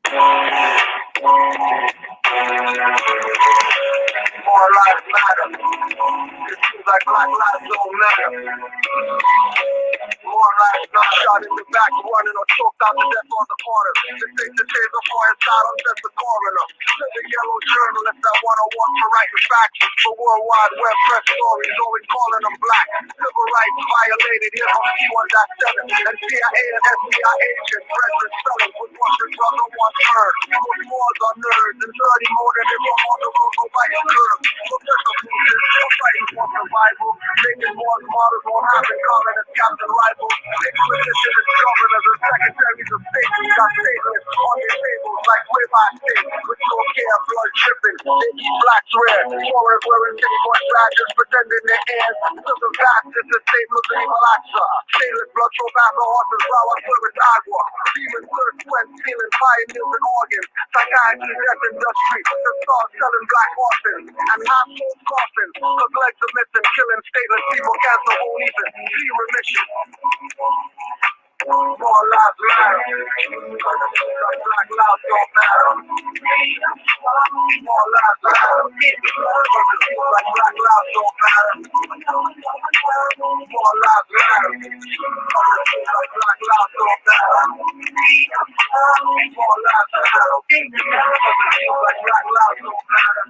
More lives matter. It seems like black lives don't matter. More lives got shot in the back, running or choked out to death on the corner. They take the taser for inside on just the coroner. Send the yellow journalist that wanna want to write the facts. For worldwide web press stories, always calling them black. Civil rights violated, here comes P1.7. And CIA and FBI agents, brethren selling with Washington brother once heard. Most wars are nerds, and 30 more than if I'm on the road for fighting curves. Professor Bruce, for fighting for survival. Making wars models won't happen, calling as Captain Rival. Inquisition is governors and secretaries of state. Got statements on their tables like ribeye steak. With no care, blood dripping. They eat blacks rare. Foreign wearing tinfoil badges, pretending they're heirs. To the bastards, the state Muslim Al-Aqsa. Stainless blood throw back the horses, flower, service agua. Demons, thirst, sweat, stealing, pioneers and organs. Psychiatry, death industry. The stars selling black orphans. And half-full coffins. Cause legs are missing, killing stateless people. Cancer won't even see remission. More lives matter. Black lives don't matter. More lives matter. Black lives don't matter. More lives matter. Black lives don't matter. More lives matter. Black lives don't matter.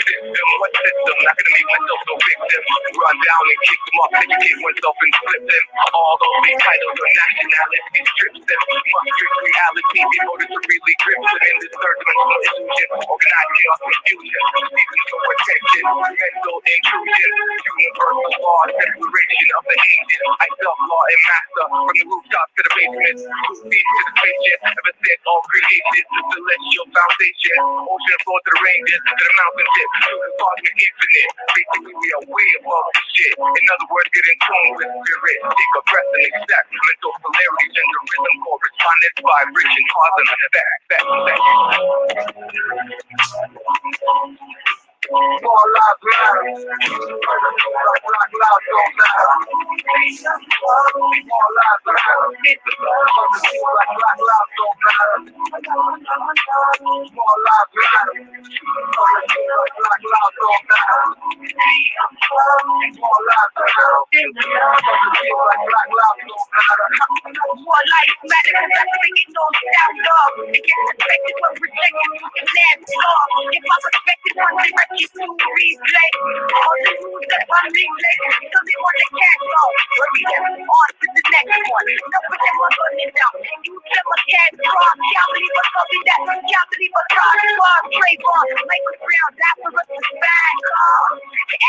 System, what system? Not gonna make myself no victim. Run down and kick them up, educate oneself and flip them. All those big titles of nationality strips them. Must strict reality in order to really grip them in this third dimensional illusion. Organized chaos confusion. Seasons of protection. Mental intrusion. Universal law, declaration of the ancient. I self-law and master. From the rooftops to the basement. Roof deep to the spaceship. Ever since all created. Celestial foundation. Ocean floor to the ranges. To the mountain tip. To the cosmic infinite. Basically we are way above this shit. In other words, get in tune with spirit. Take a breath and accept mental polarities and the rhythm correspondence vibration causing back. More lives matter. Black lives don't matter. More lives matter. Black lives don't matter. More lives matter. Black lives don't matter. More lives matter. Black lives don't matter. More lives matter. That's thinking on sound dog. It gets affected when rejected to the lab dog. If my perspective one direct you to replay. All the moves that I replay. So they want to catch off. But we get on to the next one. No, but then we're running down. You tell my cat drop. Can't believe what's up in that. Can't believe what's up. Trayvon, Michael Brown, that's what us is back.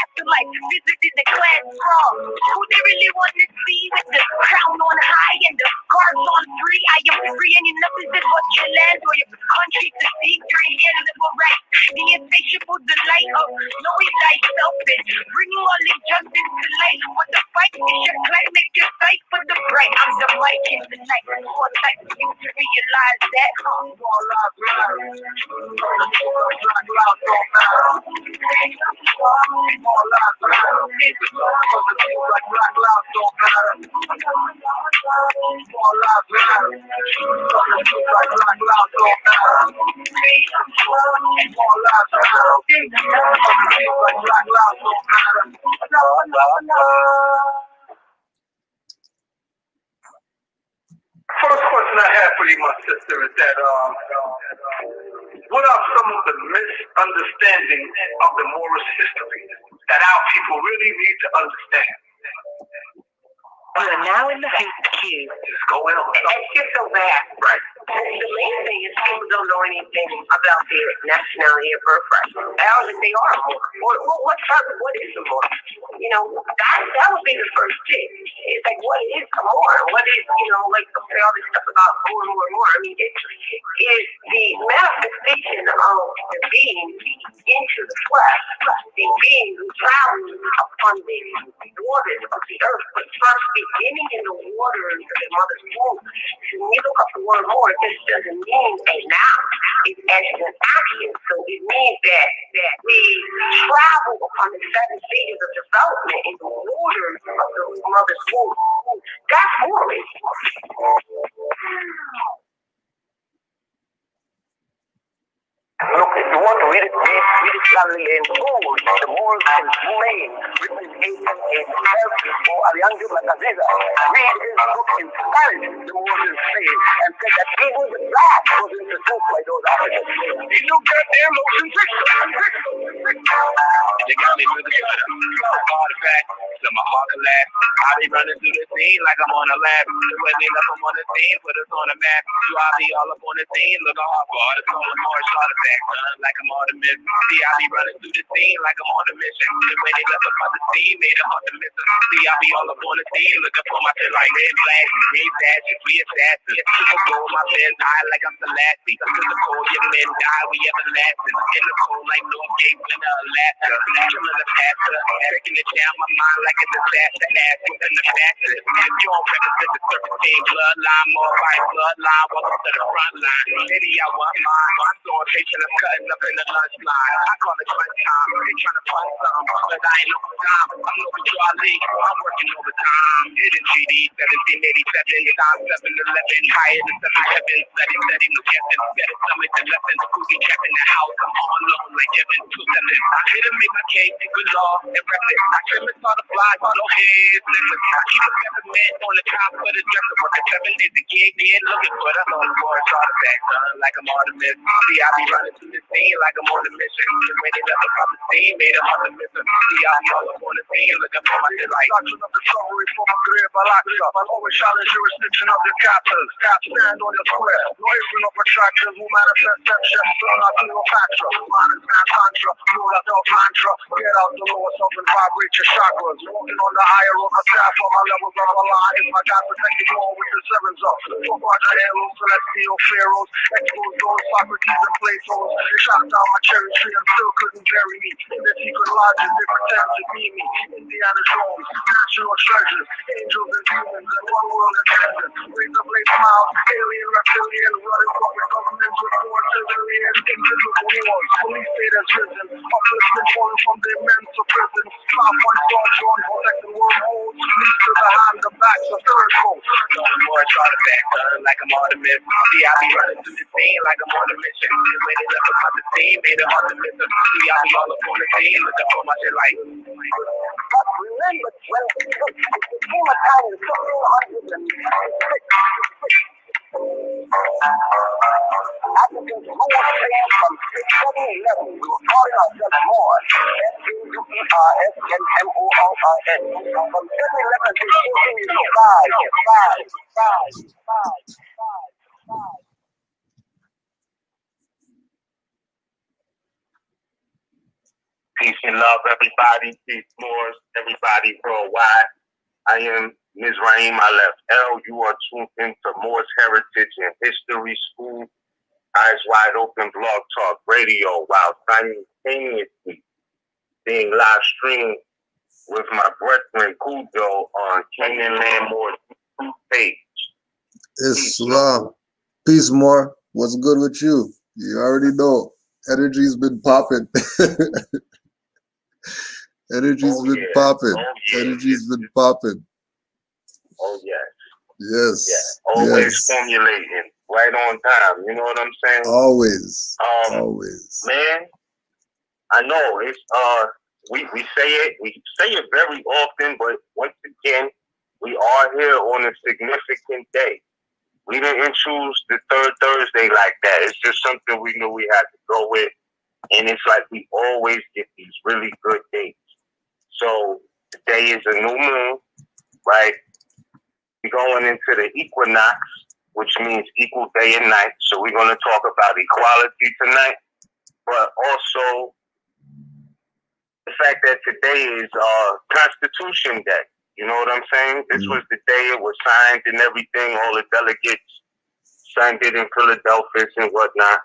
Afterlife, visiting the class from. Who they really want to see with the crown on high and the guards on free. I am free and you nothing is but your land or your country to see your inalienable rights. The insatiable delight of knowing thyself and bringing all injustice to light. But the fight is your climb, make your fight for the bright. I'm the mic in the night. More time for you to realize that. More lives matter. Black lives don't matter. More lives matter. Black lives don't matter. More lives matter. Black lives don't matter. More lives matter. Black lives don't matter. No. First question I have for you, my sister, is that what are some of the misunderstandings of the Moorish history that our people really need to understand? You are now in the queue. Just go in. It's just so bad. Right. The main thing is people don't know anything about their nationality or birthright. I don't think they are Moor. What is a Moor? You know, that would be the first thing. It's like, what is a Moor? What is, like all this stuff about Moor. I mean, it is the manifestation of the being into the flesh, the being who travels upon the waters of the earth, but first beginning in the waters of the mother's womb. When you look up the word Moor, this doesn't mean a noun. It's actually an action. So it means that we travel upon the 7 stages of development in the waters of the mother's womb. That's Moorish. we the Galilean schools, the Moors in Spain, representation in or Alianza Mataziza, read his book in Spanish, the Moors in Spain, and said that even the black was introduced by those Africans. Ain't no goddamn motion picture. They got me with the gun up. Artifact, so my heart collapse. I be running through the scene like I'm on a lab. The way they left them on the scene, put us on a map. So I be all up on the scene, looking hard for artists on the Morris artifact, like I'm on the mission. See, I be running through the scene like I'm on a mission. The way they left us on the scene, made it hard to miss them. See, I be all up on the scene, looking for my shit like red flags, green dashes, we assassins. Super gold, my men's high like I'm Selassie. To the cold, your men die, we everlasting. In the cold like North Gate, winter, Alaska. Killing the pastor, taking it down my mind like a disaster. Ass within the fastest. If you don't represent the serpentine bloodline, more by bloodline, welcome to the front line. Maybe I want mine. I'm so impatient, I'm cutting up in the lunch line. I call it crunch time. They trying to find some, but I ain't no time. I'm no Charlie, I'm working overtime. Hidden GD, 1787, time 711, higher than 77, steady, no guessing. Better stomach the lesson. Who's be checking the house? I'm on loan like Evan 27. I hit him, make my case, good law, and rep it. I trim it, start to fly, no heads, necklace. I keep a peppermint on the top of the dresser. Working 7 days a gig, looking for the on the board, artifact, like I'm Artemis. See, I be running through the scene like I'm on a mission. When they left up the scene, made it hard to miss them. See, I be all up on the scene, looking for my shit like. Doctrine of discovery from a grave Alaska. I'll always challenge jurisdiction of your captors. Stand on your square. No apron of attractors who manifest deception. Learn not to your factor. Man is man tantra. Know that self mantra. Get out the lower self and vibrate your chakras. Walking on the higher road, my staff on my levels of a line. If my God protected you all with the sevens up. So far the halos, celestial pharaohs. Expose those Socrates and Plato's. They shot down my cherry tree and still couldn't bury me. In their secret lodges, they pretend to be me. Indiana Jones, national treasures, angels and demons, and one world agendas. Razor blade smiles, alien, reptilian, running from the governments with more civilians, invisible wars. Police state has risen, upliftment falling from their mental prison. 5-1 star drawn, protecting wormholes, leads to the hand, the back, the third coast. More artifact, like I'm Artemis. See, I be running through the scene like I'm on a mission. When they left us on the scene, made it hard to miss them. See, I be all up on the scene, looking for my shit like. But remember, when it came a time in 1766, Africans ruled Spain from 1711. We were calling ourselves Moors. S-U-E-R-S-N-M-O-R-S. From 1711 to 1885. Peace and love, everybody. Peace, Moors, everybody worldwide. I am Mizraim. I left L. You are tuned into Moors Heritage and History School. Eyes Wide Open Blog Talk Radio while simultaneously being live streamed with my brethren Kudo on Canaanland Moors page. Islam. Peace, more. What's good with you? You already know. Energy's been popping. Energy's been popping. Energy's been popping. Oh, yes. Yes. Yeah. Always formulating. Right on time. You know what I'm saying? Always. Always. Man, I know it's we say it very often, but once again, we are here on a significant day. We didn't choose the third Thursday like that. It's just something we knew we had to go with. And it's like we always get these really good dates. So today is a new moon, right? We're going into the Equinox, which means equal day and night. So we're going to talk about equality tonight, but also the fact that today is Constitution Day. You know what I'm saying? This was the day it was signed and everything. All the delegates signed it in Philadelphia and whatnot.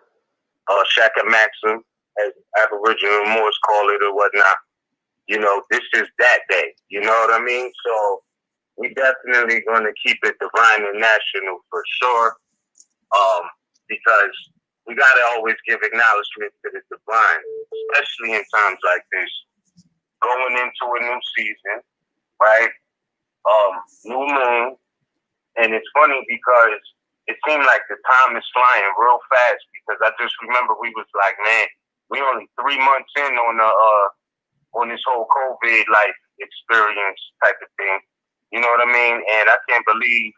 Shaka Maxim, as Aboriginal Moors call it or whatnot. You know, this is that day. You know what I mean? So we definitely going to keep it divine and national for sure. Because we got to always give acknowledgement to the divine, especially in times like this. Going into a new season, right? New moon. And it's funny because it seemed like the time is flying real fast because I just remember we was like, man, we only 3 months in on this whole COVID life experience type of thing. You know what I mean? And I can't believe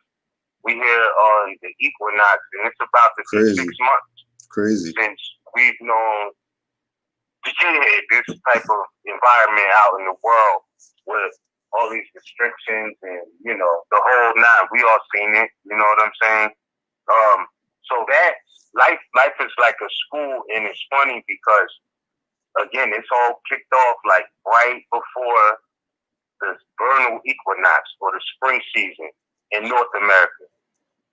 we here on the Equinox, and it's about to be 6 months since we've known this type of environment out in the world with all these restrictions and, you know, the whole nine. We all seen it, you know what I'm saying? So that life is like a school, and it's funny because, again, it's all kicked off like right before the vernal equinox or the spring season in North America.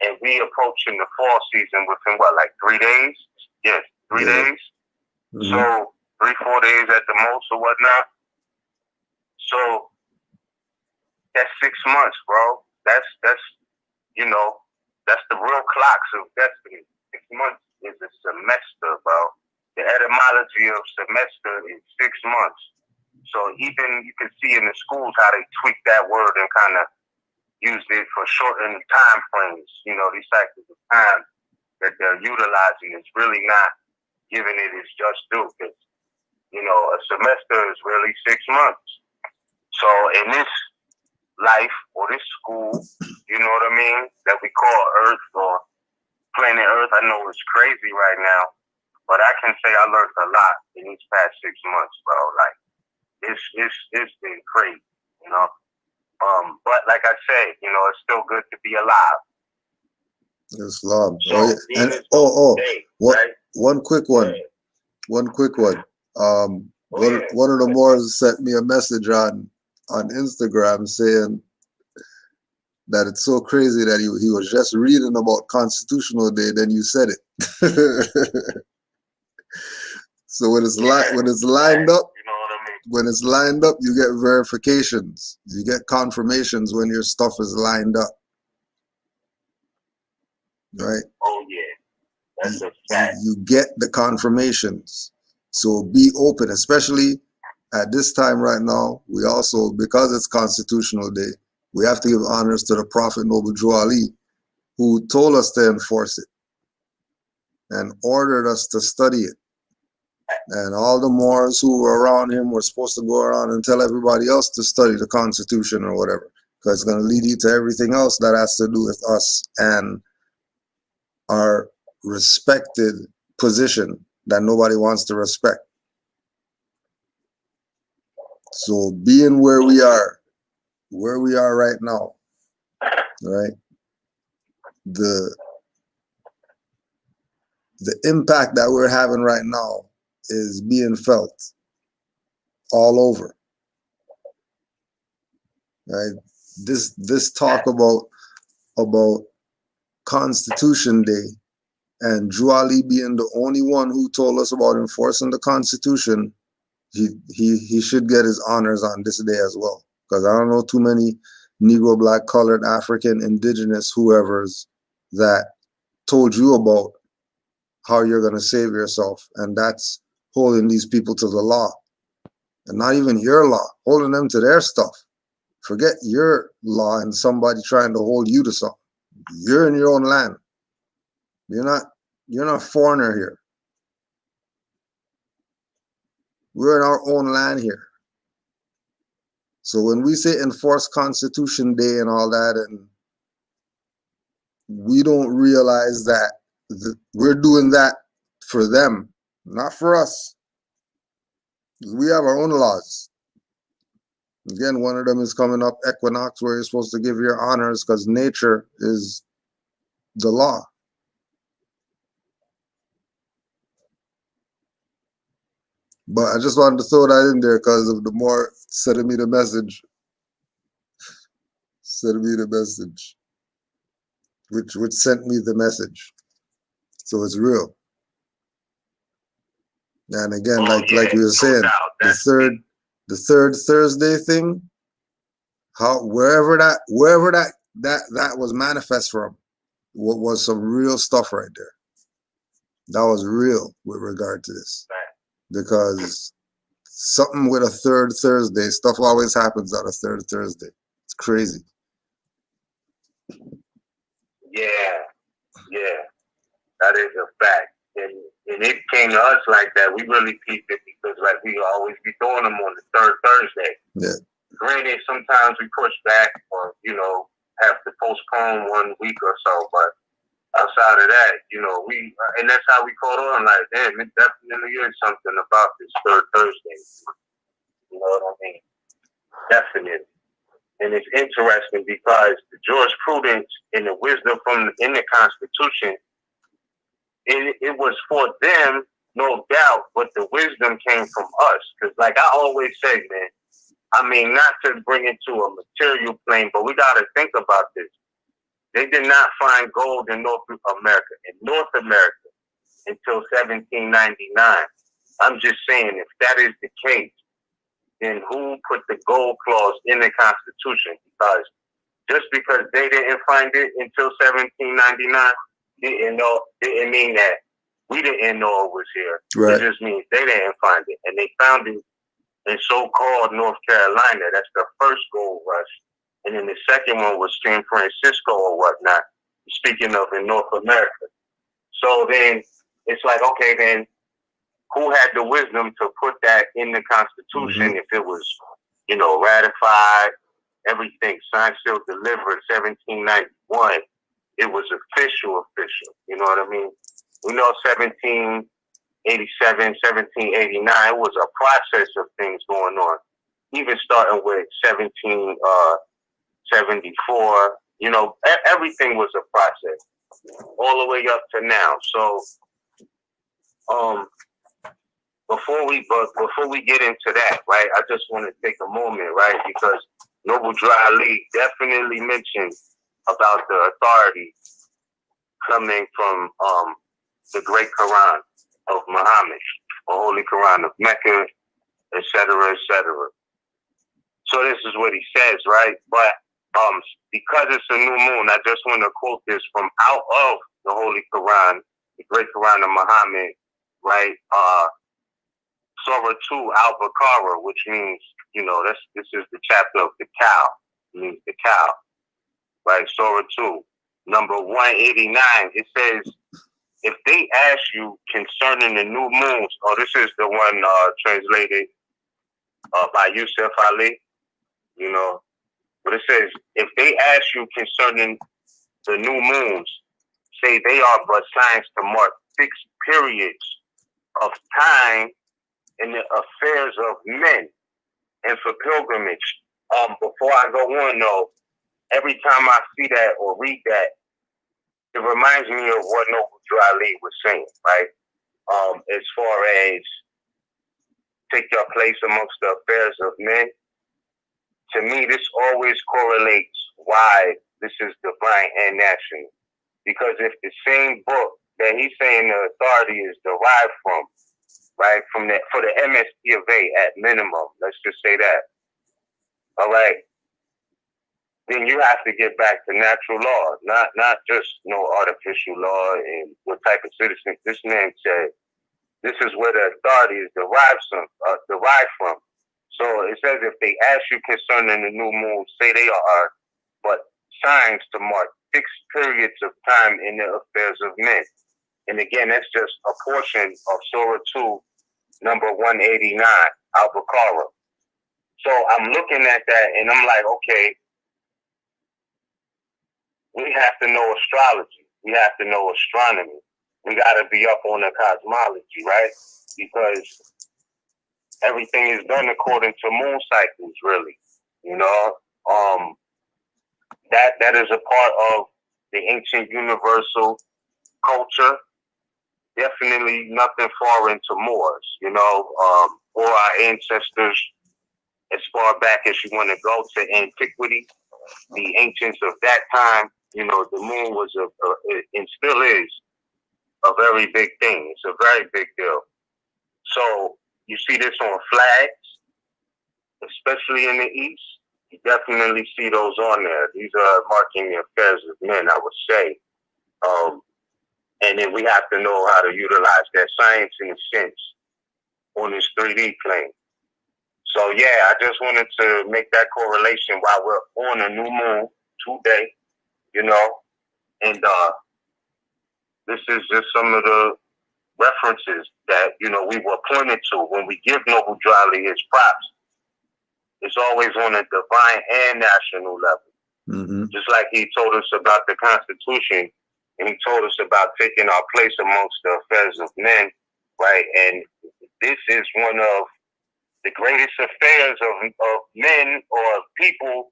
And we approaching the fall season within what, like 3 days? Yes, 3 days. Mm-hmm. So 3-4 days at the most or whatnot. So that's 6 months, bro. That's you know, that's the real clocks of destiny. 6 months is a semester, bro. The etymology of semester is 6 months. So even you can see in the schools how they tweak that word and kind of use it for shortened time frames. You know, these cycles of time that they're utilizing is really not giving it its just due. Because, you know, a semester is really 6 months. So in this life or this school, you know what I mean, that we call Earth or planet Earth, I know it's crazy right now, but I can say I learned a lot in these past 6 months, bro. Like, it's been crazy, you know. But like I say, you know, it's still good to be alive. Islam. So, right? One quick one. Yeah. One quick one. One of the Moors sent me a message on Instagram saying that it's so crazy that he was just reading about Constitutional Day, then you said it. So when it's lined up, you know what I mean? When it's lined up, you get verifications. You get confirmations when your stuff is lined up. Right? Oh yeah. That's a fact. You get the confirmations. So be open, especially at this time right now. We also, because it's Constitutional Day, we have to give honors to the Prophet Noble Drew Ali, who told us to enforce it and ordered us to study it. And all the Moors who were around him were supposed to go around and tell everybody else to study the Constitution or whatever, because it's going to lead you to everything else that has to do with us and our respected position that nobody wants to respect. So being where we are right now, right? The impact that we're having right now is being felt all over. Right? This talk about Constitution Day and Drew Ali being the only one who told us about enforcing the Constitution, he should get his honors on this day as well. Because I don't know too many Negro, Black, Colored, African, Indigenous, whoever's that told you about how you're going to save yourself. And that's holding these people to the law. And not even your law, holding them to their stuff. Forget your law and somebody trying to hold you to something. You're in your own land. You're not a foreigner here. We're in our own land here. So when we say enforce Constitution Day and all that, and we don't realize that we're doing that for them, not for us. We have our own laws. Again, one of them is coming up, Equinox, where you're supposed to give your honors because nature is the law. But I just wanted to throw that in there because of the more sending me the message. Which sent me the message. So it's real. And again, like we were saying, the third Thursday thing, wherever that was manifest from, what was some real stuff right there. That was real with regard to this. Because something with a third Thursday, stuff always happens on a third Thursday. It's crazy. Yeah, that is a fact. and it came to us like that. We really peeped it because like we always be doing them on the third Thursday. Yeah. Granted, sometimes we push back or, you know, have to postpone 1 week or so, but outside of that, you know, and that's how we caught on, like, damn, it definitely is something about this third Thursday. You know what I mean? Definitely. And it's interesting because the jurisprudence and the wisdom in the Constitution, it was for them, no doubt, but the wisdom came from us. Because like I always say, man, I mean, not to bring it to a material plane, but we got to think about this. They did not find gold in North America until 1799. I'm just saying, if that is the case, then who put the gold clause in the Constitution? Because just because they didn't find it until 1799 didn't mean that we didn't know it was here. Right. It just means they didn't find it, and they found it in so-called North Carolina. That's the first gold rush. And then the second one was San Francisco or whatnot, speaking of in North America. So then it's like, okay, then who had the wisdom to put that in the Constitution if it was, you know, ratified, everything, signed, sealed, delivered, 1791. It was official. You know what I mean? We know 1787, 1789, it was a process of things going on. Even starting with 1774, you know, everything was a process all the way up to now. So, before we get into that, right, I just want to take a moment, right, because Noble Drew Ali definitely mentioned about the authority coming from the Great Quran of Muhammad, or Holy Quran of Mecca, etc., etc. So this is what he says, right? But because it's a new moon, I just want to quote this from out of the Holy Quran, the Great Quran of Muhammad, right? Surah 2 Al-Baqarah, which means, you know, this is the chapter of the cow. It means the cow, right? Surah 2, number 189. It says, if they ask you concerning the new moons, this is the one translated by Yusuf Ali, you know, but it says, if they ask you concerning the new moons, say they are but signs to mark fixed periods of time in the affairs of men and for pilgrimage. Before I go on though, every time I see that or read that, it reminds me of what Noble Drew Ali was saying, right? As far as take your place amongst the affairs of men. To me, this always correlates why this is divine and national. Because if the same book that he's saying the authority is derived from, right, for the MSP of A at minimum, let's just say that, all right, then you have to get back to natural law, not just no artificial law and what type of citizen. This man said this is where the authority is derived from. So it says if they ask you concerning the new moon, say they are but signs to mark fixed periods of time in the affairs of men. And again, that's just a portion of Surah 2, number 189, Al-Baqarah. So I'm looking at that and I'm like, okay, we have to know astrology. We have to know astronomy. We got to be up on the cosmology, right? Because everything is done according to moon cycles, really. You know, that is a part of the ancient universal culture. Definitely nothing foreign to Moors, you know, or our ancestors as far back as you want to go to antiquity. The ancients of that time, you know, the moon was and still is a very big thing. It's a very big deal. So you see this on flags, especially in the East. You definitely see those on there. These are marking the affairs of men, I would say. And then we have to know how to utilize that science in a sense on this 3D plane. So yeah, I just wanted to make that correlation while we're on a new moon today, you know, and this is just some of the references that, you know, we were pointed to when we give Noble Drew his props. It's always on a divine and national level. Mm-hmm. Just like he told us about the Constitution, and he told us about taking our place amongst the affairs of men, right? And this is one of the greatest affairs of men or people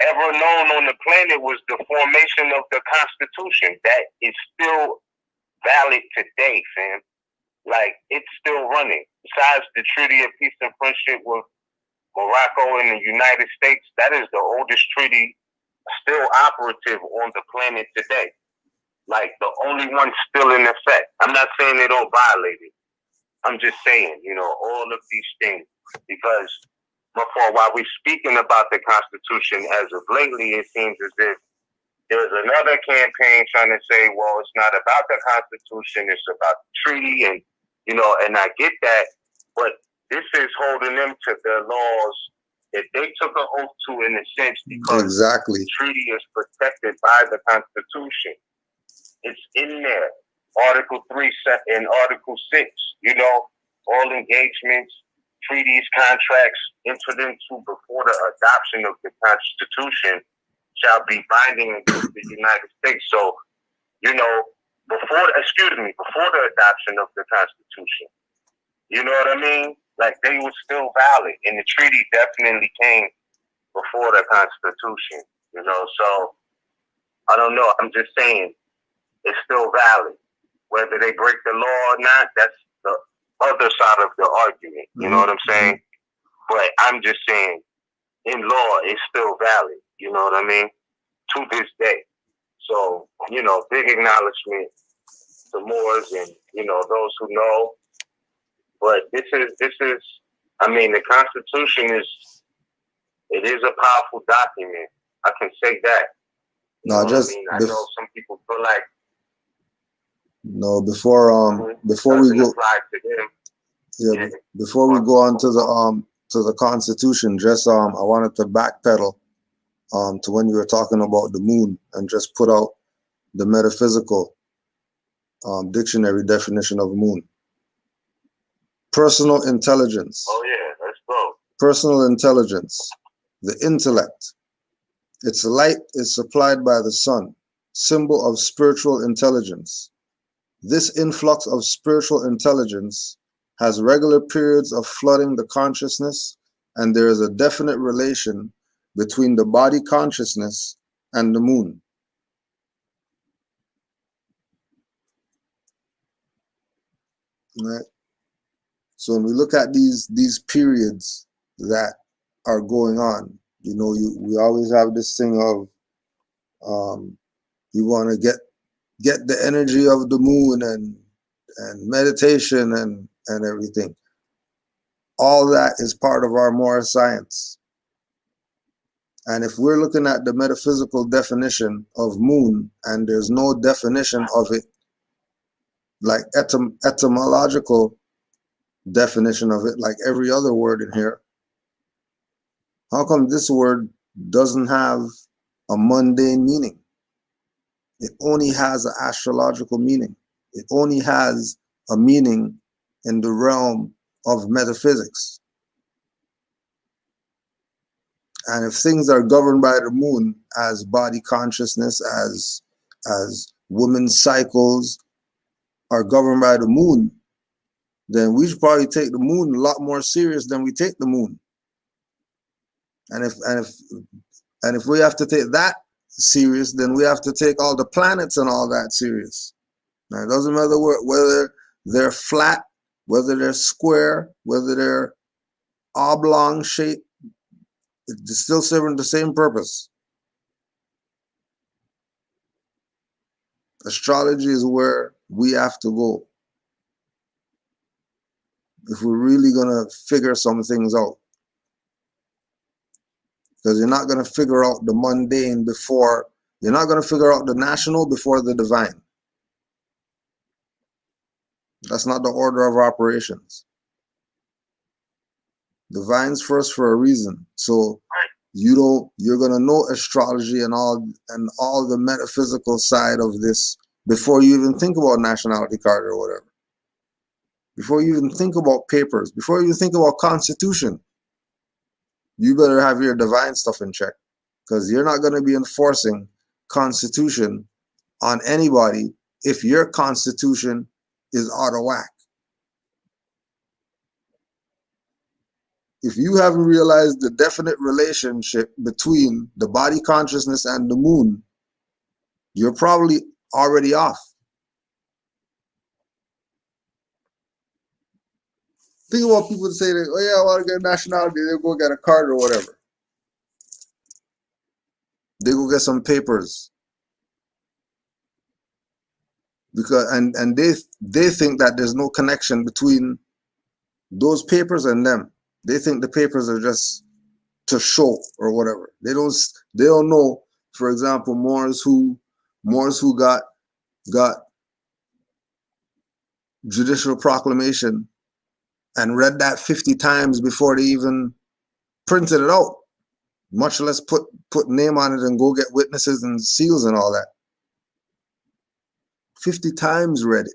ever known on the planet, was the formation of the Constitution. That is still valid today, fam. Like, it's still running. Besides the Treaty of Peace and Friendship with Morocco and the United States, that is the oldest treaty still operative on the planet today. Like, the only one still in effect. I'm not saying they don't violate it. I'm just saying, you know, all of these things. Because while we're speaking about the Constitution as of lately, it seems as if there's another campaign trying to say, well, it's not about the Constitution, it's about the treaty, and, you know, and I get that, but this is holding them to the laws that they took an oath to, in a sense, because exactly. the treaty is protected by the Constitution. It's in there. Article 3 and Article 6, you know, all engagements, treaties, contracts entered into before the adoption of the Constitution shall be binding against the United States. So, you know, before the adoption of the Constitution, you know what I mean? Like, they were still valid, and the treaty definitely came before the Constitution, you know? So, I don't know. I'm just saying, it's still valid. Whether they break the law or not, that's the other side of the argument. You know what I'm saying? But I'm just saying, in law, it's still valid. You know what I mean? To this day. So, you know, big acknowledgement to Moors and, you know, those who know. But this is, I mean, the Constitution it is a powerful document. I can say that. You know just, what I mean? I know some people feel like, no, before we go, yeah, before we go on to the Constitution, just I wanted to backpedal to when you were talking about the moon, and just put out the metaphysical dictionary definition of moon. Personal intelligence. Oh yeah, let's go. Personal intelligence, the intellect. Its light is supplied by the sun, symbol of spiritual intelligence. This influx of spiritual intelligence has regular periods of flooding the consciousness, and there is a definite relation between the body consciousness and the moon. Right? So when we look at these periods that are going on, you know, we always have this thing of you want to get the energy of the moon and meditation and everything. All that is part of our moral science. And if we're looking at the metaphysical definition of moon, and there's no definition of it, like etymological definition of it, like every other word in here, how come this word doesn't have a mundane meaning? It only has an astrological meaning. It only has a meaning in the realm of metaphysics. And if things are governed by the moon, as body consciousness, as women's cycles are governed by the moon, then we should probably take the moon a lot more serious than we take the moon. And if we have to take that serious, then we have to take all the planets and all that serious. Now, it doesn't matter whether they're flat, whether they're square, whether they're oblong shape, it's still serving the same purpose. Astrology is where we have to go if we're really going to figure some things out. Because you're not going to figure out the mundane before, you're not going to figure out the national before the divine. That's not the order of operations. Divine's first for a reason. So you're going to know astrology and all the metaphysical side of this before you even think about nationality card or whatever. Before you even think about papers, before you even think about constitution, you better have your divine stuff in check, because you're not going to be enforcing constitution on anybody if your constitution is out of whack. If you haven't realized the definite relationship between the body consciousness and the moon, you're probably already off. Think about people that say that, oh yeah, I want to get a nationality, they go get a card or whatever. They go get some papers. Because and they think that there's no connection between those papers and them. They think the papers are just to show or whatever. They don't know, for example, Moors who got judicial proclamation and read that 50 times before they even printed it out, much less put name on it and go get witnesses and seals and all that. 50 times read it.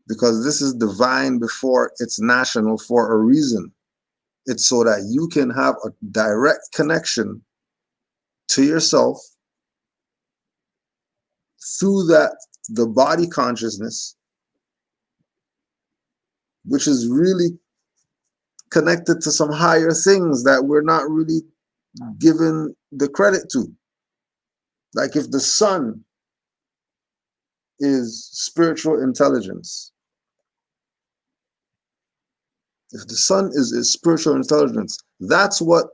Because this is divine before it's national for a reason. It's so that you can have a direct connection to yourself through the body consciousness, which is really connected to some higher things that we're not really given the credit to. Like if the sun is spiritual intelligence, if the sun is spiritual intelligence, that's what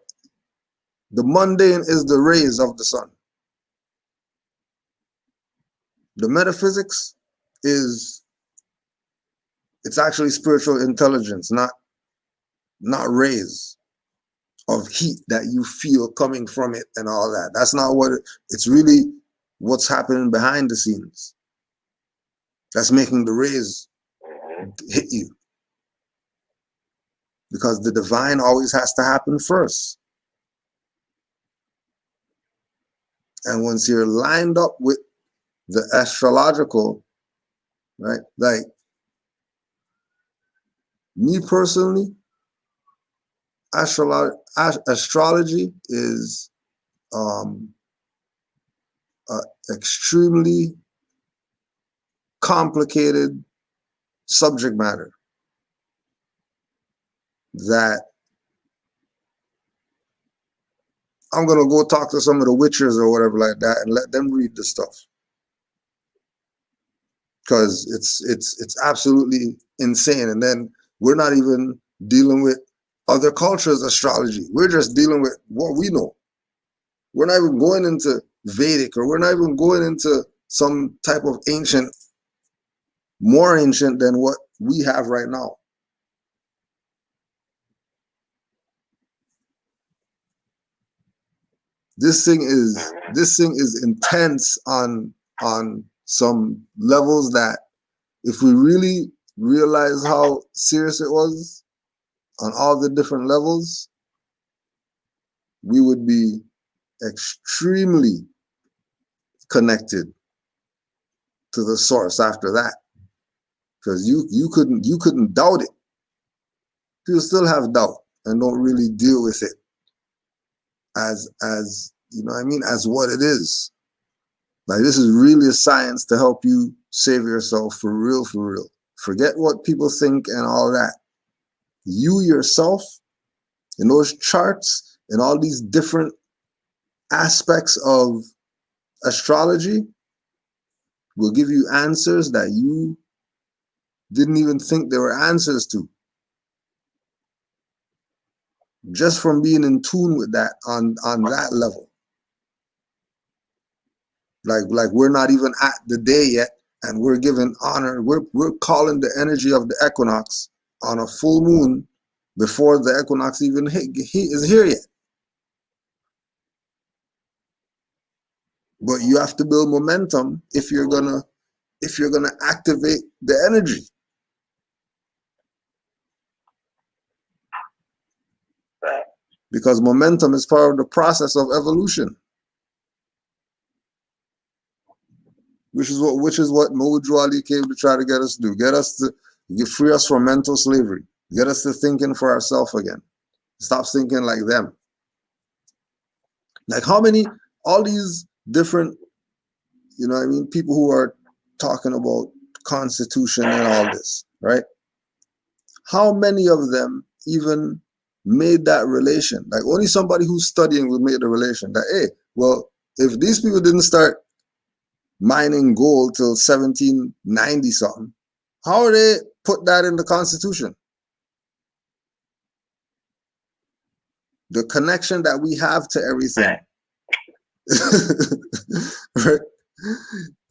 the mundane is, the rays of the sun. The metaphysics it's actually spiritual intelligence, not rays of heat that you feel coming from it and all that. That's not what it's really what's happening behind the scenes. That's making the rays hit you. Because the divine always has to happen first. And once you're lined up with the astrological, right? Like me personally, astrology is extremely complicated subject matter that I'm gonna go talk to some of the witchers or whatever like that and let them read the stuff, because it's absolutely insane. And then we're not even dealing with other cultures' astrology. We're just dealing with what we know. We're not even going into Vedic, or we're not even going into some type of ancient, more ancient than what we have right now. This thing is intense on some levels that if we really realize how serious it was on all the different levels, we would be extremely connected to the source after that. Because you couldn't doubt it. People still have doubt and don't really deal with it as you know what I mean, as what it is. Like, this is really a science to help you save yourself for real, for real. Forget what people think and all that. You yourself, in those charts and all these different aspects of astrology, will give you answers that you didn't even think there were answers to. Just from being in tune with that on that level. Like we're not even at the day yet, and we're giving honor. We're calling the energy of the equinox on a full moon before the equinox even is here yet. But you have to build momentum if you're gonna activate the energy. Because momentum is part of the process of evolution. which is what Mojo Ali came to try to get us to do. Get us to free us from mental slavery. Get us to thinking for ourselves again. Stop thinking like them. Like how many, all these different, you know what I mean, people who are talking about constitution and all this, right? How many of them even made that relation? Like only somebody who's studying would make the relation that, hey, well, if these people didn't start mining gold till 1790 something, how are they put that in the Constitution? The connection that we have to everything. Right?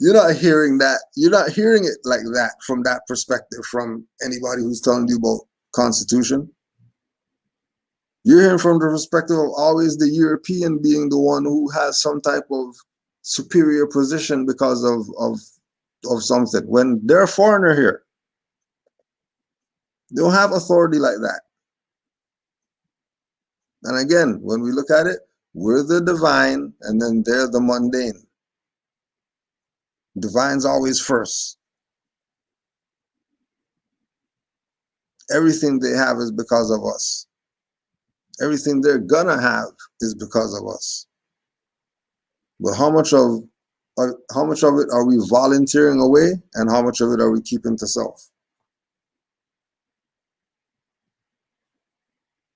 You're not hearing that. You're not hearing it like that from that perspective from anybody who's telling you about Constitution. You're hearing from the perspective of always the European being the one who has some type of superior position because of something. When they're a foreigner here, they don't have authority like that. And again, when we look at it, we're the divine and then they're the mundane. Divine's always first. Everything they have is because of us. Everything they're gonna have is because of us. But how much of it are we volunteering away, and how much of it are we keeping to self?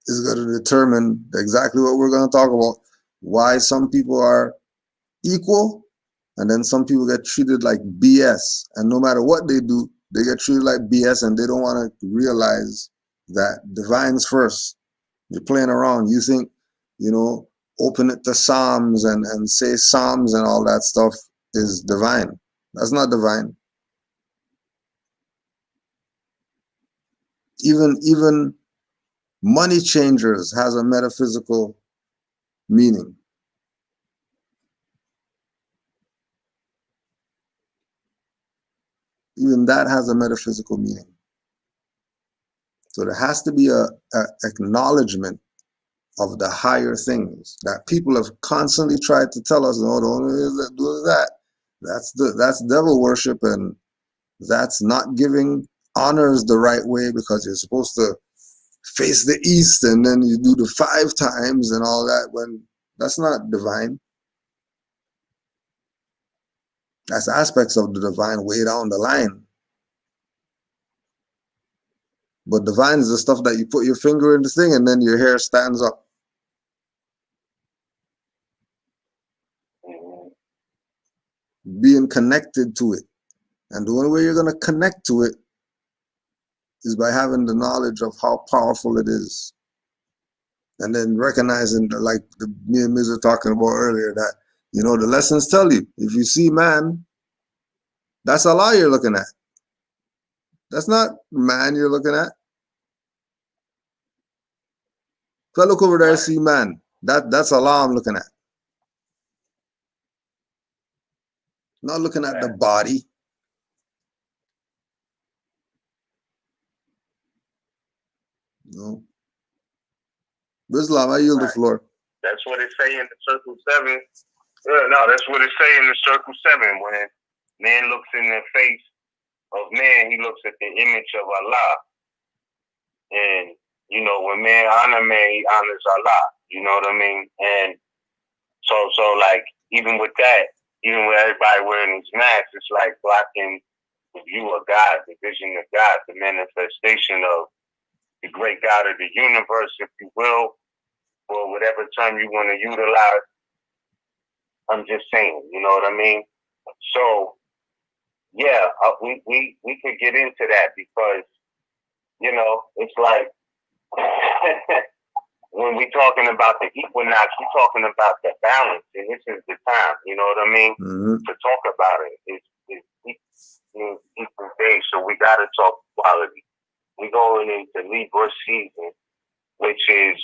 Is going to determine exactly what we're going to talk about. Why some people are equal, and then some people get treated like BS, and no matter what they do, they get treated like BS, and they don't want to realize that divine's first. You're playing around. You think, you know, open it to Psalms and say Psalms and all that stuff is divine. That's not divine. Even money changers has a metaphysical meaning. Even that has a metaphysical meaning. So there has to be a acknowledgement of the higher things that people have constantly tried to tell us. No, the only way to do that. That's devil worship, and that's not giving honors the right way, because you're supposed to face the east and then you do the 5 times and all that, when that's not divine. That's aspects of the divine way down the line. But divine is the stuff that you put your finger in the thing and then your hair stands up. Being connected to it. And the only way you're going to connect to it is by having the knowledge of how powerful it is. And then recognizing, like me and Miz were talking about earlier, that, you know, the lessons tell you, if you see man, that's Allah you're looking at. That's not man you're looking at. If I look over there and see man, that's Allah I'm looking at. Not looking at the body. No. Islam, I yield the floor. That's what it say in the Circle 7. No, that's what it say in the Circle 7. When man looks in the face of man, he looks at the image of Allah. And, you know, when man honor man, he honors Allah. You know what I mean? And so like, even with that, even with everybody wearing these masks, it's like blocking the view of God, the vision of God, the manifestation of the great God of the universe, if you will, or whatever term you want to utilize. I'm just saying, you know what I mean? So, yeah, we could get into that, because, you know, it's like when we're talking about the equinox, we're talking about the balance, and this is the time, you know what I mean, to talk about it. It's equal days, so we got to talk quality. We're going into Libra season, which is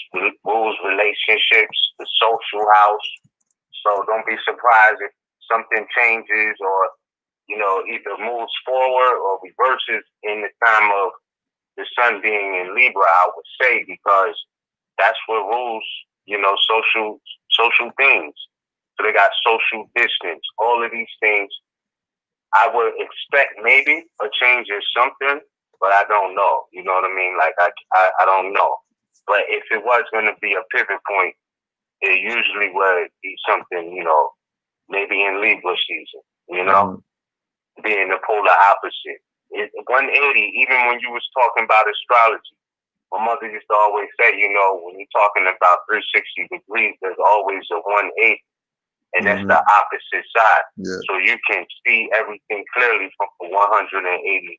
rules, relationships, the social house. So don't be surprised if something changes, or, you know, either moves forward or reverses in the time of the sun being in Libra, I would say, because that's what rules, you know, social things. So they got social distance, all of these things I would expect maybe a change or something, but I don't know. You know what I mean? Like I don't know. But if it was going to be a pivot point, it usually would be something, you know, maybe in Libra season, you know, being the polar opposite. 180, even when you was talking about astrology, my mother used to always say, you know, when you're talking about 360 degrees, there's always a 180, and that's the opposite side. Yeah. So you can see everything clearly from a 180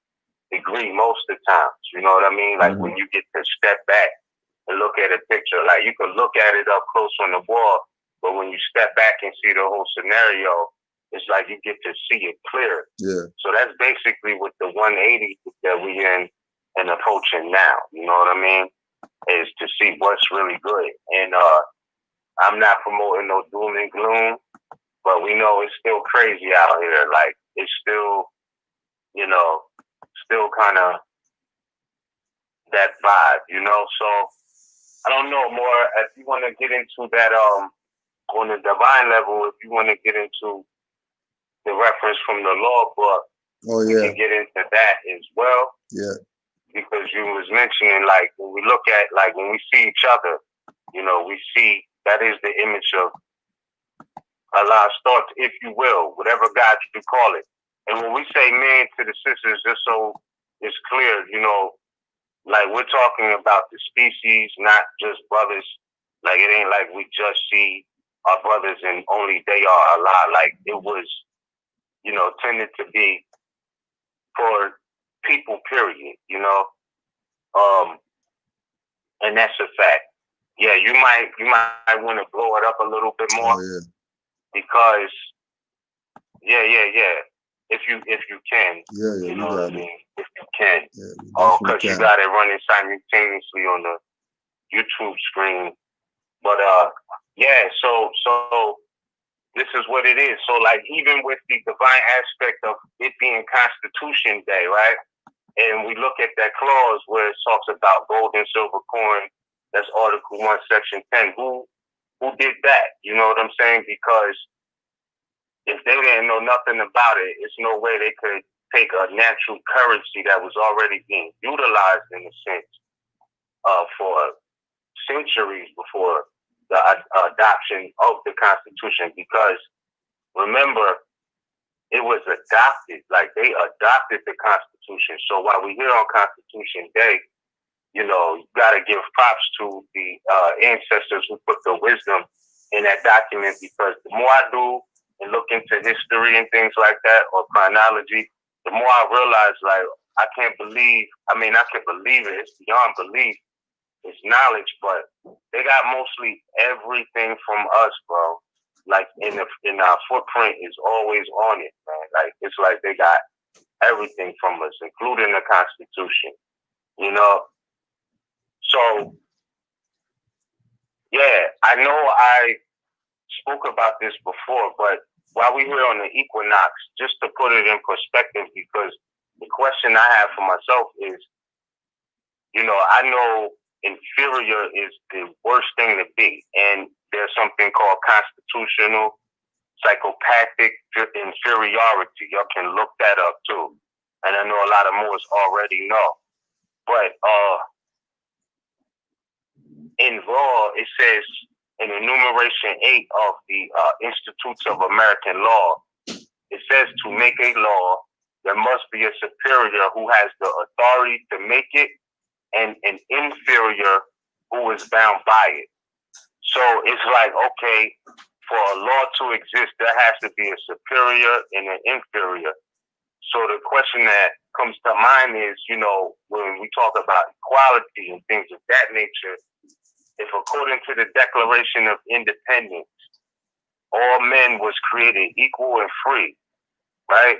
degree most of the times. You know what I mean? Like when you get to step back and look at a picture, like you can look at it up close on the wall, but when you step back and see the whole scenario, it's like you get to see it clear. Yeah. So that's basically what the 180 that we in and approaching now. You know what I mean? Is to see what's really good. And I'm not promoting no doom and gloom, but we know it's still crazy out here. Like it's still, you know, still kind of that vibe, you know. So I don't know more. If you want to get into that, on the divine level, if you want to get into the reference from the law book, we can get into that as well. Yeah. Because you was mentioning, like, when we look at, like, when we see each other, you know, we see that is the image of Allah's thoughts, if you will, whatever God you call it. And when we say man to the sisters, just so it's clear, you know, like we're talking about the species, not just brothers. Like it ain't like we just see our brothers and only they are Allah. Like it was, you know, tended to be for people, period, you know. And that's a fact. Yeah, you might want to blow it up a little bit more. Oh, yeah. Because if you can, you know got what I mean? If you can. Yeah, because you got it running simultaneously on the YouTube screen. But so this is what it is. So like even with the divine aspect of it being Constitution Day, right? And we look at that clause where it talks about gold and silver coin. That's Article 1, Section 10. Who did that? You know what I'm saying? Because if they didn't know nothing about it, it's no way they could take a natural currency that was already being utilized in a sense for centuries before the adoption of the Constitution. Because remember, it was adopted, like they adopted the Constitution. So while we're here on Constitution Day, you know, you got to give props to the ancestors who put the wisdom in that document, because the more I do and look into history and things like that, or chronology, the more I realize, like, I can believe it. It's beyond belief. It's knowledge, but they got mostly everything from us, bro. Like, in our footprint is always on it, man. Like, it's like they got everything from us, including the Constitution, you know? So, yeah, I know I spoke about this before, but while we're here on the equinox, just to put it in perspective, because the question I have for myself is, you know, I know inferior is the worst thing to be, and there's something called constitutional psychopathic inferiority. Y'all can look that up too, and I know a lot of Moors already know. But in law, it says in enumeration 8 of the Institutes of American Law, it says to make a law, there must be a superior who has the authority to make it, and an inferior who is bound by it. So it's like, okay, for a law to exist, there has to be a superior and an inferior. So the question that comes to mind is, you know, when we talk about equality and things of that nature, if according to the Declaration of Independence, all men was created equal and free, right?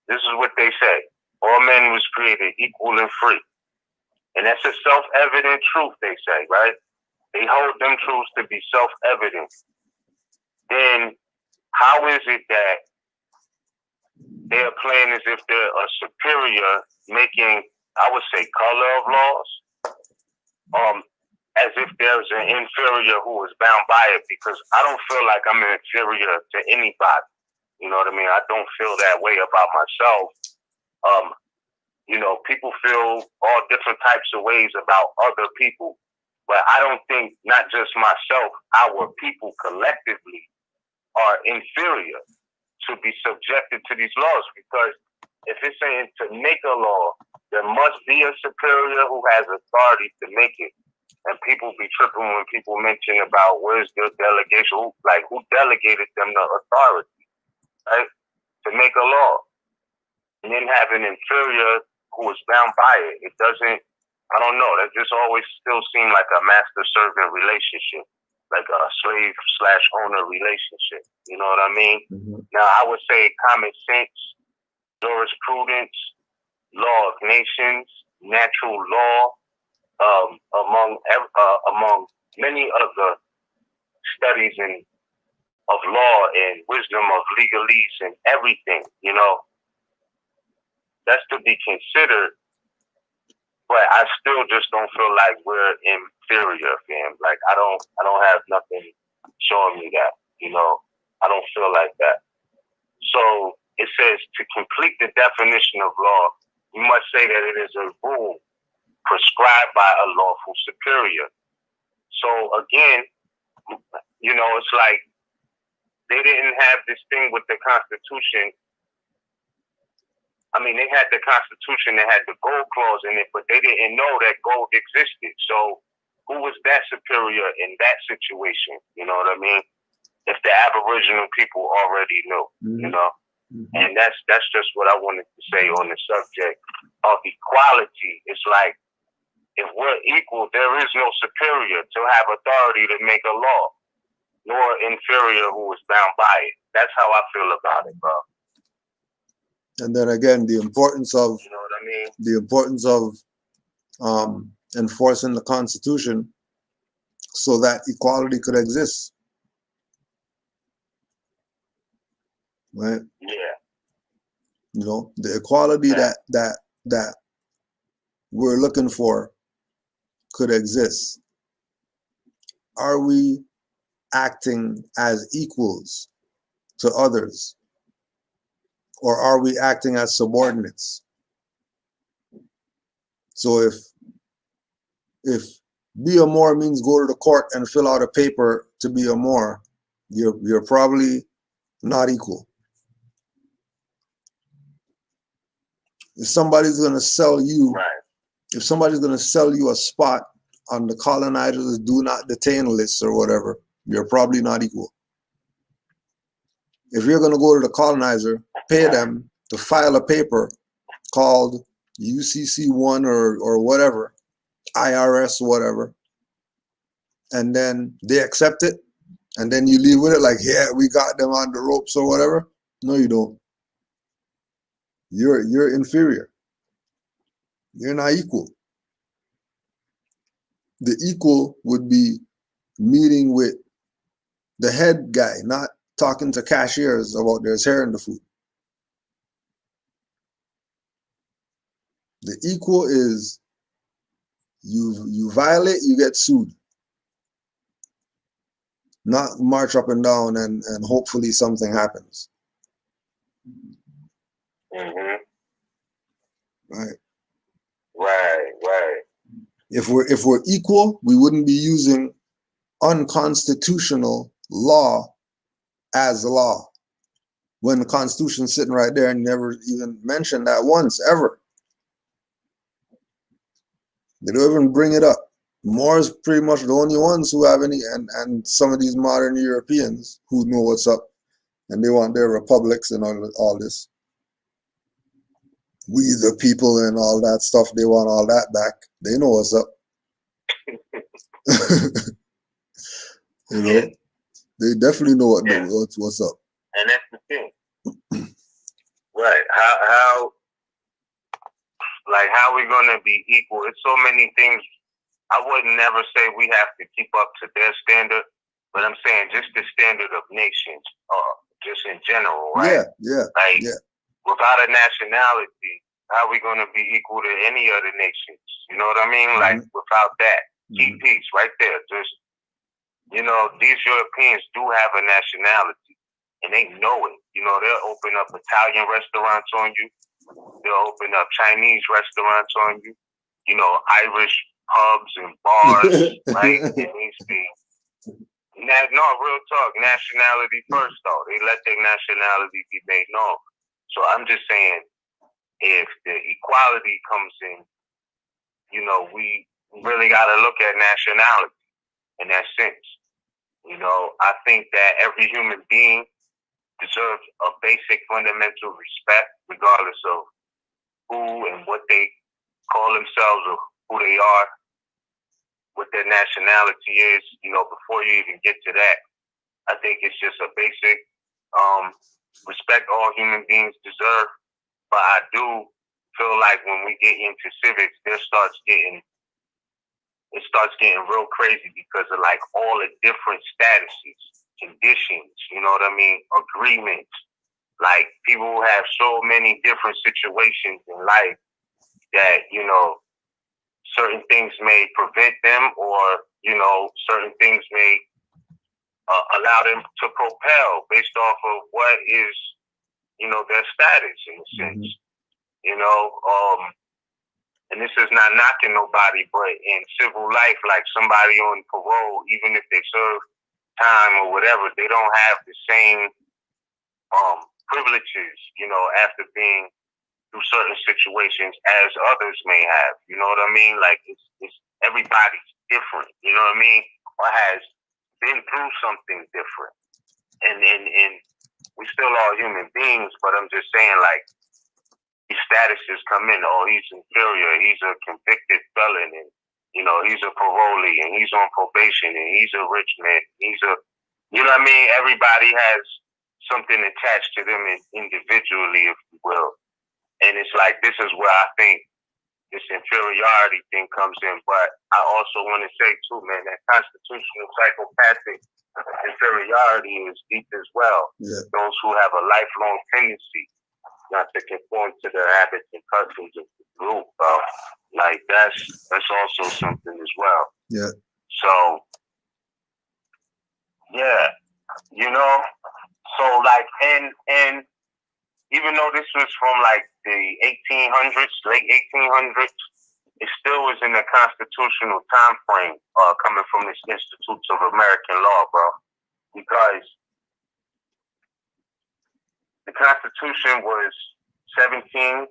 This is what they say. All men was created equal and free. And that's a self-evident truth, they say, right? They hold them truths to be self-evident. Then how is it that they're playing as if they're a superior, making, I would say, color of laws, as if there's an inferior who is bound by it? Because I don't feel like I'm inferior to anybody. You know what I mean? I don't feel that way about myself. You know, people feel all different types of ways about other people, but I don't think, not just myself, our people collectively are inferior to be subjected to these laws, because if it's saying to make a law, there must be a superior who has authority to make it. And people be tripping when people mention about where's the delegation, who delegated them the authority, right, to make a law. And then have an inferior who is bound by it. It doesn't, I don't know, that just always still seemed like a master-servant relationship, like a slave/owner relationship. You know what I mean? Mm-hmm. Now, I would say common sense, jurisprudence, law of nations, natural law, among many other studies of law and wisdom of legalese and everything, you know, that's to be considered. But I still just don't feel like we're inferior, fam. Like I don't have nothing showing me that, you know. I don't feel like that. So it says to complete the definition of law, you must say that it is a rule prescribed by a lawful superior. So again, you know, it's like they didn't have this thing with the Constitution. I mean, they had the Constitution that had the gold clause in it, but they didn't know that gold existed. So who was that superior in that situation? You know what I mean? If the Aboriginal people already knew, you know? Mm-hmm. And that's just what I wanted to say on the subject of equality. It's like, if we're equal, there is no superior to have authority to make a law, nor inferior who is bound by it. That's how I feel about it, bro. And then again, the importance of, you know what I mean? The importance of enforcing the Constitution so that equality could exist, right? Yeah. You know, the equality that we're looking for could exist. Are we acting as equals to others, or are we acting as subordinates? So if be a Moor means go to the court and fill out a paper to be a Moor, you're probably not equal. If somebody's going to sell you, if somebody's going to sell you a spot on the colonizers' do not detain list or whatever, you're probably not equal. If you're going to go to the colonizer, pay them to file a paper called UCC1 or whatever, IRS, whatever, and then they accept it, and then you leave with it like, yeah, we got them on the ropes or whatever. No, you don't. You're inferior. You're not equal. The equal would be meeting with the head guy, not talking to cashiers about there's hair in the food. The equal is you violate, you get sued. Not march up and down and hopefully something happens. Mm-hmm. Right. Right. If we're equal, we wouldn't be using unconstitutional law as law when the Constitution's sitting right there and never even mentioned that once ever. They don't even bring it up. Moors pretty much the only ones who have any, and some of these modern Europeans who know what's up, and they want their republics and all this. We the people and all that stuff, they want all that back. They know what's up. You know, they definitely know what's up. And that's the thing. Right. How are we gonna be equal? It's so many things. I wouldn't never say we have to keep up to their standard, but I'm saying just the standard of nations, just in general, right? Yeah. Without a nationality, how are we gonna be equal to any other nations? You know what I mean? Mm-hmm. Like without that, keep peace right there. Just, you know, these Europeans do have a nationality. and they know it. You know, they'll open up Italian restaurants on you. They'll open up Chinese restaurants on you. You know, Irish pubs and bars, right? And these things. No, real talk. Nationality first, though. They let their nationality be made known. So I'm just saying, if the equality comes in, you know, we really got to look at nationality in that sense. You know, I think that every human being deserves a basic fundamental respect, regardless of who and what they call themselves or who they are, what their nationality is. You know, before you even get to that, I think it's just a basic respect all human beings deserve. But I do feel like when we get into civics, it starts getting real crazy because of like all the different statuses, conditions, you know what I mean, agreements. Like people have so many different situations in life that, you know, certain things may prevent them, or, you know, certain things may allow them to propel based off of what is, you know, their status in a sense. You know, and this is not knocking nobody, but in civil life, like somebody on parole, even if they serve time or whatever, they don't have the same privileges, you know, after being through certain situations as others may have. You know what I mean? Like it's everybody's different. You know what I mean? Or has been through something different, and we still are human beings. But I'm just saying, like, these statuses come in. Oh, he's inferior. He's a convicted felon, and you know he's a parolee, and he's on probation, and he's a rich man. He's a, you know what I mean? Everybody has something attached to them individually, if you will. And it's like, this is where I think this inferiority thing comes in. But I also want to say too, man, that constitutional psychopathic inferiority is deep as well. Yeah. Those who have a lifelong tendency not to conform to the habits and customs of the group, bro. Like that's also something as well. Yeah. So yeah, you know, so like and even though this was from like the 1800s, late 1800s, it still was in the constitutional time frame coming from this Institutes of American Law, bro. Because the Constitution was 1700s,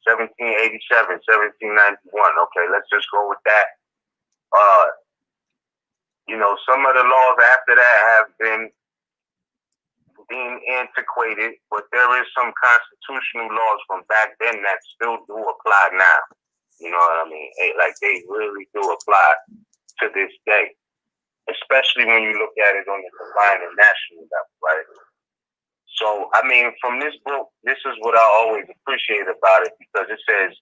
1787, 1791. Okay, let's just go with that. You know, some of the laws after that have been deemed antiquated, but there is some constitutional laws from back then that still do apply now. You know what I mean? Like they really do apply to this day, especially when you look at it on the combined and national level, right? So, I mean, from this book, this is what I always appreciate about it, because it says,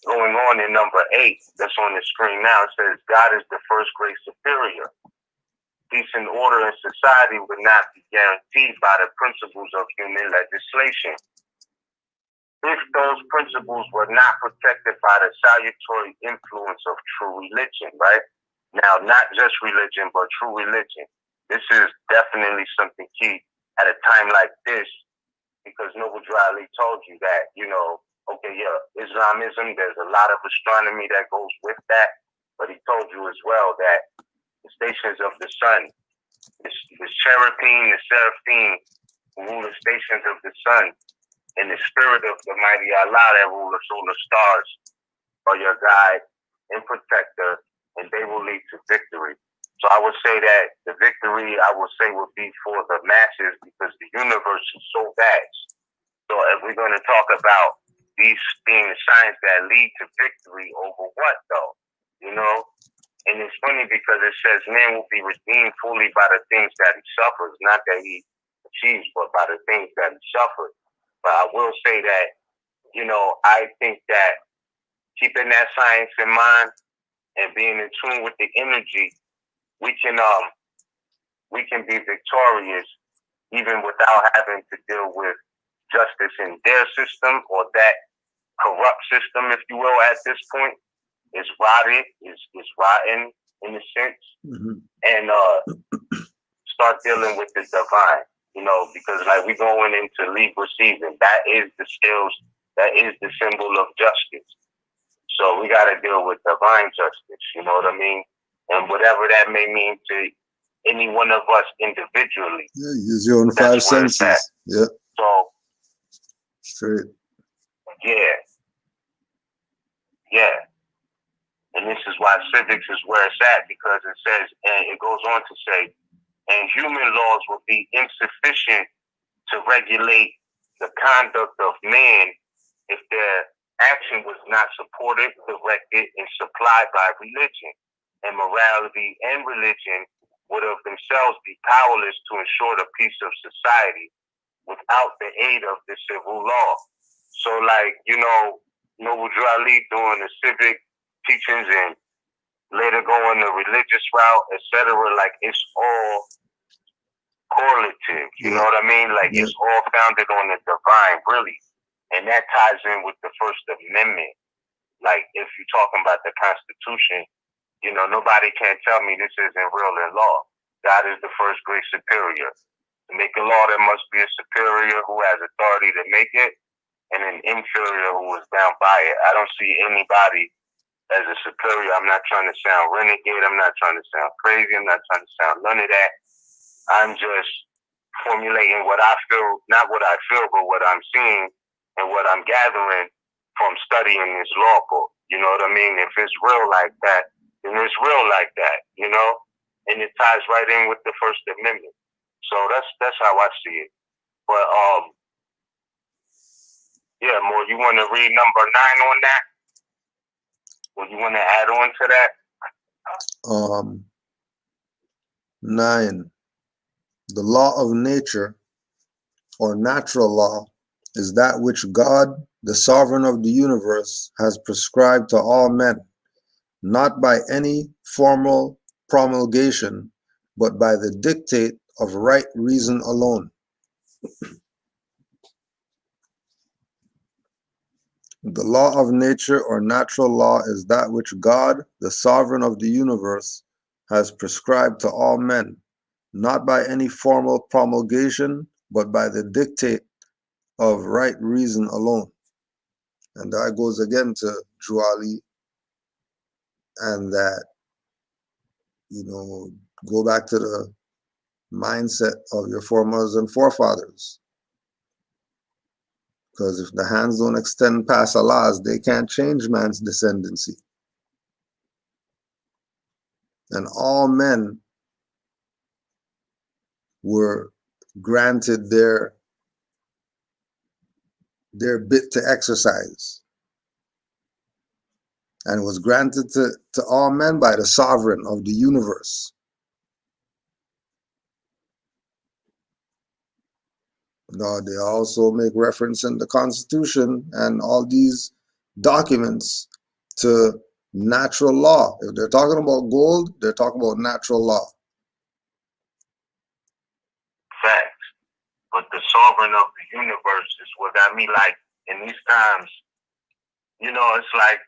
going on in number 8, that's on the screen now, it says, God is the first great superior. Peace and order in society would not be guaranteed by the principles of human legislation if those principles were not protected by the salutary influence of true religion, right? Now, not just religion, but true religion. This is definitely something key at a time like this, because Noble Drew Ali told you that, you know, okay, yeah, Islamism, there's a lot of astronomy that goes with that, but he told you as well that the stations of the sun, the cherubim, the seraphim, who rule the stations of the sun, and the spirit of the mighty Allah that rule the solar stars are your guide and protector, and they will lead to victory. So I would say that the victory, I would say, would be for the masses, because the universe is so vast. So if we're going to talk about these being the signs that lead to victory over what, though? You know? And it's funny because it says man will be redeemed fully by the things that he suffers, not that he achieves, but by the things that he suffers. But I will say that, you know, I think that keeping that science in mind and being in tune with the energy, we can be victorious even without having to deal with justice in their system, or that corrupt system, if you will, at this point. It's rotted, it's rotten in a sense. And start dealing with the divine, you know, because like we going into Libra season. That is the skills, that is the symbol of justice. So we got to deal with divine justice, you know what I mean? And whatever that may mean to any one of us individually. Yeah, use your own five senses. Yeah. So, straight. Yeah. And this is why civics is where it's at, because it says, and it goes on to say, and human laws will be insufficient to regulate the conduct of man if their action was not supported, directed, and supplied by religion. And morality and religion would of themselves be powerless to ensure the peace of society without the aid of the civil law. So, like, you know, Noble Drew Ali doing the civic teachings and later going the religious route, etc. Like, it's all correlative. You know what I mean? Like, it's all founded on the divine, really. And that ties in with the First Amendment. Like, if you're talking about the Constitution, you know, nobody can tell me this isn't real in law. God is the first great superior. To make a law, there must be a superior who has authority to make it, and an inferior who is bound by it. I don't see anybody as a superior. I'm not trying to sound renegade. I'm not trying to sound crazy. I'm not trying to sound none of that. I'm just formulating what I feel, not what I feel, but what I'm seeing and what I'm gathering from studying this law book. You know what I mean? If it's real like that, then it's real like that, you know? And it ties right in with the First Amendment. So that's how I see it. But yeah, Mo, you want to read number 9 on that? Or you want to add on to that? 9. The law of nature, or natural law, is that which God, the sovereign of the universe, has prescribed to all men, not by any formal promulgation, but by the dictate of right reason alone. The law of nature or natural law is that which God, the sovereign of the universe, has prescribed to all men, not by any formal promulgation, but by the dictate of right reason alone. And that goes again to Drew Ali, and that, you know, go back to the mindset of your foremothers and forefathers. Because if the hands don't extend past Allah's, they can't change man's descendancy. And all men were granted their bit to exercise. And it was granted to all men by the sovereign of the universe. Now, they also make reference in the Constitution and all these documents to natural law. If they're talking about gold, they're talking about natural law. Facts. But the sovereign of the universe is what got me, like, in these times, you know, it's like,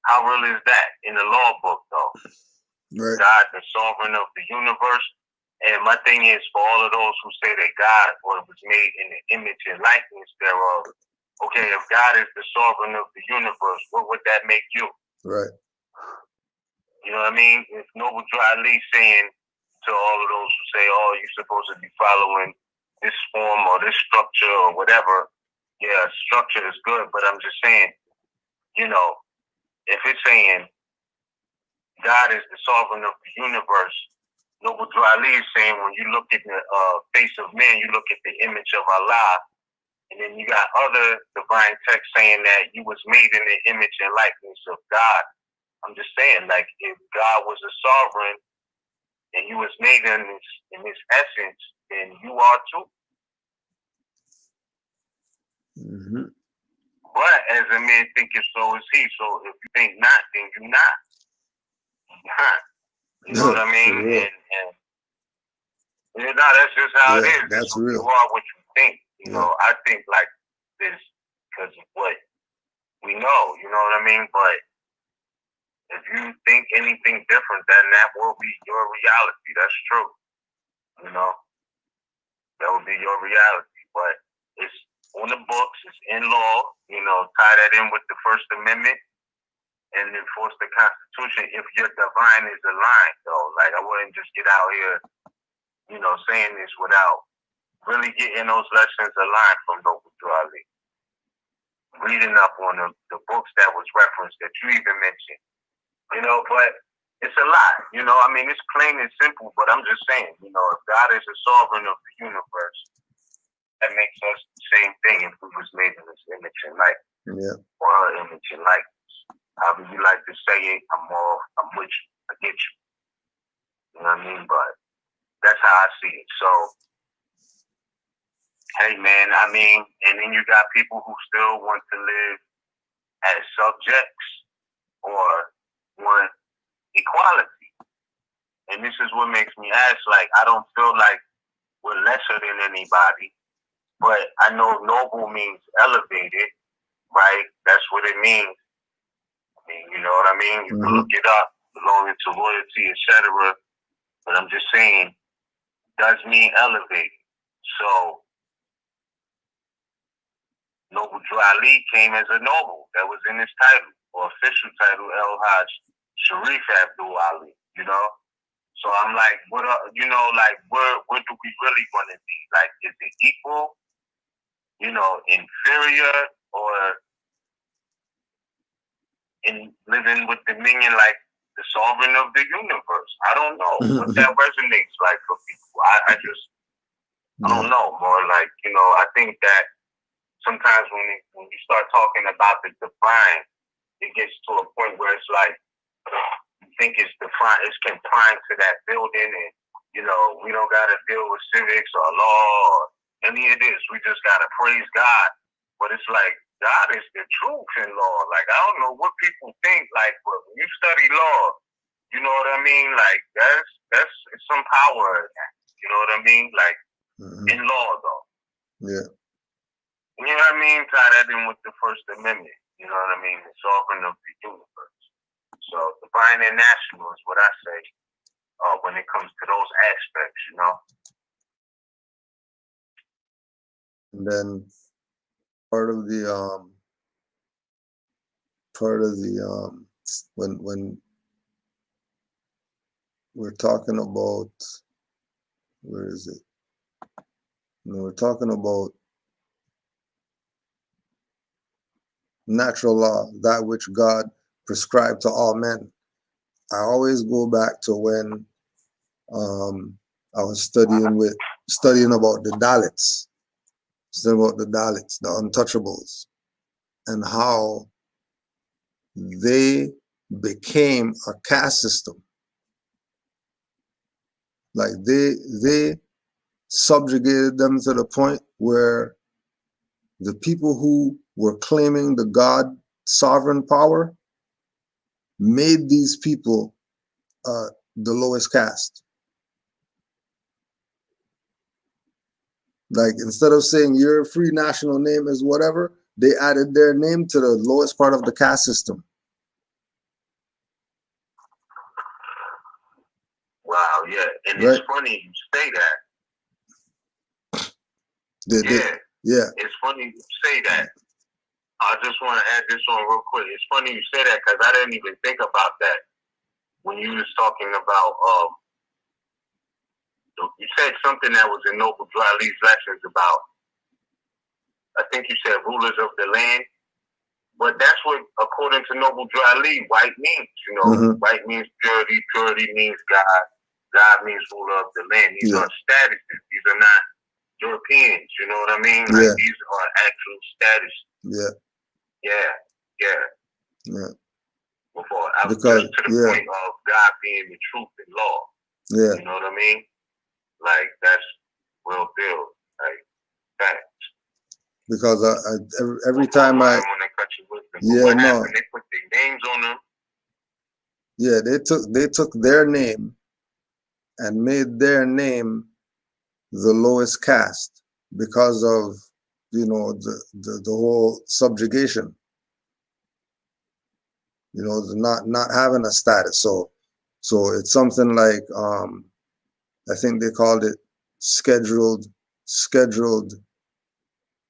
how real is that in the law book, though? Right. God, the sovereign of the universe. And my thing is, for all of those who say that God was made in the image and likeness thereof, okay, if God is the sovereign of the universe, what would that make you? Right. You know what I mean? If Noble Drew Ali saying to all of those who say, oh, you're supposed to be following this form or this structure or whatever, yeah, structure is good, but I'm just saying, you know, if it's saying God is the sovereign of the universe, Noble Drew Ali is saying when you look at the face of man, you look at the image of Allah, and then you got other divine texts saying that you was made in the image and likeness of God. I'm just saying, like, if God was a sovereign and you was made in his essence, then you are too. Mm-hmm. But as a man thinketh, so is he. So if you think not, then you not. You know what I mean? And you know, that's just how it is. That's real. You are what you think. You know, I think like this because of what we know. You know what I mean? But if you think anything different, then that will be your reality. That's true. You know, that would be your reality. But it's on the books, it's in law. You know, tie that in with the First Amendment and enforce the Constitution if your divine is aligned, though. Like, I wouldn't just get out here, you know, saying this without really getting those lessons aligned from Noble Drew Ali. Reading up on the books that was referenced that you even mentioned, you know, but it's a lot, you know. I mean, it's plain and simple, but I'm just saying, you know, if God is the sovereign of the universe, that makes us the same thing if we was made in His image and likeness, Yeah. or Her image and likeness. However you like to say it, I'm with you, I get you. You know what I mean? But that's how I see it. So, hey man, I mean, and then you got people who still want to live as subjects or want equality. And this is what makes me ask, like, I don't feel like we're lesser than anybody, but I know noble means elevated, right? That's what it means. I mean, you know what I mean? You can look it up, belonging to royalty, etc. But I'm just saying, does mean elevated. So, Noble Drew Ali came as a noble. That was in his title, or official title, El Hajj Sharif Abdul Ali, you know? So I'm like, what, you know, like, where do we really want to be? Like, is it equal, you know, inferior, or in living with dominion like the sovereign of the universe? I don't know what that resonates like for people. I don't know, more like, you know, I think that sometimes when you start talking about the divine, it gets to a point where it's like, you think it's defined, it's confined to that building, and, you know, we don't got to deal with civics or law or any of this. We just got to praise God. But it's like, God is the truth in law. Like, I don't know what people think, like, but when you study law, you know what I mean? Like, that's some power in that. You know what I mean? Like, in law, though. Yeah. You know what I mean? Tie that in with the First Amendment. You know what I mean? The sovereign of the universe. So divine and national is what I say when it comes to those aspects, you know. And then part of the when we're talking about, where is it? When we're talking about natural law, that which God prescribed to all men, I always go back to when I was studying about the Dalits, the untouchables, and how they became a caste system. Like they subjugated them to the point where the people who were claiming the God sovereign power made these people the lowest caste. Like, instead of saying your free national name is whatever, they added their name to the lowest part of the caste system. Wow, yeah. And Right. It's funny you say that. Yeah. It's funny you say that. I just want to add this on real quick. It's funny you say that because I didn't even think about that when you was talking about, you said something that was in Noble Drew Ali's lessons about, I think you said rulers of the land. But that's what, according to Noble Drew Ali, white means. You know, white means purity, purity means God, God means ruler of the land. These are statuses. These are not Europeans. You know what I mean? Like, these are actual statuses. Yeah. Before I was just to the point of God being the truth and law. Yeah. You know what I mean? Like, that's real deal. Like, facts. Because every time I what happened? They put their names on them. Yeah, they took their name and made their name the lowest caste because of, you know, the whole subjugation. You know, the not having a status. So it's something like I think they called it scheduled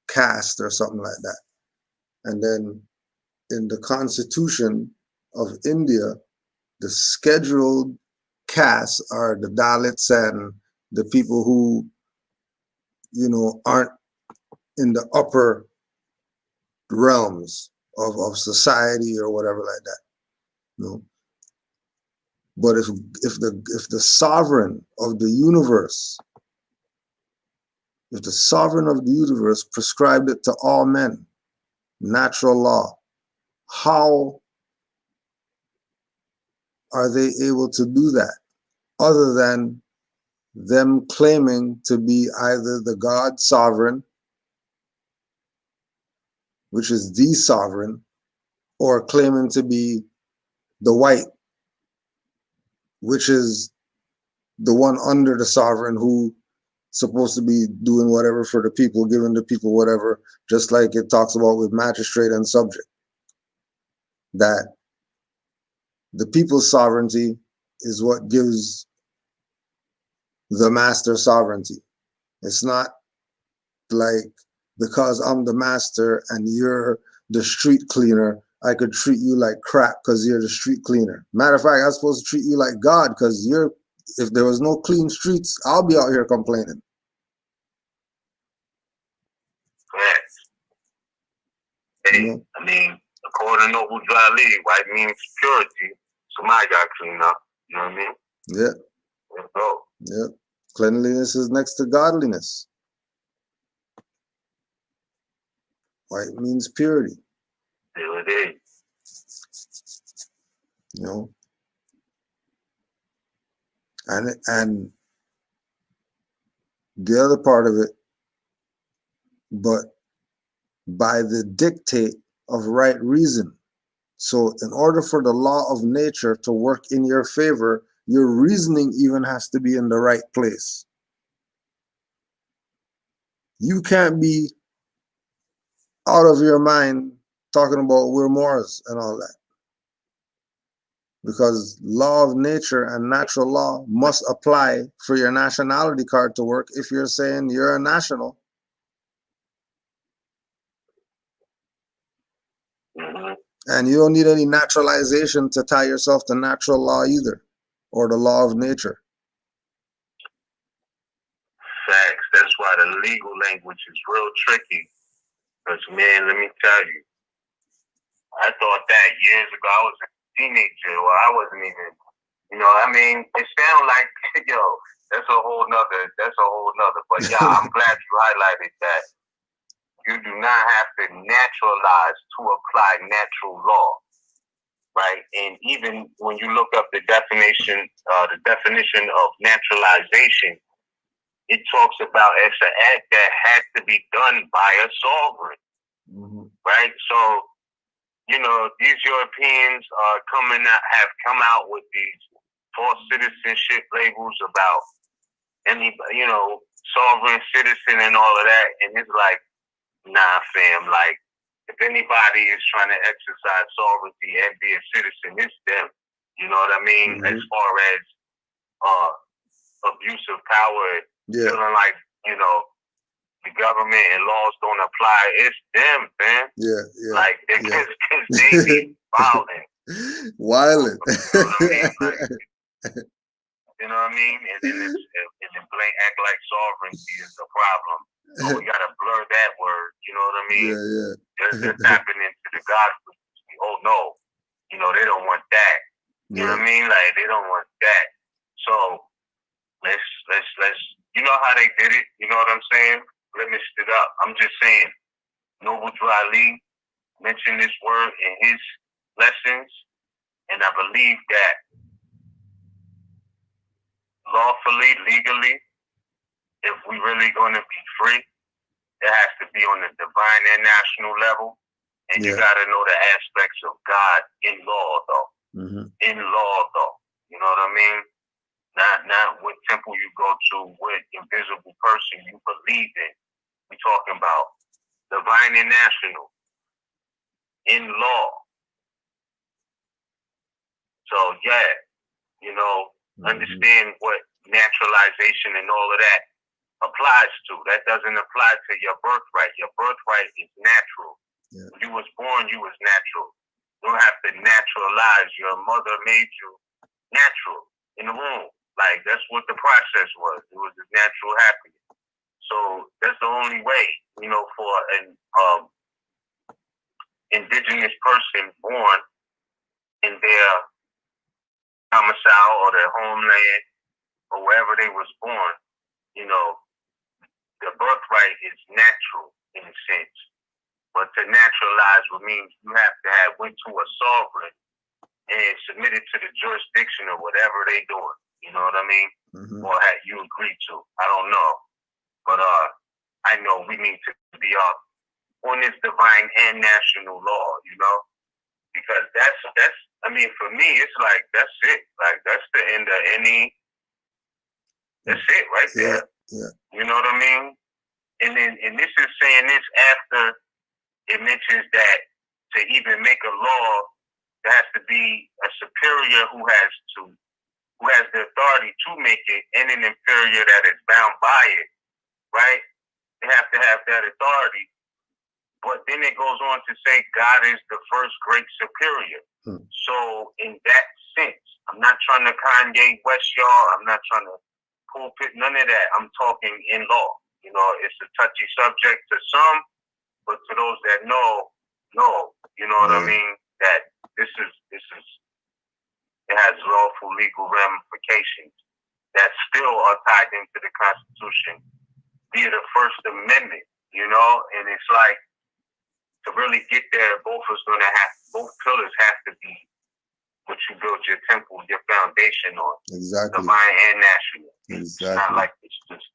caste or something like that. And then in the constitution of India, the scheduled castes are the Dalits and the people who, you know, aren't in the upper realms of society or whatever like that. You know? But if the sovereign of the universe, if the sovereign of the universe prescribed it to all men, natural law, how are they able to do that other than them claiming to be either the God sovereign, which is the sovereign, or claiming to be the white, which is the one under the sovereign who supposed to be doing whatever for the people, giving the people whatever, just like it talks about with magistrate and subject, that the people's sovereignty is what gives the master sovereignty. It's not like, because I'm the master and you're the street cleaner, I could treat you like crap because you're the street cleaner. Matter of fact, I'm supposed to treat you like God because if there was no clean streets, I'll be out here complaining. Correct. Hey, you know? I mean, according to Noble Jali, white means purity. Somebody got clean up. You know what I mean? Yeah. Let's go. Yeah. Cleanliness is next to godliness. White means purity. There it is. You know? And the other part of it, but by the dictate of right reason. So in order for the law of nature to work in your favor, your reasoning even has to be in the right place. You can't be out of your mind talking about we're Moors and all that. Because law of nature and natural law must apply for your nationality card to work if you're saying you're a national. Mm-hmm. And you don't need any naturalization to tie yourself to natural law either, or the law of nature. Facts. That's why the legal language is real tricky. Because, man, let me tell you, I thought that years ago. I was a teenager. Well, I wasn't even, you know, I mean, it sounds like, yo, that's a whole nother. But yeah, I'm glad you highlighted that. You do not have to naturalize to apply natural law, right? And even when you look up the definition of naturalization, it talks about it's an act that has to be done by a sovereign, right? So, you know, these Europeans have come out with these false citizenship labels about any, you know, sovereign citizen and all of that, and it's like, nah, fam. Like, if anybody is trying to exercise sovereignty and be a citizen, it's them. You know what I mean? As far as abuse of power, feeling like, you know, the government and laws don't apply. It's them, man. Yeah. Like, because they be violent. Violent. You know what I mean? And then blank act like sovereignty is the problem. So we gotta blur that word. You know what I mean? Yeah. They're tapping into the gospel. Oh no, you know they don't want that. You know what I mean? Like they don't want that. So let's. You know how they did it? You know what I'm saying? Let me it up. I'm just saying. Noble Drew Ali mentioned this word in his lessons, and I believe that lawfully, legally, if we really going to be free, it has to be on the divine and national level. And you got to know the aspects of God in law, though. In law, though. You know what I mean? Not what temple you go to, what invisible person you believe in. We're talking about divine and national in law. So, yeah, you know, understand what naturalization and all of that applies to. That doesn't apply to your birthright. Your birthright is natural. Yeah. When you was born, you was natural. You don't have to naturalize. Your mother made you natural in the womb. Like, that's what the process was. It was a natural happiness. So that's the only way, you know, for an indigenous person born in their domicile or their homeland or wherever they was born, you know, the birthright is natural in a sense. But to naturalize would mean you have to have went to a sovereign and submitted to the jurisdiction of whatever they doing. You know what I mean? Mm-hmm. Or had you agreed to. I don't know. But I know we need to be on this divine and national law, you know? Because that's I mean, for me, it's like, that's it. Like, that's the end of any, that's it right there. Yeah. You know what I mean? And this is saying this after it mentions that to even make a law, there has to be a superior who has the authority to make it, and an inferior that is bound by it, right? They have to have that authority. But then it goes on to say God is the first great superior. So in that sense, I'm not trying to Kanye West y'all. I'm not trying to pulpit none of that. I'm talking in law. You know, it's a touchy subject to some, but to those that know, you know what I mean? That this is it has lawful legal ramifications that still are tied into the Constitution via the First Amendment, you know? And it's like, to really get there, both pillars have to be what you build your temple, your foundation on. Exactly. Divine and national. Exactly. It's not like it's just,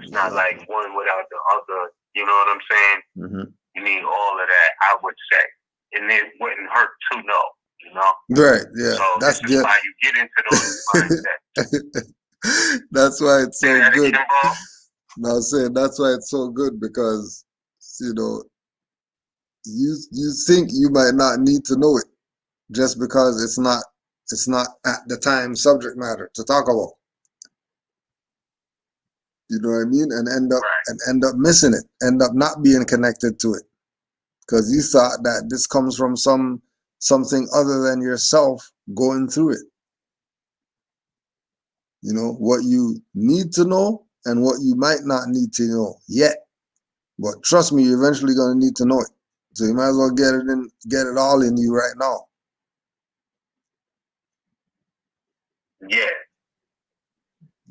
it's not like one without the other. You know what I'm saying? Mm-hmm. You need all of that, I would say. And it wouldn't hurt to know, you know? Right, yeah. So that's this is why you get into those mindsets. That's why it's so good. Again, No, I'm saying that's why it's so good, because, you know, you think you might not need to know it just because it's not at the time subject matter to talk about. You know what I mean? And end up missing it, end up not being connected to it, because you thought that this comes from something other than yourself going through it. You know what you need to know and what you might not need to know yet, but trust me, you're eventually going to need to know it. So you might as well get it all in you right now. Yeah.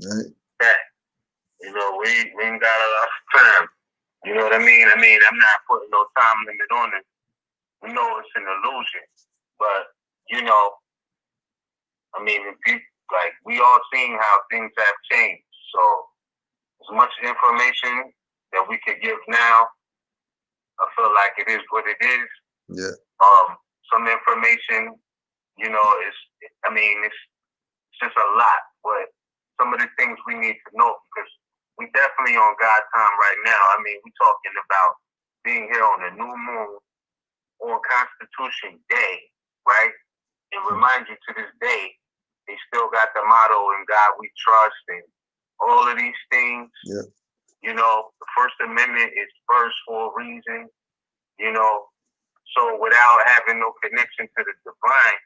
Right. Yeah. You know, we ain't got a lot of time. You know what I mean? I'm not putting no time limit on it. We know it's an illusion, but you know, I mean, we all seen how things have changed. So as much information that we could give now, I feel like it is what it is. Yeah. Some information, you know, it's just a lot, but some of the things we need to know, because we definitely on God time right now. I mean, we talking about being here on a new moon on Constitution Day, right? And remind you to this day, they still got the motto "In God We Trust" and all of these things. Yeah. You know, the First Amendment is first for a reason. You know, so without having no connection to the divine,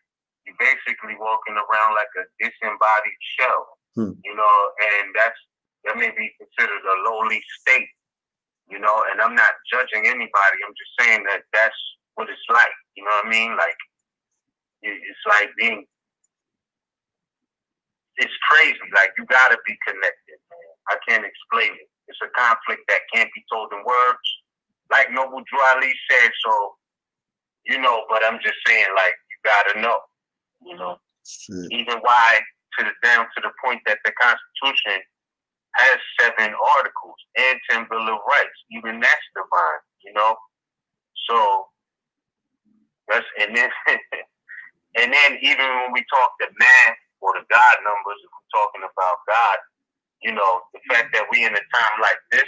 you're basically walking around like a disembodied shell. You know, and that may be considered a lowly state. You know, and I'm not judging anybody. I'm just saying that that's what it's like. You know what I mean? Like, it's like it's crazy. Like, you gotta be connected, man. I can't explain it. It's a conflict that can't be told in words. Like Noble Drew Ali said, so, you know, but I'm just saying, like, you gotta know, you know. Even why, down to the point that the Constitution has 7 articles and 10 Bill of Rights. Even that's divine, you know. So and then even when we talk the math or the God numbers, if we're talking about God, you know, the fact that we in a time like this,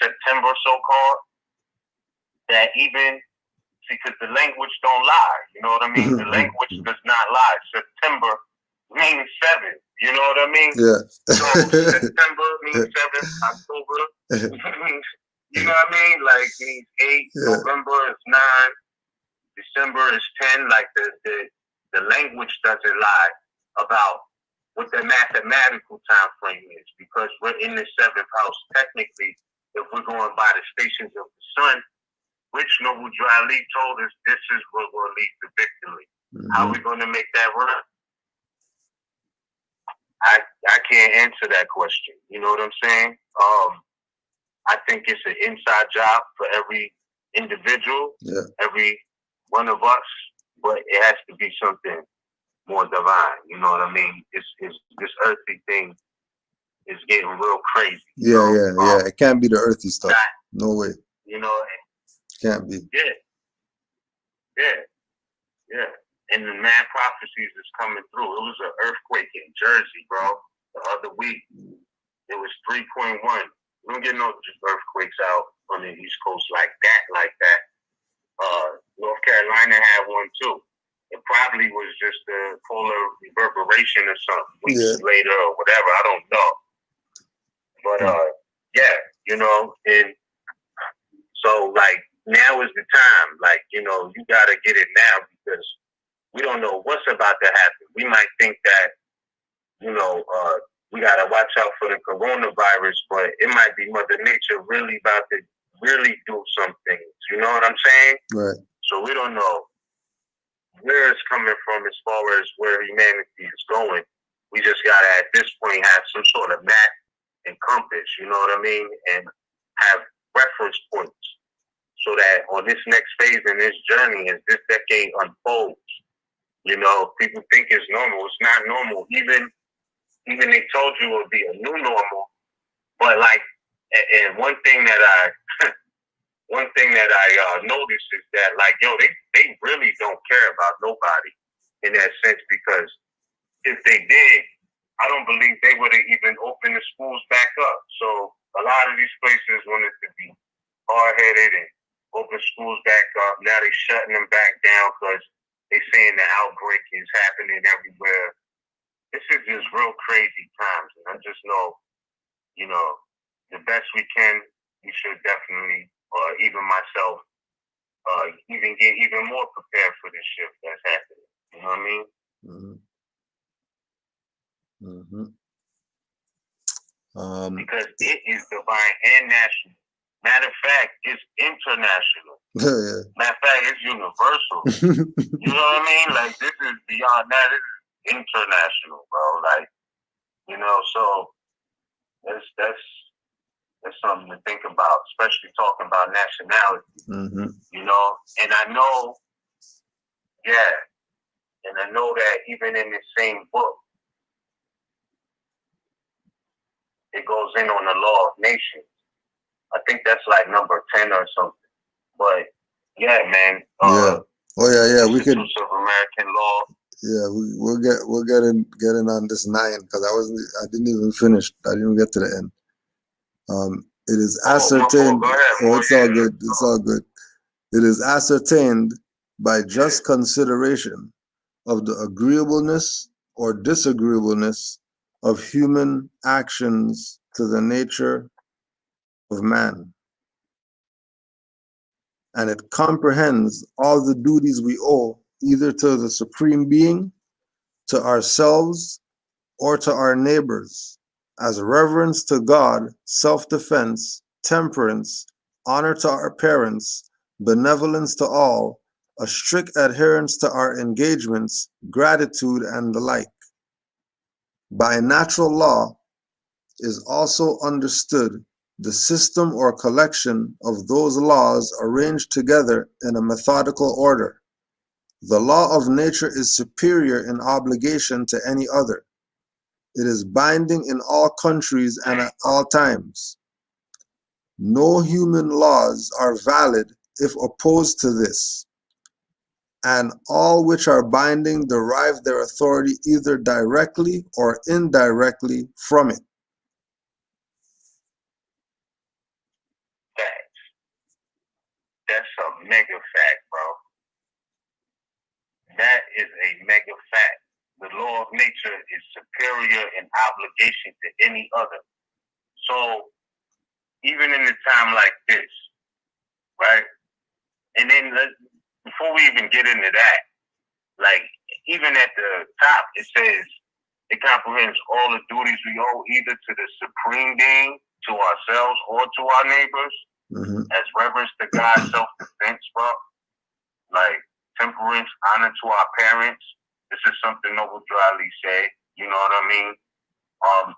September so-called, that even because the language don't lie, you know what I mean? The language does not lie. September means 7, You know what I mean? Yeah. So September means 7th, October, you know what I mean? Like means 8, Yeah. November is 9, December is 10. Like the language doesn't lie about what the mathematical time frame is, because we're in the 7th house. Technically, if we're going by the stations of the sun, which Noble Dry Lee told us this is what will lead to victory. How are we going to make that work? I can't answer that question. You know what I'm saying? I think it's an inside job for every individual, every one of us, but it has to be something more divine. You know what I mean? It's this earthly thing is getting real crazy. Yeah. It can't be the earthy stuff. No way. You know? Can't be. Yeah. And the mad prophecies is coming through. It was an earthquake in Jersey, bro, the other week. It was 3.1. We don't get no earthquakes out on the East Coast like that. North Carolina had one too. It probably was just a polar reverberation or something weeks later or whatever. I don't know. But yeah, you know, and so like now is the time. Like, you know, you gotta get it now, because we don't know what's about to happen. We might think that, you know, we gotta watch out for the coronavirus, but it might be Mother Nature really about to really do some things. You know what I'm saying? Right. So we don't know where it's coming from as far as where humanity is going. We just gotta at this point have some sort of map and compass, you know what I mean? And have reference points so that on this next phase in this journey, as this decade unfolds, you know, people think it's normal. It's not normal. Even they told you it would be a new normal, but like, and one thing that I noticed is that, like, yo, they really don't care about nobody in that sense, because if they did, I don't believe they would have even opened the schools back up. So a lot of these places wanted to be hard-headed and open schools back up. Now they're shutting them back down because they're saying the outbreak is happening everywhere. This is just real crazy times. And I just know, you know, the best we can, we should definitely, even myself, even get even more prepared for this shift that's happening. You know what I mean? Because it is divine and national. Matter of fact, it's international. Matter of fact, it's universal. You know what I mean? Like, this is beyond that. This is international, bro. Like, you know, so that's something to think about, especially talking about nationality. You know, and I know, and I know that even in this same book, it goes in on the law of nations. I think that's like number 10 or something. But yeah, man. We could. Of American law. Yeah, we'll get in on this 9, because I didn't even finish. I didn't get to the end. It is ascertained. It's all good. It's all good. It is ascertained by just consideration of the agreeableness or disagreeableness of human actions to the nature of man. And it comprehends all the duties we owe either to the Supreme Being, to ourselves, or to our neighbors, as reverence to God, self-defense, temperance, honor to our parents, benevolence to all, a strict adherence to our engagements, gratitude, and the like. By natural law is also understood the system or collection of those laws arranged together in a methodical order. The law of nature is superior in obligation to any other. It is binding in all countries and at all times. No human laws are valid if opposed to this, and all which are binding derive their authority either directly or indirectly from it. Facts. That's a mega fact, bro. That is a mega fact. the law of nature is superior in obligation to any other. So even in a time like this, right? And then before we even get into that, like even at the top, it says it comprehends all the duties we owe either to the supreme being, to ourselves, or to our neighbors, as reverence to God, self-defense, bro. Like temperance, honor to our parents. This is something Noble Dryly said. You know what I mean?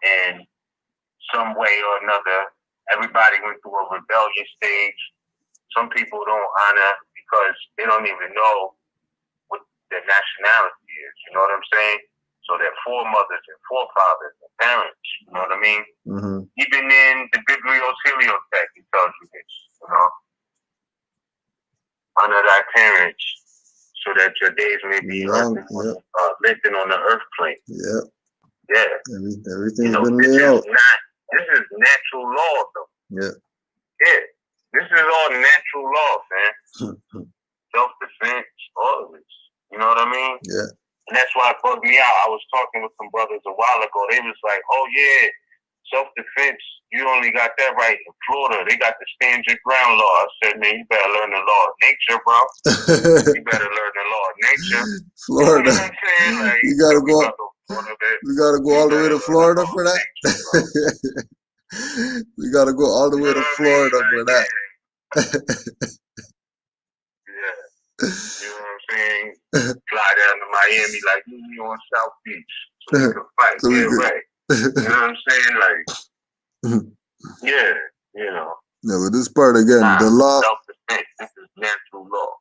And some way or another, everybody went through a rebellion stage. Some people don't honor because they don't even know what their nationality is. You know what I'm saying? So their foremothers and forefathers and parents. You know what I mean? Even in the Biblios Heliotext, it tells you this. You know, honor thy parents, so that your days may be lengthened on the earth plane. Yeah. Yeah. Everything's been laid out. This is natural law, though. Yeah. Yeah. This is all natural law, man. Self-defense, all of this. You know what I mean? Yeah. And that's why it bugged me out. I was talking with some brothers a while ago. They was like, oh, yeah, self-defense, you only got that right in Florida. They got the stand your ground law. I said, man, you better learn the law of nature, bro. You better learn the law of nature. Florida. You know what I'm saying? Like, you gotta go. We gotta go all the way to Florida for that. We gotta go all the way to Florida for that. Yeah. You know what I'm saying? Fly down to Miami like you on South Beach. So we can fight. So right. You know what I'm saying? Like, yeah, you know. Yeah, but this part again, the law. Self-defense. This is natural law.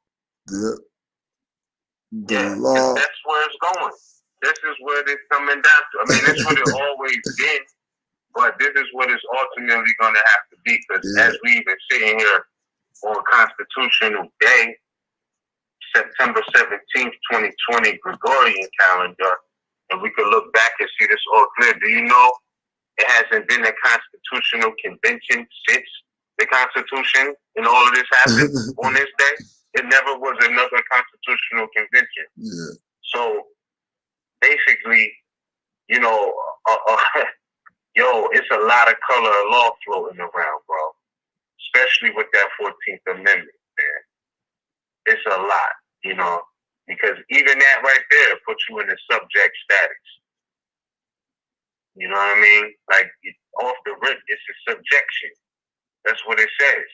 The law. That's where it's going. This is where it's coming down to. I mean, that's what it always been, but this is what it's ultimately going to have to be. Because as we even sitting here on Constitutional Day, September 17th, 2020, Gregorian calendar, and we could look back and see this all clear. Do you know it hasn't been a constitutional convention since the Constitution and all of this happened on this day? It never was another constitutional convention. Yeah. So basically, you know, yo, it's a lot of color of law floating around, bro. Especially with that 14th Amendment, man. It's a lot, you know, because even that right there puts you in a subject status. You know what I mean? Like, off the rip, it's a subjection. That's what it says.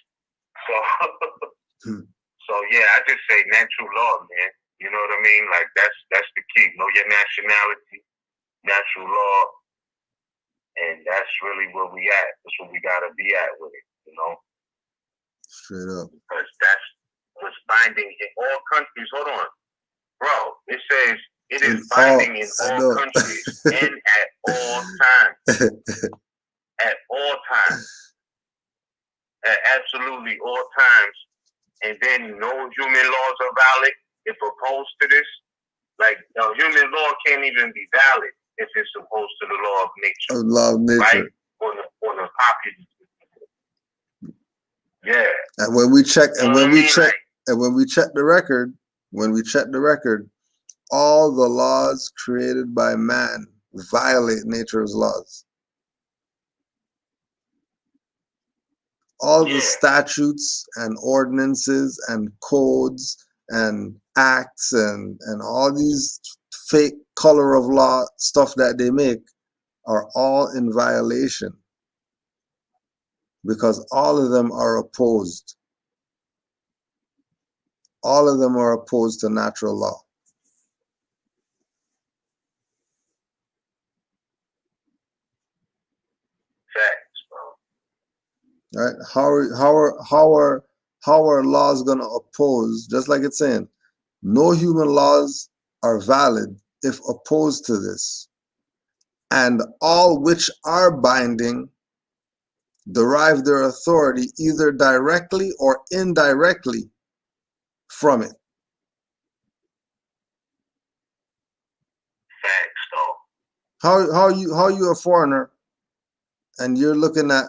So yeah, I just say natural law, man. You know what I mean? Like, that's the key. Know your nationality, natural law, and that's really where we at. That's where we gotta be at with it, you know? Straight up. Because that's what's binding in all countries. Hold on. Bro, it says it is binding in all countries and at all times. At all times. At absolutely all times. And then no human laws are valid if opposed to this. Like, human law can't even be valid if it's opposed to the law of nature. Law of nature. Right? On the popular. Yeah. And when we check, and when we check, and when we check the record, all the laws created by man violate nature's laws. All the statutes and ordinances and codes and acts and all these fake color of law stuff that they make are all in violation, because all of them are opposed. All of them are opposed to natural law. Right? How are laws gonna oppose? Just like it's saying, no human laws are valid if opposed to this, and all which are binding derive their authority either directly or indirectly from it. How you a foreigner and you're looking at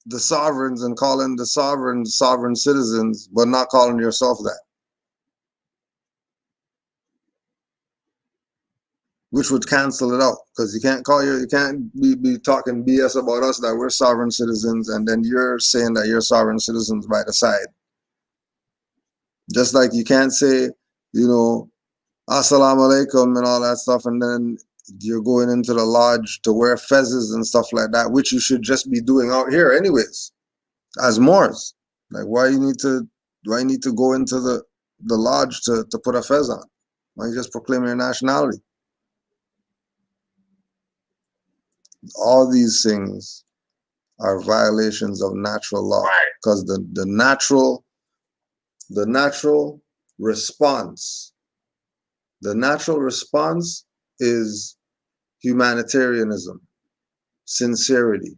the sovereigns and calling the sovereigns sovereign citizens, but not calling yourself that? which would cancel it out, because you can't be talking BS about us that we're sovereign citizens, and then you're saying that you're sovereign citizens by the side. Just like you can't say, you know, Assalamu alaikum and all that stuff, and then you're going into the lodge to wear fezzes and stuff like that, which you should just be doing out here anyways, as Moors. Like, why you need to go into the lodge to put a fez on? Why you just proclaim your nationality? All these things are violations of natural law, because the natural response is humanitarianism, sincerity,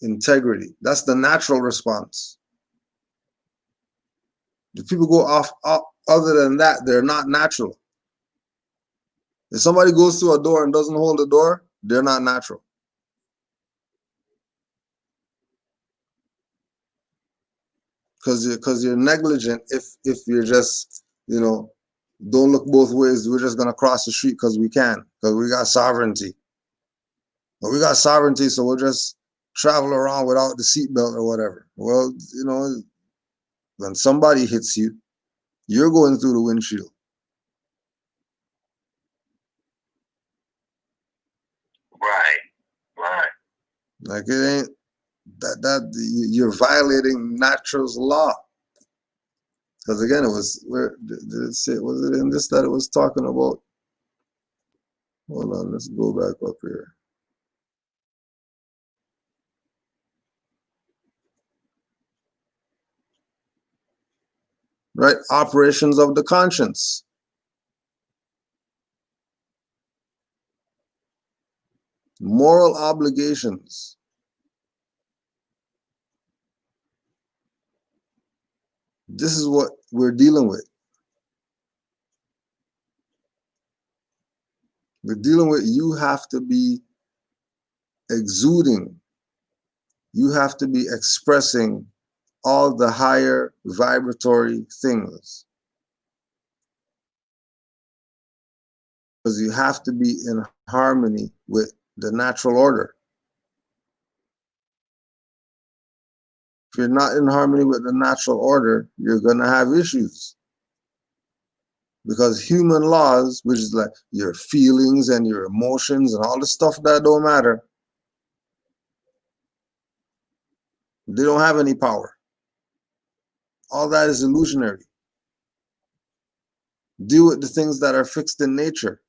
integrity. That's the natural response. If people go off other than that, they're not natural. If somebody goes through a door and doesn't hold the door, they're not natural. Because you're negligent if you're just, you know, don't look both ways. We're just gonna cross the street because we can, because we got sovereignty. But we got sovereignty, so we'll just travel around without the seatbelt or whatever. Well, you know, when somebody hits you, you're going through the windshield. Right. Like, it ain't that you're violating natural's law. Because again, it was, where did it say? Was it in this that it was talking about? Hold on, let's go back up here. Right, operations of the conscience. Moral obligations. This is what we're dealing with. We're dealing with, you have to be exuding, you have to be expressing all the higher vibratory things. Because you have to be in harmony with the natural order. If you're not in harmony with the natural order, you're going to have issues. Because human laws, which is like your feelings and your emotions and all the stuff that don't matter, they don't have any power. All that is illusionary. Deal with the things that are fixed in nature.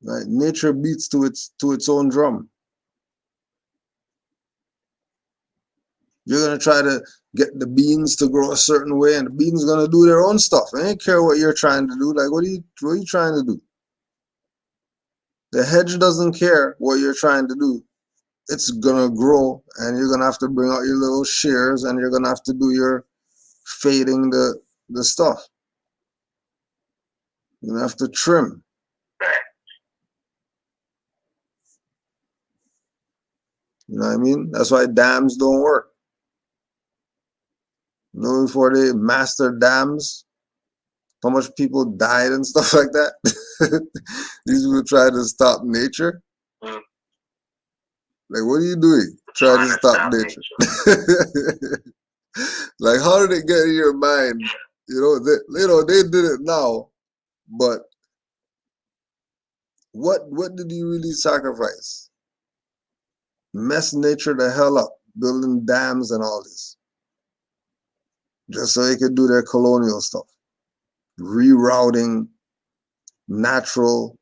Right? Nature beats to its own drum. You're gonna try to get the beans to grow a certain way, and the beans gonna do their own stuff. I don't care what you're trying to do. Like, what are you trying to do? The hedge doesn't care what you're trying to do. It's gonna grow, and you're gonna have to bring out your little shears, and you're gonna have to do your fading the stuff. You're gonna have to trim. You know what I mean? That's why dams don't work. You know, before they mastered dams, how much people died and stuff like that. These people try to stop nature. Like, what are you doing? Trying to stop nature. Like, how did it get in your mind? They did it now, but what did you really sacrifice? Mess nature the hell up, building dams and all this, just so they could do their colonial stuff, rerouting natural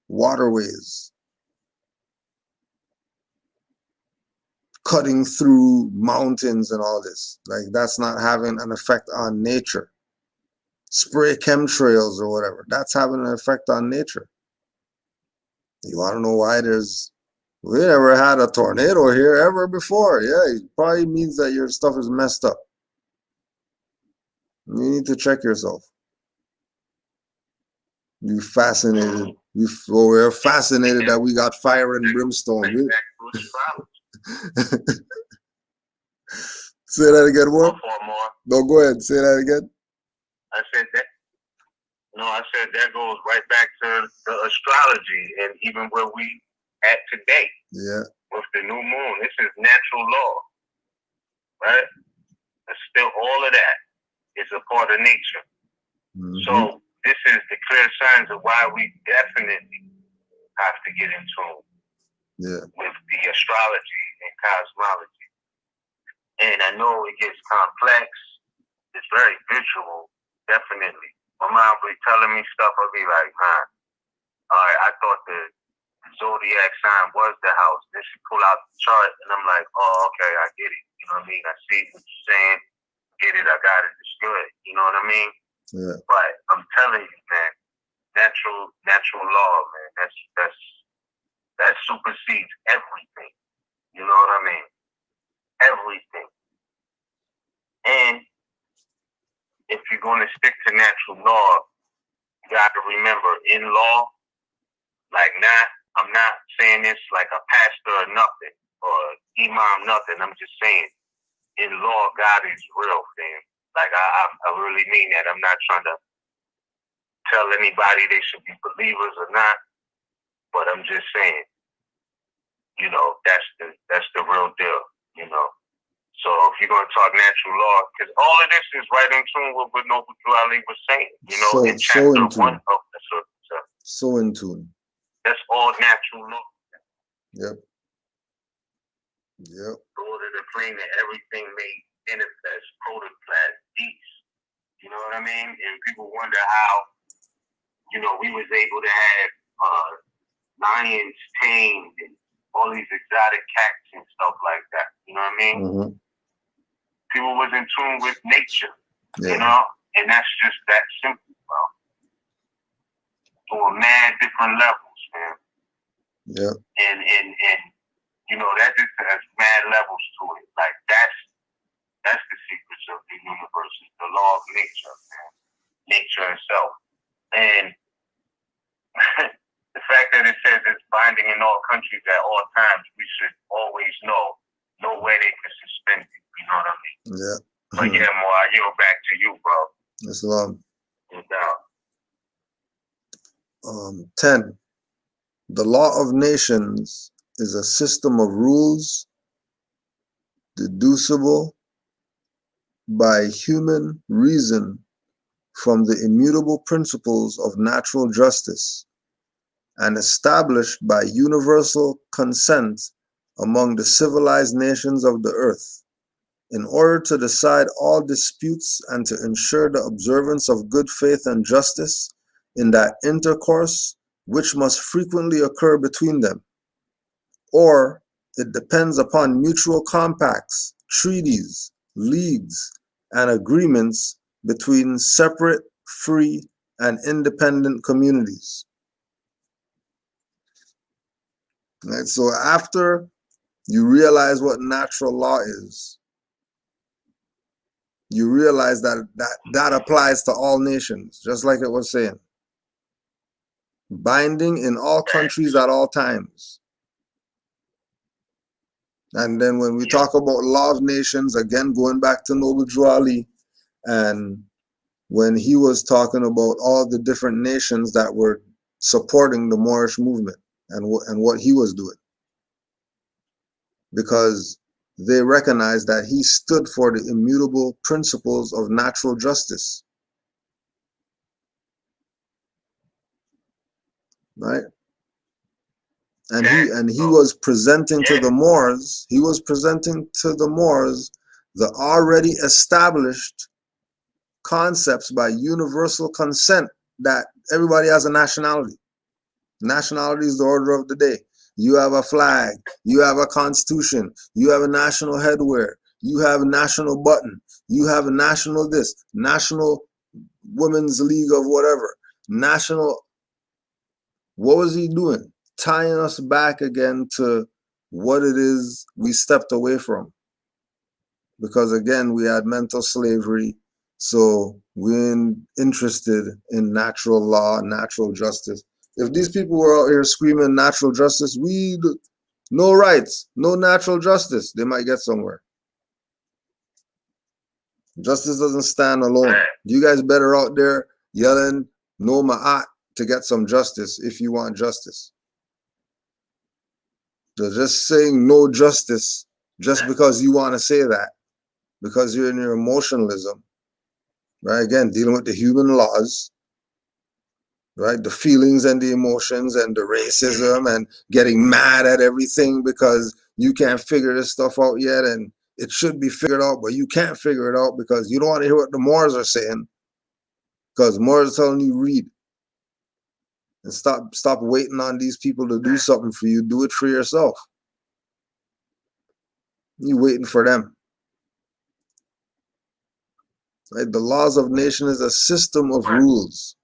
waterways, cutting through mountains and all this. Like, that's not having an effect on nature. Spray chemtrails or whatever, that's having an effect on nature. You want to know why we never had a tornado here ever before? Yeah, it probably means that your stuff is messed up. You need to check yourself. You fascinated. We're fascinated that we got fire and brimstone. Say that again, what? More. No, go ahead. Say that again. I said that. No, I said that goes right back to the astrology and even where we at today. Yeah. With the new moon, this is natural law, right? It's still all of that is a part of nature. Mm-hmm. So this is the clear signs of why we definitely have to get in tune with the astrology and cosmology. And I know it gets complex. It's very visual, definitely. My mom be telling me stuff, I'll be like, all right, I thought the zodiac sign was the house. Then she pull out the chart, and I'm like, oh, okay, I get it. You know what I mean? I see what you're saying. Get it, I got it. It's good. You know what I mean? Yeah. But I'm telling you, man, natural law, man. That supersedes everything. You know what I mean? Everything. And if you're going to stick to natural law, you got to remember, in law, I'm not saying this like a pastor or nothing, or imam nothing. I'm just saying, in law, God is real, fam. Like, I really mean that. I'm not trying to tell anybody they should be believers or not, but I'm just saying, you know, that's the real deal, you know. So if you're going to talk natural law, because all of this is right in tune with what Noble Drew Ali was saying, you know, in chapter 1 of the Circle. So in tune. That's all natural law. Yep. Order to plane that everything may manifest, protoplasm, beast. You know what I mean? And people wonder how, you know, we was able to have lions tamed and all these exotic cats and stuff like that. You know what I mean? Mm-hmm. People was in tune with nature, you know? And that's just that simple, bro. On mad different levels, man. Yeah. And you know, that just has mad levels to it. Like that's the secrets of the universe, is the law of nature, man. Nature itself. And the fact that it says it's binding in all countries at all times, we should always know where they can suspend it. You know what I mean? Yeah. But yeah, more, I yield back to you, bro. That's long. No doubt. 10. The law of nations is a system of rules deducible by human reason from the immutable principles of natural justice and established by universal consent among the civilized nations of the earth, in order to decide all disputes and to ensure the observance of good faith and justice in that intercourse which must frequently occur between them. Or it depends upon mutual compacts, treaties, leagues, and agreements between separate, free, and independent communities. Right? So after you realize what natural law is, you realize that applies to all nations, just like it was saying. Binding in all countries at all times. And then when we talk about law of nations, again, going back to Noble Drew Ali, and when he was talking about all the different nations that were supporting the Moorish movement and what he was doing. Because they recognized that he stood for the immutable principles of natural justice. Right? And he was presenting to the Moors, the already established concepts by universal consent that everybody has a nationality. Nationality is the order of the day. You have a flag, you have a constitution, you have a national headwear, you have a national button, you have a national this, national women's league of whatever, national. What was he doing? Tying us back again to what it is we stepped away from. Because again, we had mental slavery, so we're interested in natural law, natural justice. If these people were out here screaming natural justice, no rights, no natural justice, they might get somewhere. Justice doesn't stand alone. You guys better out there yelling no ma'at to get some justice if you want justice. They're just saying no justice just because you want to say that, because you're in your emotionalism, right? Again, dealing with the human laws, right? The feelings and the emotions and the racism and getting mad at everything because you can't figure this stuff out yet and it should be figured out, but you can't figure it out because you don't want to hear what the Moors are saying, because Moors are telling you read. And stop waiting on these people to do something for you. Do it for yourself. You waiting for them. Right? The laws of nation is a system of rules.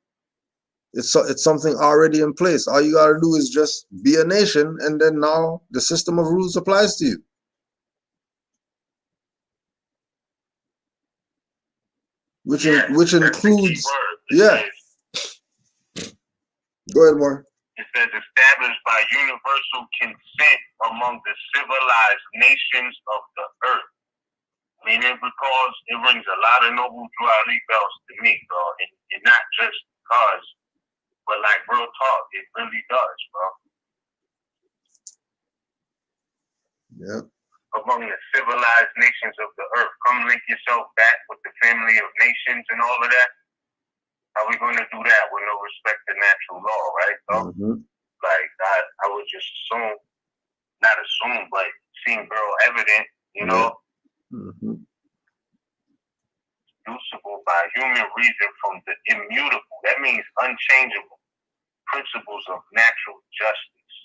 It's something already in place. All you gotta do is just be a nation, and then now the system of rules applies to you. Which includes, yeah. Go ahead, Mark. It says established by universal consent among the civilized nations of the earth. I mean, because it rings a lot of noble duality bells to me, bro. And not just because, but like real talk, it really does, bro. Yeah. Among the civilized nations of the earth. Come link yourself back with the family of nations and all of that. How are we going to do that with no respect to natural law, right? So, like, I would just assume, not assume, but seem real evident, you know, deducible by human reason from the immutable, that means unchangeable, principles of natural justice,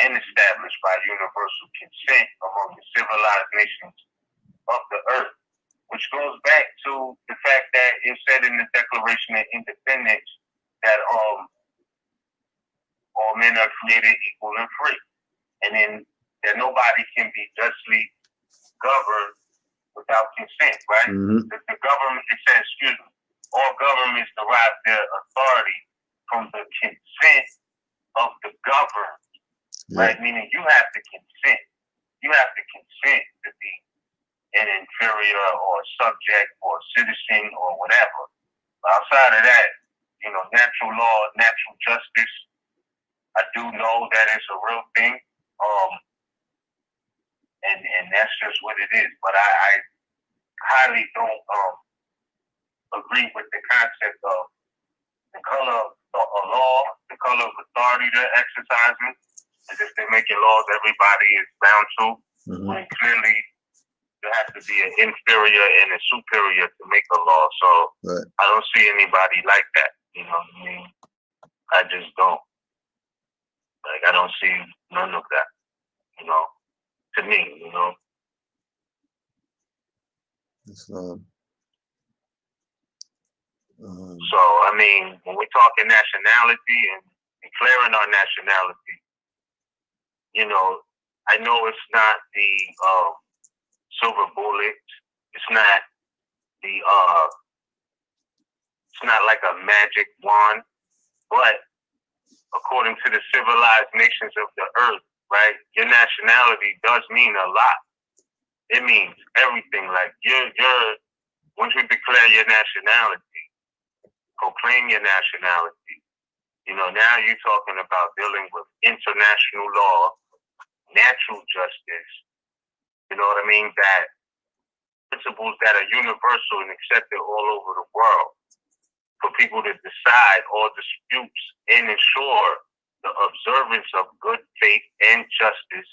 and established by universal consent among the civilized nations of the earth, which goes back to the fact that it said in the Declaration of Independence that all men are created equal and free, and then that nobody can be justly governed without consent, right? The government, it says, excuse me, all governments derive their authority from the consent of the governed, right? Meaning you have to consent. You have to consent to be an inferior or subject or citizen or whatever. But outside of that, you know, natural law, natural justice, I do know that it's a real thing. And that's just what it is. But I highly don't agree with the concept of the color of a law, the color of authority they're exercising, as if they're making laws everybody is bound to, when clearly there has to be an inferior and a superior to make a law. So I don't see anybody like that. You know what I mean? I just don't. Like, I don't see none of that, you know, to me, you know. So, I mean, when we're talking nationality and declaring our nationality, you know, I know it's not the silver bullet. It's not the it's not like a magic wand, but according to the civilized nations of the earth, right, your nationality does mean a lot. It means everything. Like you're once you declare your nationality, proclaim your nationality, you know, now you're talking about dealing with international law, natural justice, you know what I mean, that principles that are universal and accepted all over the world for people to decide all disputes and ensure the observance of good faith and justice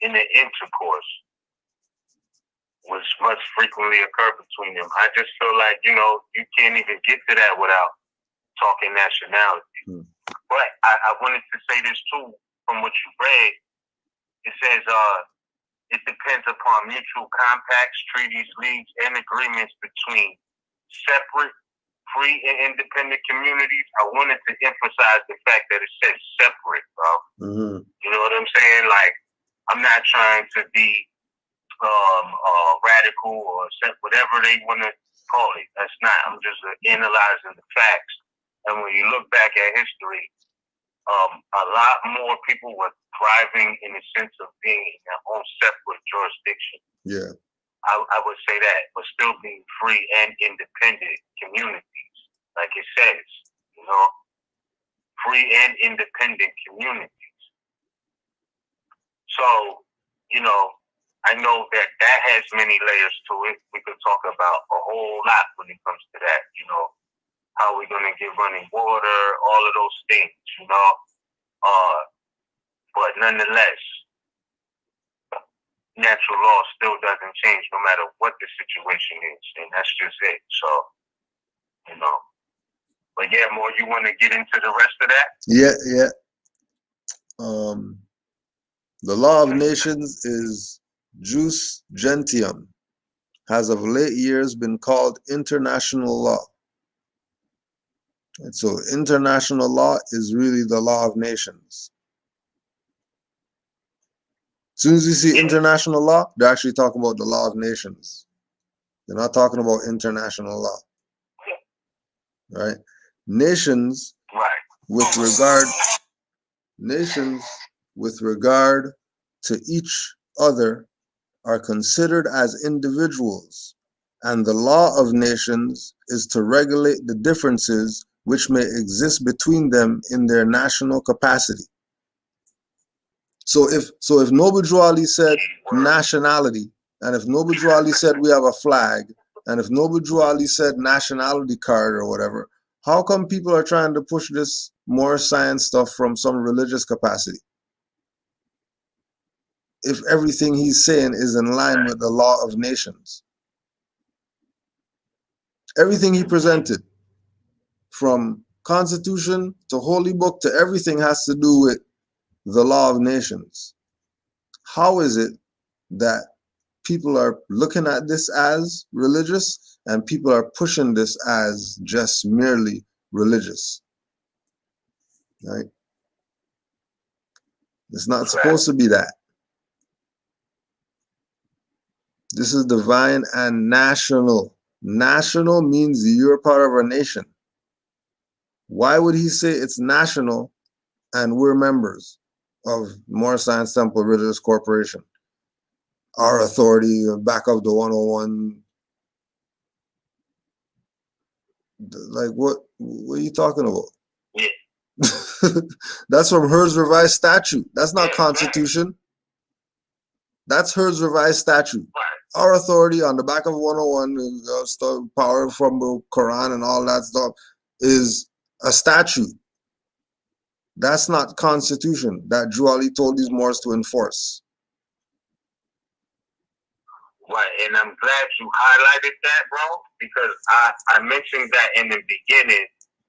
in the intercourse, which must frequently occur between them. I just feel like, you know, you can't even get to that without talking nationality. But I wanted to say this too, from what you read. It says it depends upon mutual compacts, treaties, leagues, and agreements between separate, free, and independent communities. I wanted to emphasize the fact that it says separate, bro. You know what I'm saying? Like, I'm not trying to be radical or whatever they want to call it. That's not. I'm just analyzing the facts. And when you look back at history, a lot more people were thriving in the sense of being in their own separate jurisdiction. Yeah. I would say that, but still being free and independent communities, like it says, you know, free and independent communities. So, you know, I know that that has many layers to it. We could talk about a whole lot when it comes to that, you know, how we're going to get running water, all of those things, you know. But nonetheless, natural law still doesn't change no matter what the situation is, and that's just it. So, you know. But yeah, More, you want to get into the rest of that? Yeah. The law of nations is jus gentium, has of late years been called international law. And so international law is really the law of nations. As soon as you see international law, they're actually talking about the law of nations. They're not talking about international law. Right? Nations with regard to each other are considered as individuals, and the law of nations is to regulate the differences which may exist between them in their national capacity. So if Noble Drew Ali said nationality, and if Noble Drew Ali said we have a flag, and if Noble Drew Ali said nationality card or whatever, how come people are trying to push this more science stuff from some religious capacity? If everything he's saying is in line with the law of nations. Everything he presented, from Constitution to Holy Book to everything, has to do with the law of nations. How is it that people are looking at this as religious and people are pushing this as just merely religious? Right? It's not supposed to be that. This is divine and national. National means you're part of a nation. Why would he say it's national and we're members of Moore Science Temple Religious Corporation? Our authority, back of the 101. Like, what are you talking about? Yeah. That's from Hers Revised Statute. That's not Constitution. That's Hers Revised Statute. Our authority on the back of 101, stuff, power from the Quran and all that stuff, is a statute. That's not Constitution that Drew Ali told these Moors to enforce. Right, and I'm glad you highlighted that, bro, because I mentioned that in the beginning,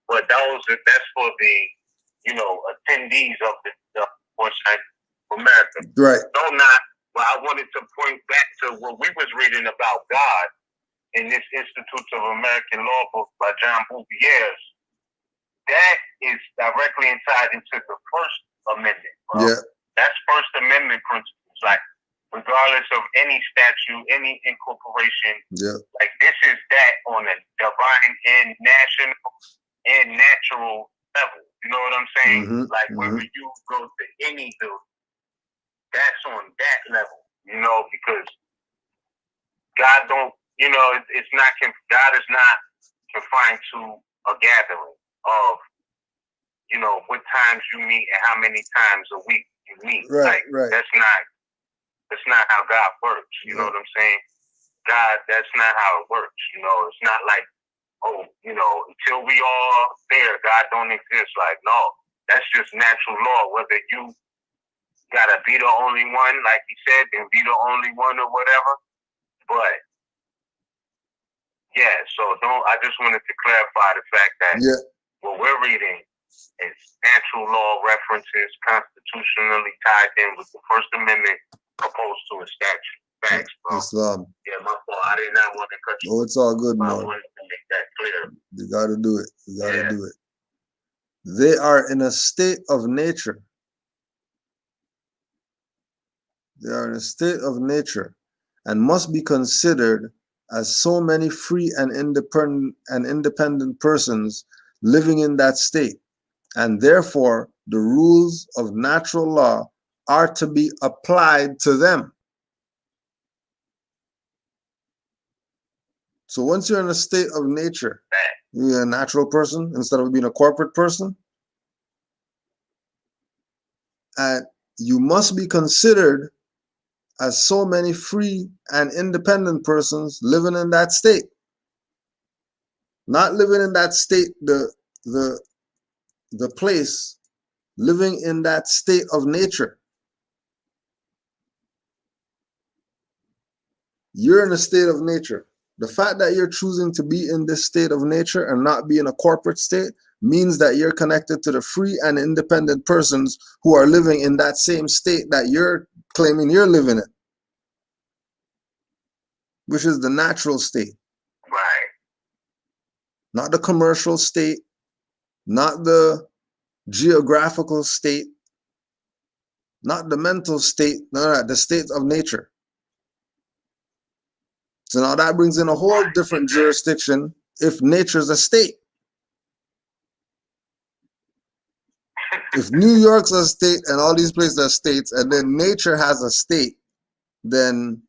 but that's for the, you know, attendees of the Foresight of America. Right. No, not. But I wanted to point back to what we was reading about God in this Institutes of American Law book by John Bouvier. That is directly inside into the First Amendment, bro. Yeah. That's First Amendment principles, like regardless of any statute, any incorporation. Yeah. Like this is that on a divine and national and natural level. You know what I'm saying? Mm-hmm. Like whether you go to any building, that's on that level, you know, because God don't, you know, it's not, God is not confined to a gathering of, you know, what times you meet and how many times a week you meet. Right, like, right. That's not how God works. You know what I'm saying? God, that's not how it works. You know, it's not like, oh, you know, until we all there, God don't exist. Like, no, that's just natural law. Whether you gotta be the only one, like he said, then be the only one or whatever. But yeah, so I just wanted to clarify the fact that what we're reading is natural law references constitutionally tied in with the First Amendment opposed to a statute. Facts, bro. Islam. Yeah, my fault. I did not want to cut you. Oh, it's all good, man. I wanted to make that clear. You gotta do it. You gotta do it. They are in a state of nature. They are in a state of nature and must be considered as so many free and independent persons living in that state. And therefore, the rules of natural law are to be applied to them. So once you're in a state of nature, you're a natural person instead of being a corporate person, and you must be considered as so many free and independent persons living in that state. Not living in that state, the place, living in that state of nature. You're in a state of nature. The fact that you're choosing to be in this state of nature and not be in a corporate state means that you're connected to the free and independent persons who are living in that same state that you're claiming you're living in, which is the natural state. Right. Not the commercial state, not the geographical state, not the mental state, no, the state of nature. So now that brings in a whole different jurisdiction if nature's a state. If New York's a state and all these places are states, and then nature has a state, then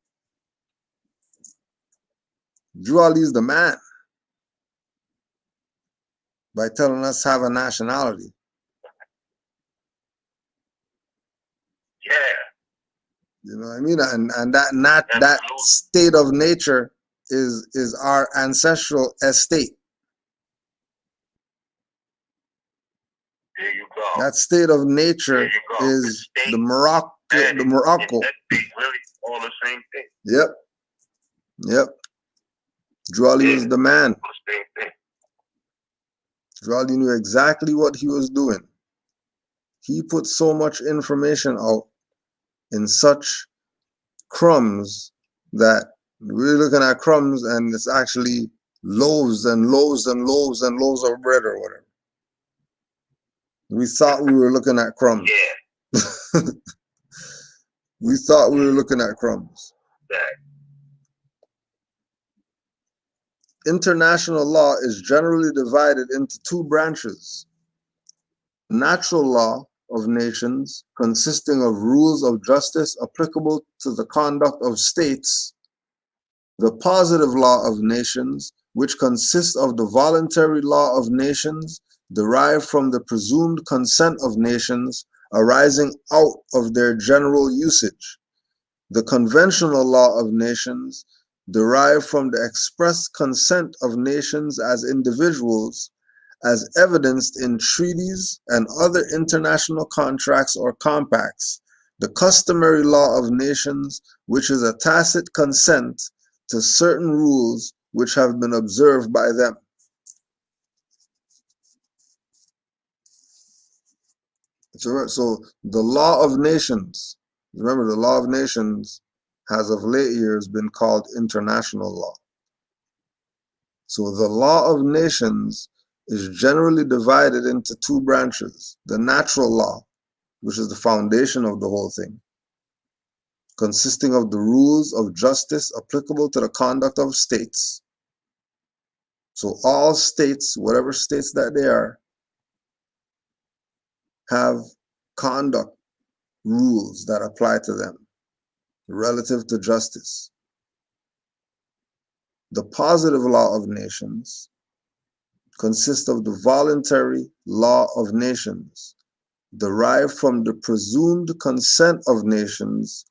Drew Ali's the man by telling us have a nationality. Yeah. You know what I mean? And that state of nature is our ancestral estate. There you go. That state of nature is the Morocco. The Morocco. That's really all the same thing. Yep. Yep. Drew Ali was the man. Same thing. Drew Ali knew exactly what he was doing. He put so much information out in such crumbs that we're looking at crumbs and it's actually loaves and loaves and loaves and loaves of bread or whatever. We thought we were looking at crumbs. Yeah. We thought we were looking at crumbs. Right. International law is generally divided into two branches. Natural law of nations, consisting of rules of justice applicable to the conduct of states. The positive law of nations, which consists of the voluntary law of nations, derived from the presumed consent of nations arising out of their general usage. The conventional law of nations, derived from the express consent of nations as individuals, as evidenced in treaties and other international contracts or compacts. The customary law of nations, which is a tacit consent to certain rules which have been observed by them. So the law of nations, remember the law of nations has of late years been called international law. So the law of nations is generally divided into two branches. The natural law, which is the foundation of the whole thing, consisting of the rules of justice applicable to the conduct of states. So all states, whatever states that they are, have conduct rules that apply to them relative to justice. The positive law of nations consists of the voluntary law of nations, derived from the presumed consent of nations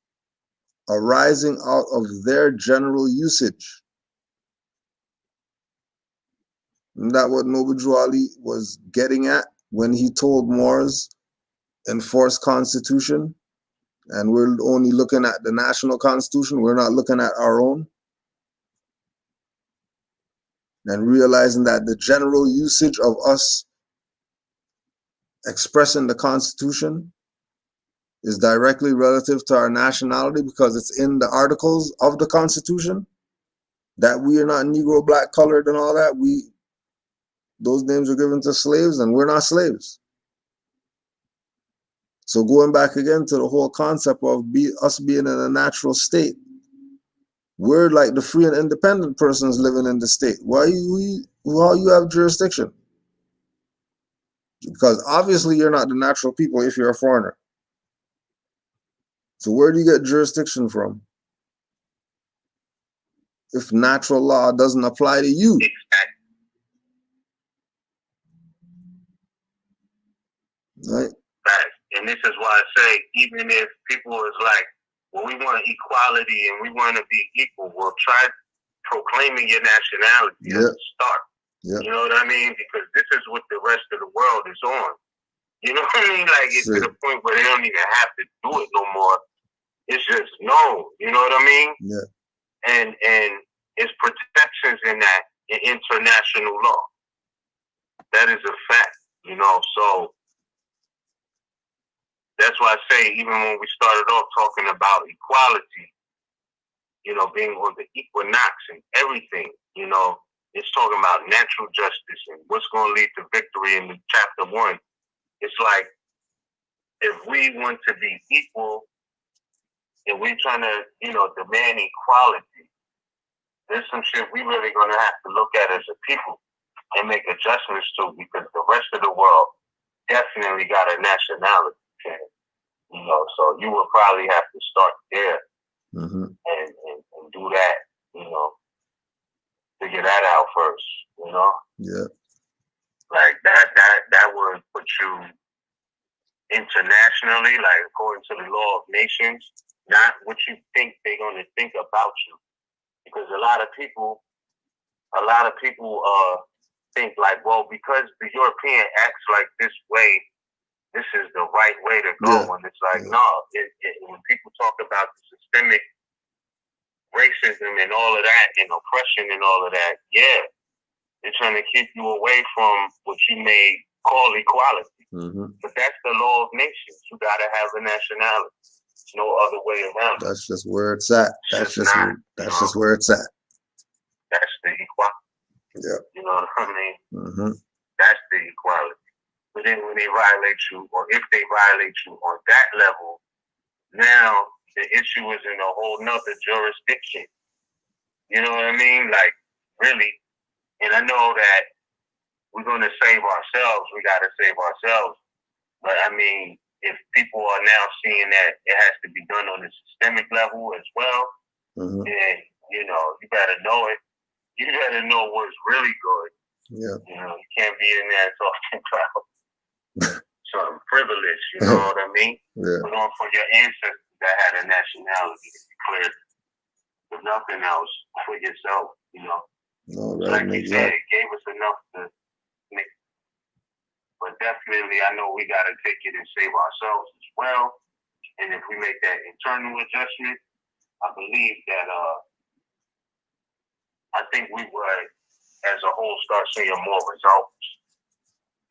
arising out of their general usage. Isn't that what Noble Drew Ali was getting at when he told Moors, enforce constitution? And we're only looking at the national constitution, we're not looking at our own. And realizing that the general usage of us expressing the Constitution is directly relative to our nationality because it's in the articles of the Constitution that we are not Negro, black, colored, and all that. Those names are given to slaves, and we're not slaves. So going back again to the whole concept of us being in a natural state, we're like the free and independent persons living in the state. Why you have jurisdiction? Because obviously you're not the natural people if you're a foreigner. So where do you get jurisdiction from? if natural law doesn't apply to you? Exactly. Right? Right. And this is why I say, even if people is like, well, we want equality and we want to be equal, well, try proclaiming your nationality as a start. Yep. You know what I mean? Because this is what the rest of the world is on. You know what I mean? Like, it's to the point where they don't even have to do it no more. It's just known. You know what I mean? Yeah. And it's protections in that in international law. That is a fact. You know, so that's why I say, even when we started off talking about equality, you know, being on the equinox and everything, you know, it's talking about natural justice and what's going to lead to victory in the chapter 1. It's like, if we want to be equal and we're trying to, you know, demand equality, there's some shit we really going to have to look at as a people and make adjustments to, because the rest of the world definitely got a nationality. You know, so you will probably have to start there and do that, you know, figure that out first, you know? Yeah. Like that would put you internationally, like according to the law of nations, not what you think they're gonna think about you. Because a lot of people think like, well, because the European acts like this way, this is the right way to go. Yeah. And it's like, no, when people talk about the systemic racism and all of that and oppression and all of that, yeah, they're trying to keep you away from what you may call equality. But that's the law of nations. You got to have a nationality. There's no other way around it. That's just where it's at. That's just where it's at. That's the equality. Yeah. You know what I mean? That's the equality. But then when they violate you, or if they violate you on that level, now the issue is in a whole nother jurisdiction. You know what I mean? Like, really. And I know that we're going to save ourselves. We got to save ourselves. But I mean, if people are now seeing that it has to be done on a systemic level as well, then, you know, you better know it. You better know what's really good. Yeah. You know, you can't be in there talking about something frivolous, you know what I mean? Yeah. Put on for your ancestors that had a nationality to declare, if nothing else, for yourself, you know. No, So like you said, it gave us enough to make. But definitely, I know we got to take it and save ourselves as well. And if we make that internal adjustment, I believe that I think we would, as a whole, start seeing more results.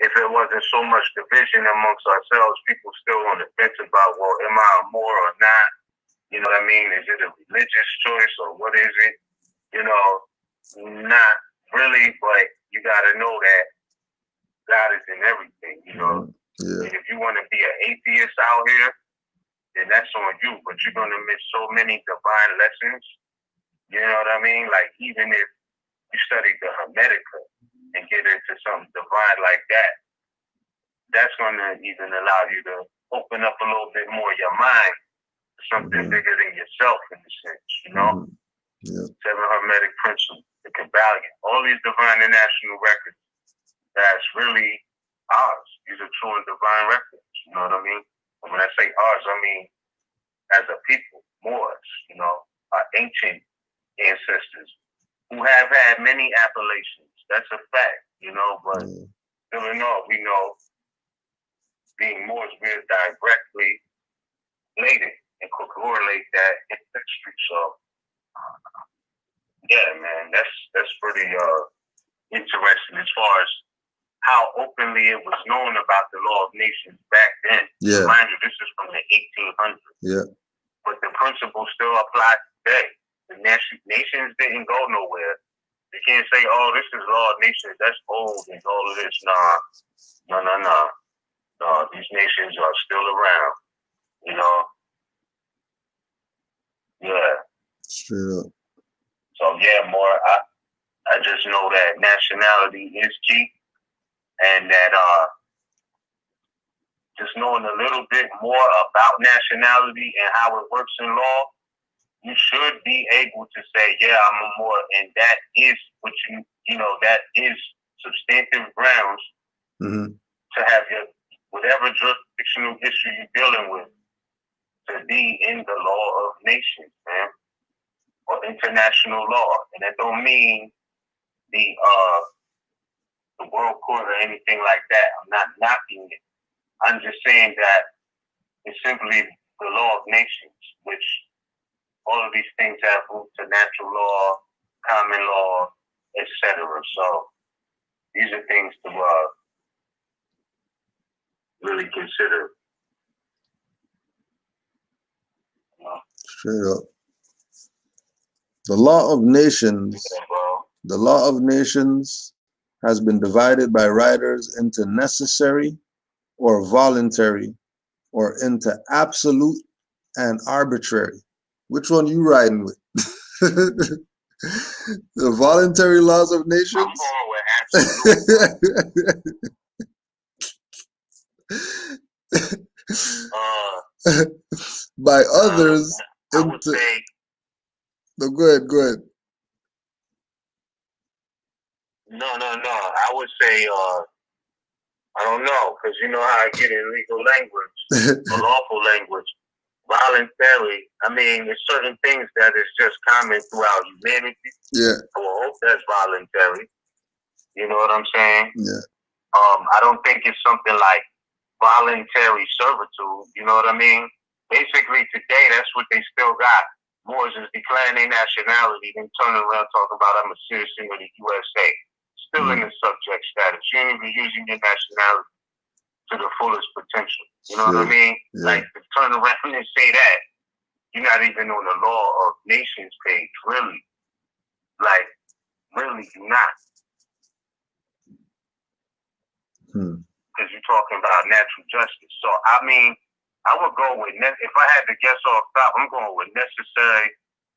If it wasn't so much division amongst ourselves, people still on the fence about, well, am I a Moor or not? You know what I mean? Is it a religious choice or what is it? You know, not really, but you got to know that God is in everything, you know? Yeah. And if you want to be an atheist out here, then that's on you, but you're going to miss so many divine lessons. You know what I mean? Like, even if you study the Hermetica and get into something divine like that, that's going to even allow you to open up a little bit more your mind to something bigger than yourself, in a sense, you know? Yeah. 7 Hermetic Principles, the Kabbalion, all these divine and national records, that's really ours. These are true and divine records, you know what I mean? And when I say ours, I mean as a people, Moors, you know, our ancient ancestors who have had many appellations. That's a fact, you know, but still in all, we know being Moors, we're directly related and could correlate that in history. So, yeah, man, that's pretty interesting as far as how openly it was known about the law of nations back then. Yeah. Mind you, this is from the 1800s. Yeah. But the principles still apply today. The nations didn't go nowhere. You can't say, oh, this is law of nations, that's old and all of this. No. No, these nations are still around, you know? Yeah. Straight up. So, yeah, more, I just know that nationality is key, and that just knowing a little bit more about nationality and how it works in law you should be able to say, yeah, I'm a more, and that is what that is substantive grounds to have your whatever jurisdictional issue you're dealing with to be in the law of nations, man, or international law. And that don't mean the world court or anything like that. I'm not knocking it. I'm just saying that it's simply the law of nations, which all of these things have roots to natural law, common law, etc. So these are things to really consider. Straight up. The law of nations. The law of nations has been divided by writers into necessary or voluntary, or into absolute and arbitrary. Which one you riding with? The voluntary laws of nations? I'm going with absolute. By others, I would say. No, go ahead. No. I would say, I don't know, because you know how I get in legal language, or lawful language. Voluntary, I mean, there's certain things that is just common throughout humanity. Yeah. I hope that's voluntary. You know what I'm saying? Yeah. I don't think it's something like voluntary servitude. You know what I mean? Basically, today, that's what they still got. Moors is declaring their nationality, then turning around talking about I'm a citizen of the USA. Still in the subject status. You ain't even using your nationality to the fullest potential. You know what I mean? Yeah. Like, to turn around and say that, you're not even on the law of nations page, really. Like, really, you're not. Because you're talking about natural justice. So, I mean, I would go with, if I had to guess off top, I'm going with necessary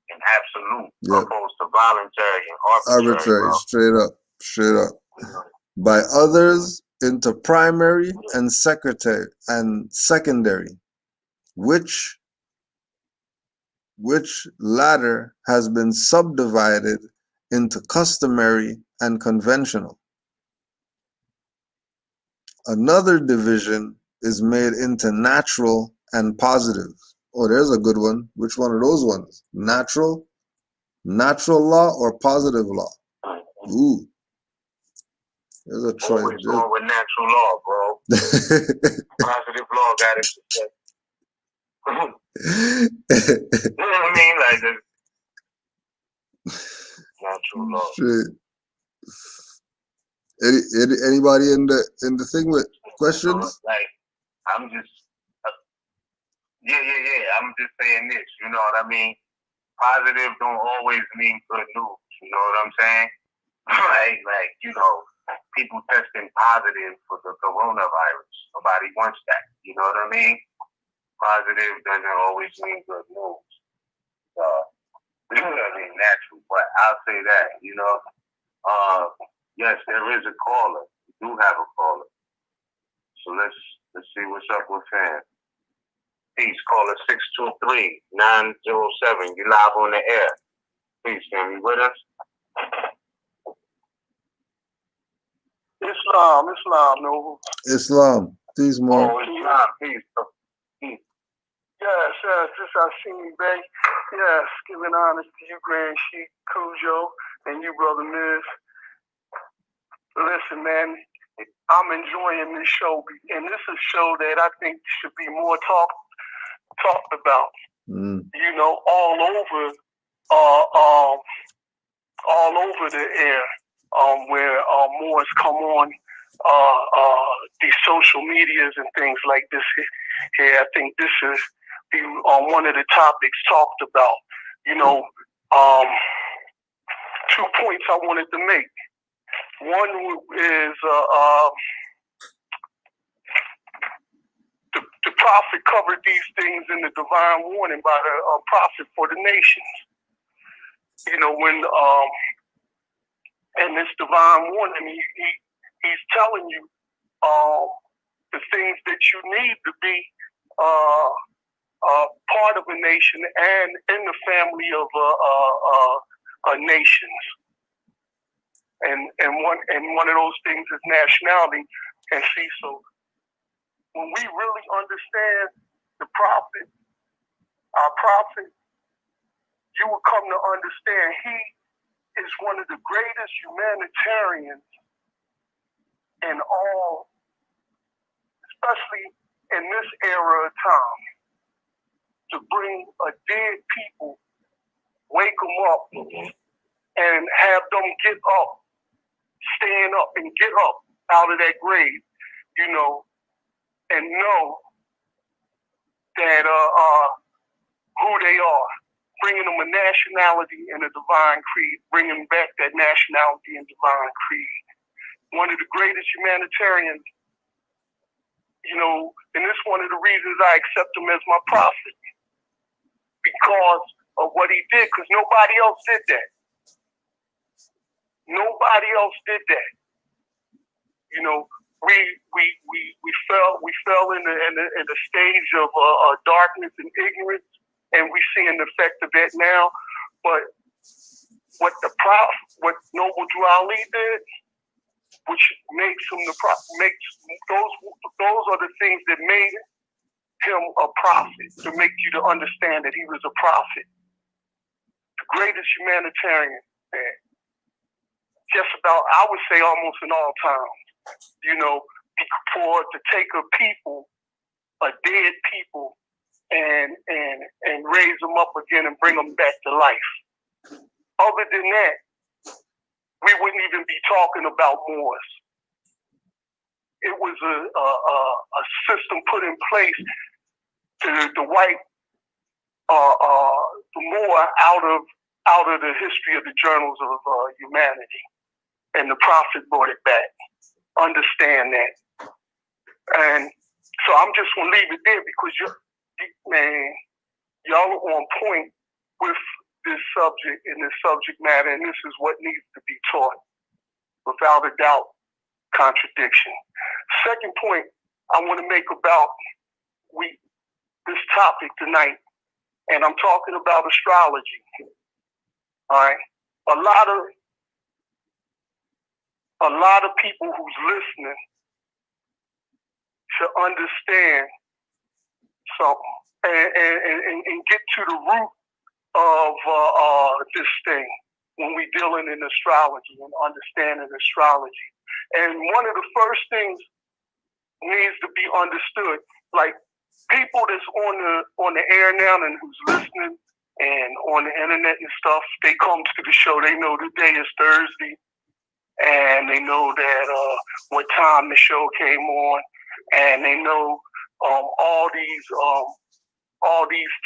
and absolute, opposed to voluntary and arbitrary. Straight up. By others into primary and secondary, which latter has been subdivided into customary and conventional. Another division is made into natural and positive. Oh, there's a good one. Which one of those ones? Natural law or positive law? Ooh. There's a choice. Always going with natural law, bro. Positive law got it. You know what I mean? Like this natural law. Shit. Anybody in the thing with questions? Like, I'm just, yeah. I'm just saying this. You know what I mean? Positive don't always mean good news. You know what I'm saying? like you know, people testing positive for the coronavirus. Nobody wants that. You know what I mean? Positive doesn't always mean good news. I mean, natural, but I'll say that, you know. Yes, there is a caller. We do have a caller. So let's see what's up with him. Peace, caller 623-907. You live on the air. Peace, fam. You with us? Islam, no. Islam. Peace, Mo. Oh, Islam. Peace. Yes, this I seen, Bay. Yes, giving honors to you, Grand Sheik Cujo, and you, Brother Miz. Listen, man, I'm enjoying this show, and this is a show that I think should be more talked about. You know, all over the air, where Moors come on these social medias and things like this. Here, I think this is one of the topics talked about. You know, 2 points I wanted to make. One is the prophet covered these things in the divine warning by the prophet for the nations. You know, when in this divine warning, he's telling you the things that you need to be part of a nation and in the family of nations. And one of those things is nationality. And see, so when we really understand the prophet, our prophet, you will come to understand he is one of the greatest humanitarians in all, especially in this era of time, to bring a dead people, wake them up, and have them get up, stand up and get up out of that grave, you know, and know that who they are, bringing them a nationality and a divine creed, bringing back that nationality and divine creed. One of the greatest humanitarians, you know, and this is one of the reasons I accept him as my prophet, because of what he did, because nobody else did that. Nobody else did that. You know, we fell in the stage of darkness and ignorance, and we see an effect of that now. But what Noble Drew Ali did, which makes him those are the things that made him a prophet, to make you to understand that he was a prophet, the greatest humanitarian, man. Just about, I would say, almost in all times. You know, to take a people, a dead people, and raise them up again and bring them back to life. Other than that, we wouldn't even be talking about Moors. It was a system put in place to wipe the Moor out of the history of the journals of humanity, and the prophet brought it back. Understand that, and so I'm just gonna leave it there because y'all are on point with this subject and this subject matter, and this is what needs to be taught, without a doubt, contradiction. Second point I want to make about this topic tonight, and I'm talking about astrology. All right, a lot of people who's listening should understand something and get to the root of this thing when we dealing in astrology and understanding astrology. And one of the first things needs to be understood, like people that's on the air now and who's listening and on the internet and stuff, they come to the show, they know the day is Thursday, and they know that what time the show came on, and they know all these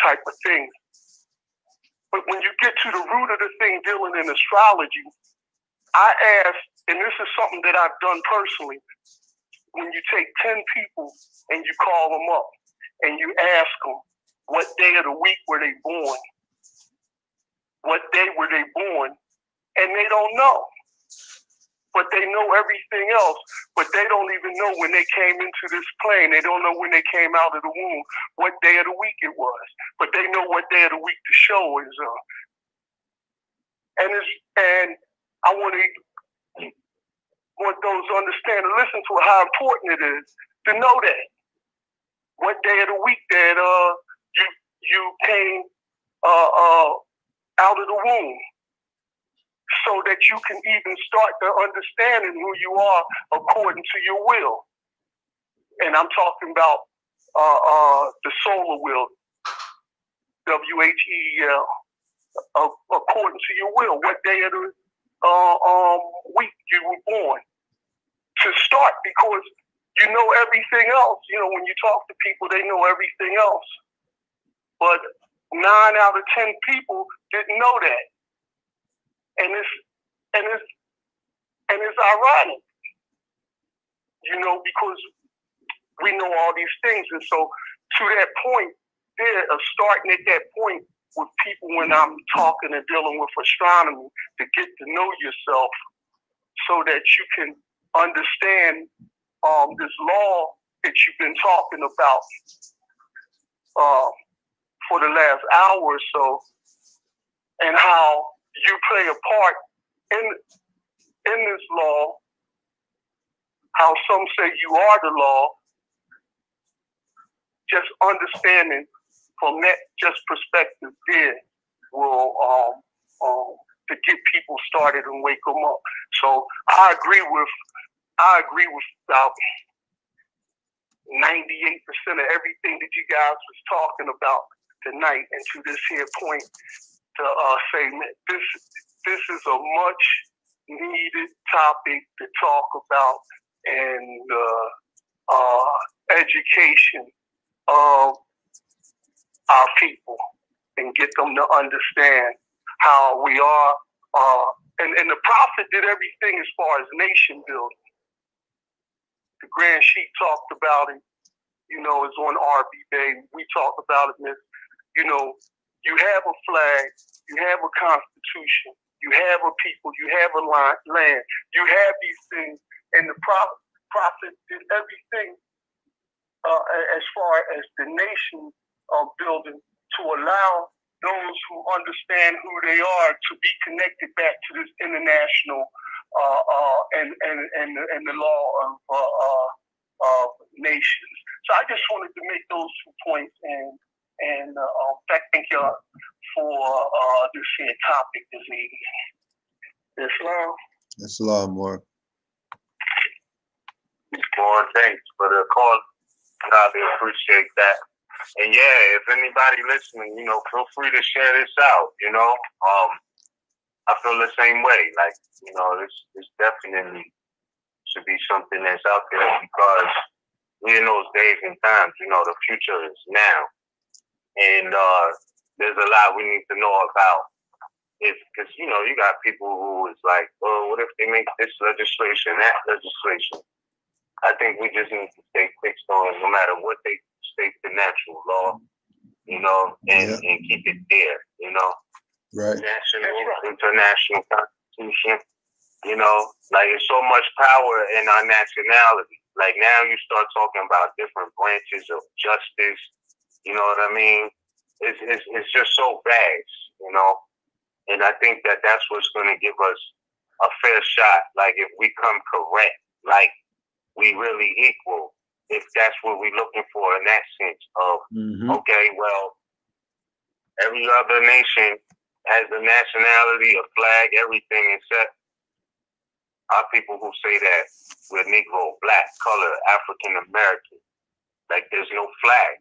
type of things. But when you get to the root of the thing dealing in astrology, I ask, and this is something that I've done personally, when you take 10 people and you call them up and you ask them what day of the week were they born, what day were they born, and they don't know. But they know everything else, but they don't even know when they came into this plane. They don't know when they came out of the womb, what day of the week it was. But they know what day of the week the show is on. And I want those to understand and listen to how important it is to know that. What day of the week that you came out of the womb, so that you can even start to understanding who you are according to your will. And I'm talking about the solar will, WHEL, according to your will. What day of the week you were born. To start, because you know everything else. You know, when you talk to people, they know everything else. But 9 out of 10 people didn't know that. And it's ironic, you know, because we know all these things. And so to that point, starting at that point with people when I'm talking and dealing with astronomy, to get to know yourself so that you can understand this law that you've been talking about. for the last hour or so, and how you play a part in this law, how some say you are the law, just understanding from that just perspective there will to get people started and wake them up. So I agree with about 98% of everything that you guys was talking about tonight, and to this here point to say this is a much needed topic to talk about, and education of our people, and get them to understand how we are. And the prophet did everything as far as nation building. The Grand Sheik talked about it, it's on RB Day. We talked about it, you have a flag, you have a constitution, you have a people, you have a land, you have these things, and the prophet did everything as far as the nation building to allow those who understand who they are to be connected back to this international and the law of nations. So I just wanted to make those 2 points, and thank you for this here topic this evening. Islam. Islam, Mark. More thanks for the call. I really appreciate that. And yeah, if anybody listening, feel free to share this out. I feel the same way. Like, this definitely should be something that's out there, because we're in those days and times. The future is now, and there's a lot we need to know about. Because you got people who is like, oh, what if they make this legislation, that legislation? I think we just need to stay fixed on, no matter what they state, the natural law, and keep it there, Right. National, international constitution, like it's so much power in our nationality. Like now you start talking about different branches of justice, you know what I mean? It's just so vast, and I think that's what's going to give us a fair shot. Like if we come correct, like we really equal, if that's what we're looking for in that sense of, okay, well, every other nation has a nationality, a flag, everything, except our people who say that we're Negro, black, color, African American. Like there's no flag.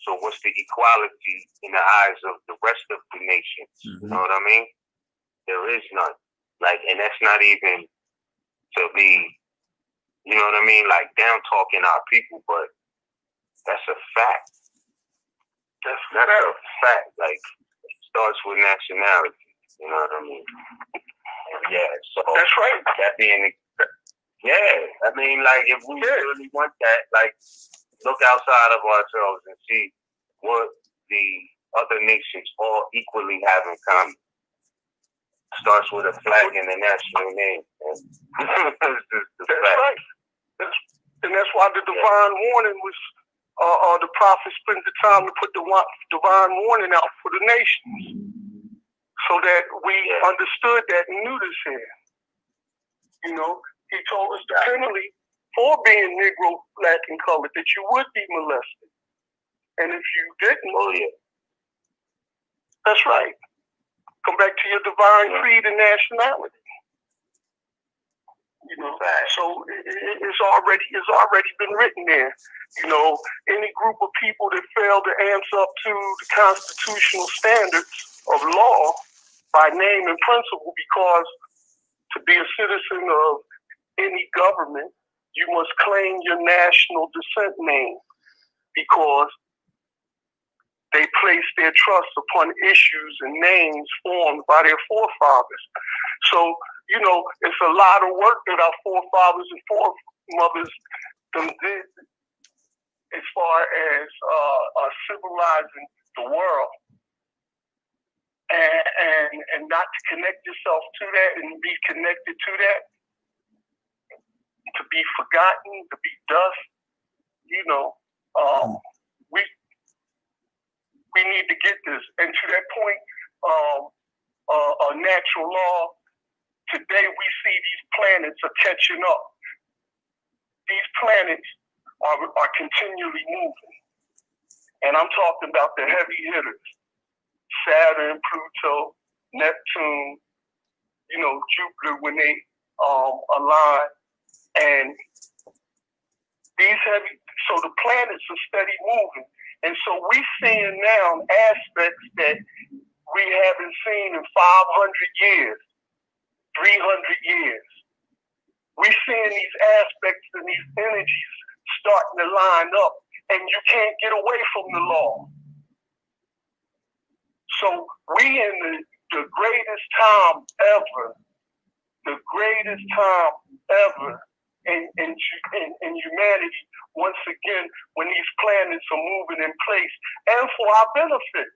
So what's the equality in the eyes of the rest of the nations? You know what I mean? There is none. Like, and that's not even to be, you know what I mean? Like down talking our people, but that's a fact. That's a fact. Like it starts with nationality. You know what I mean? And yeah. So that's right. That being, I mean, like if we really want that, like look outside of ourselves and see what the other nations all equally have in common. Starts with a flag and a national name. That's right. And that's why the divine warning was, the prophet spent the time to put the divine warning out for the nations, so that we understood that and knew this here. He told us the penalty for being Negro, black, and colored, that you would be molested. And if you didn't, that's right. Come back to your divine creed and nationality. So it's already been written there. Any group of people that fail to answer up to the constitutional standards of law by name and principle, because to be a citizen of any government, you must claim your national descent name, because they place their trust upon issues and names formed by their forefathers. So, it's a lot of work that our forefathers and foremothers did as far as civilizing the world. And not to connect yourself to that and be connected to that, to be forgotten, to be dust, we need to get this. And to that point, natural law, today we see these planets are catching up. These planets are continually moving. And I'm talking about the heavy hitters, Saturn, Pluto, Neptune, Jupiter when they align. And these heavy, so the planets are steady moving. And so we're seeing now aspects that we haven't seen in 500 years, 300 years. We're seeing these aspects and these energies starting to line up, and you can't get away from the law. So we in the greatest time ever, in humanity, once again, when these planets are moving in place, and for our benefit.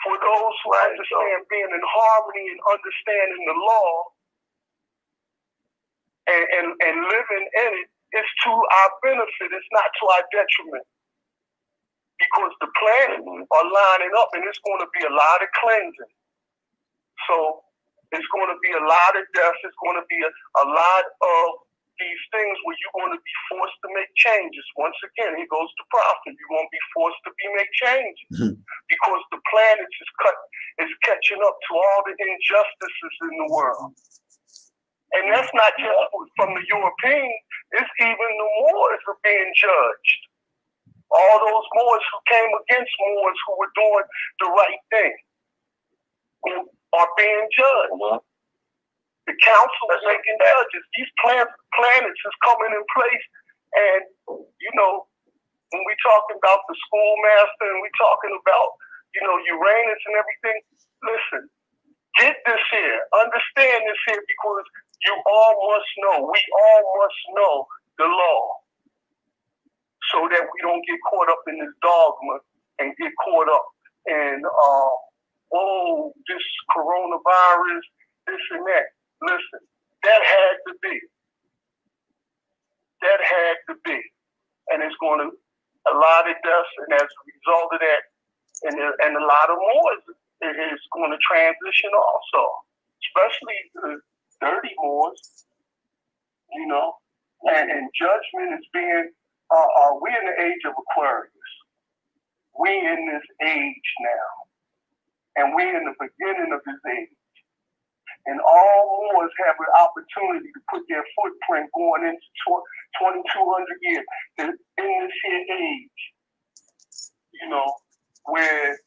For those who understand being in harmony and understanding the law and living in it, it's to our benefit, it's not to our detriment. Because the planets are lining up and it's going to be a lot of cleansing. So it's going to be a lot of death, it's going to be a lot of these things where you're going to be forced to make changes. Once again, here goes the prophet. You're going to be forced to make changes because the planets is catching up to all the injustices in the world. And that's not just from the Europeans, it's even the Moors are being judged. All those Moors who came against Moors who were doing the right thing are being judged. The council is making judges. These planets is coming in place. And, when we're talking about the schoolmaster and we're talking about, Uranus and everything, listen, get this here. Understand this here because you all must know, we all must know the law so that we don't get caught up in this dogma and get caught up in, this coronavirus, this and that. Listen, that had to be. And it's going to, a lot of deaths, and as a result of that, and a lot of more is going to transition also, especially the dirty Moors, and judgment is being, we're in the age of Aquarius. We in this age now, and we're in the beginning of this age. And all Moors have an opportunity to put their footprint going into 2,200 years in this here age, where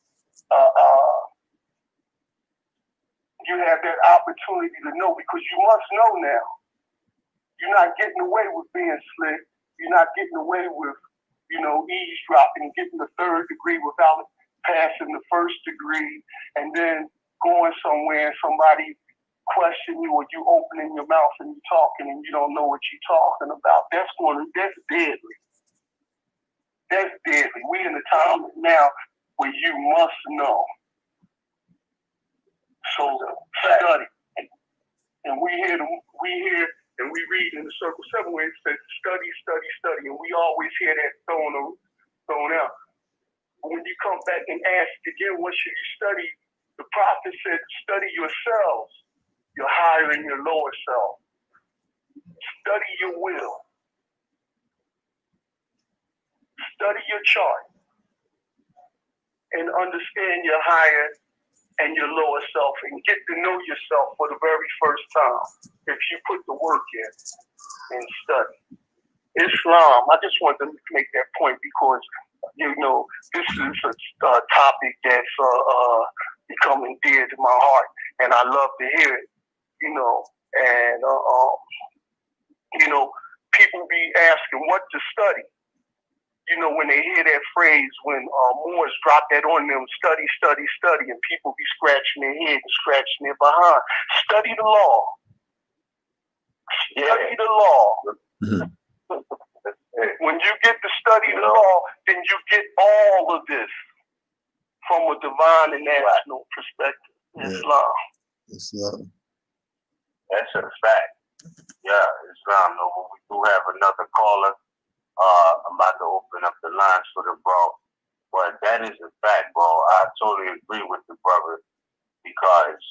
you have that opportunity to know, because you must know now. You're not getting away with being slick. You're not getting away with, eavesdropping, getting the third degree without passing the first degree, and then going somewhere and somebody question you or you opening your mouth and you talking and you don't know what you're talking about. That's deadly. That's deadly. We in the time now where you must know. So study. And we hear and we read in the Circle 7 where it says study, study, study, and we always hear that thrown out. But when you come back and ask again, what should you study? The prophet said, study yourselves. Your higher and your lower self. Study your will. Study your chart. And understand your higher and your lower self and get to know yourself for the very first time if you put the work in and study. Islam, I just wanted to make that point because, this is a topic that's becoming dear to my heart and I love to hear it. People be asking what to study. When they hear that phrase, when Moors drop that on them, study, study, study, and people be scratching their head and scratching their behind. Study the law. Study the law. When you get to study the law, then you get all of this from a divine and national perspective. Islam. That's a fact. Yeah, Islam. We do have another caller. I'm about to open up the lines for the bro. But that is a fact, bro. I totally agree with the brother because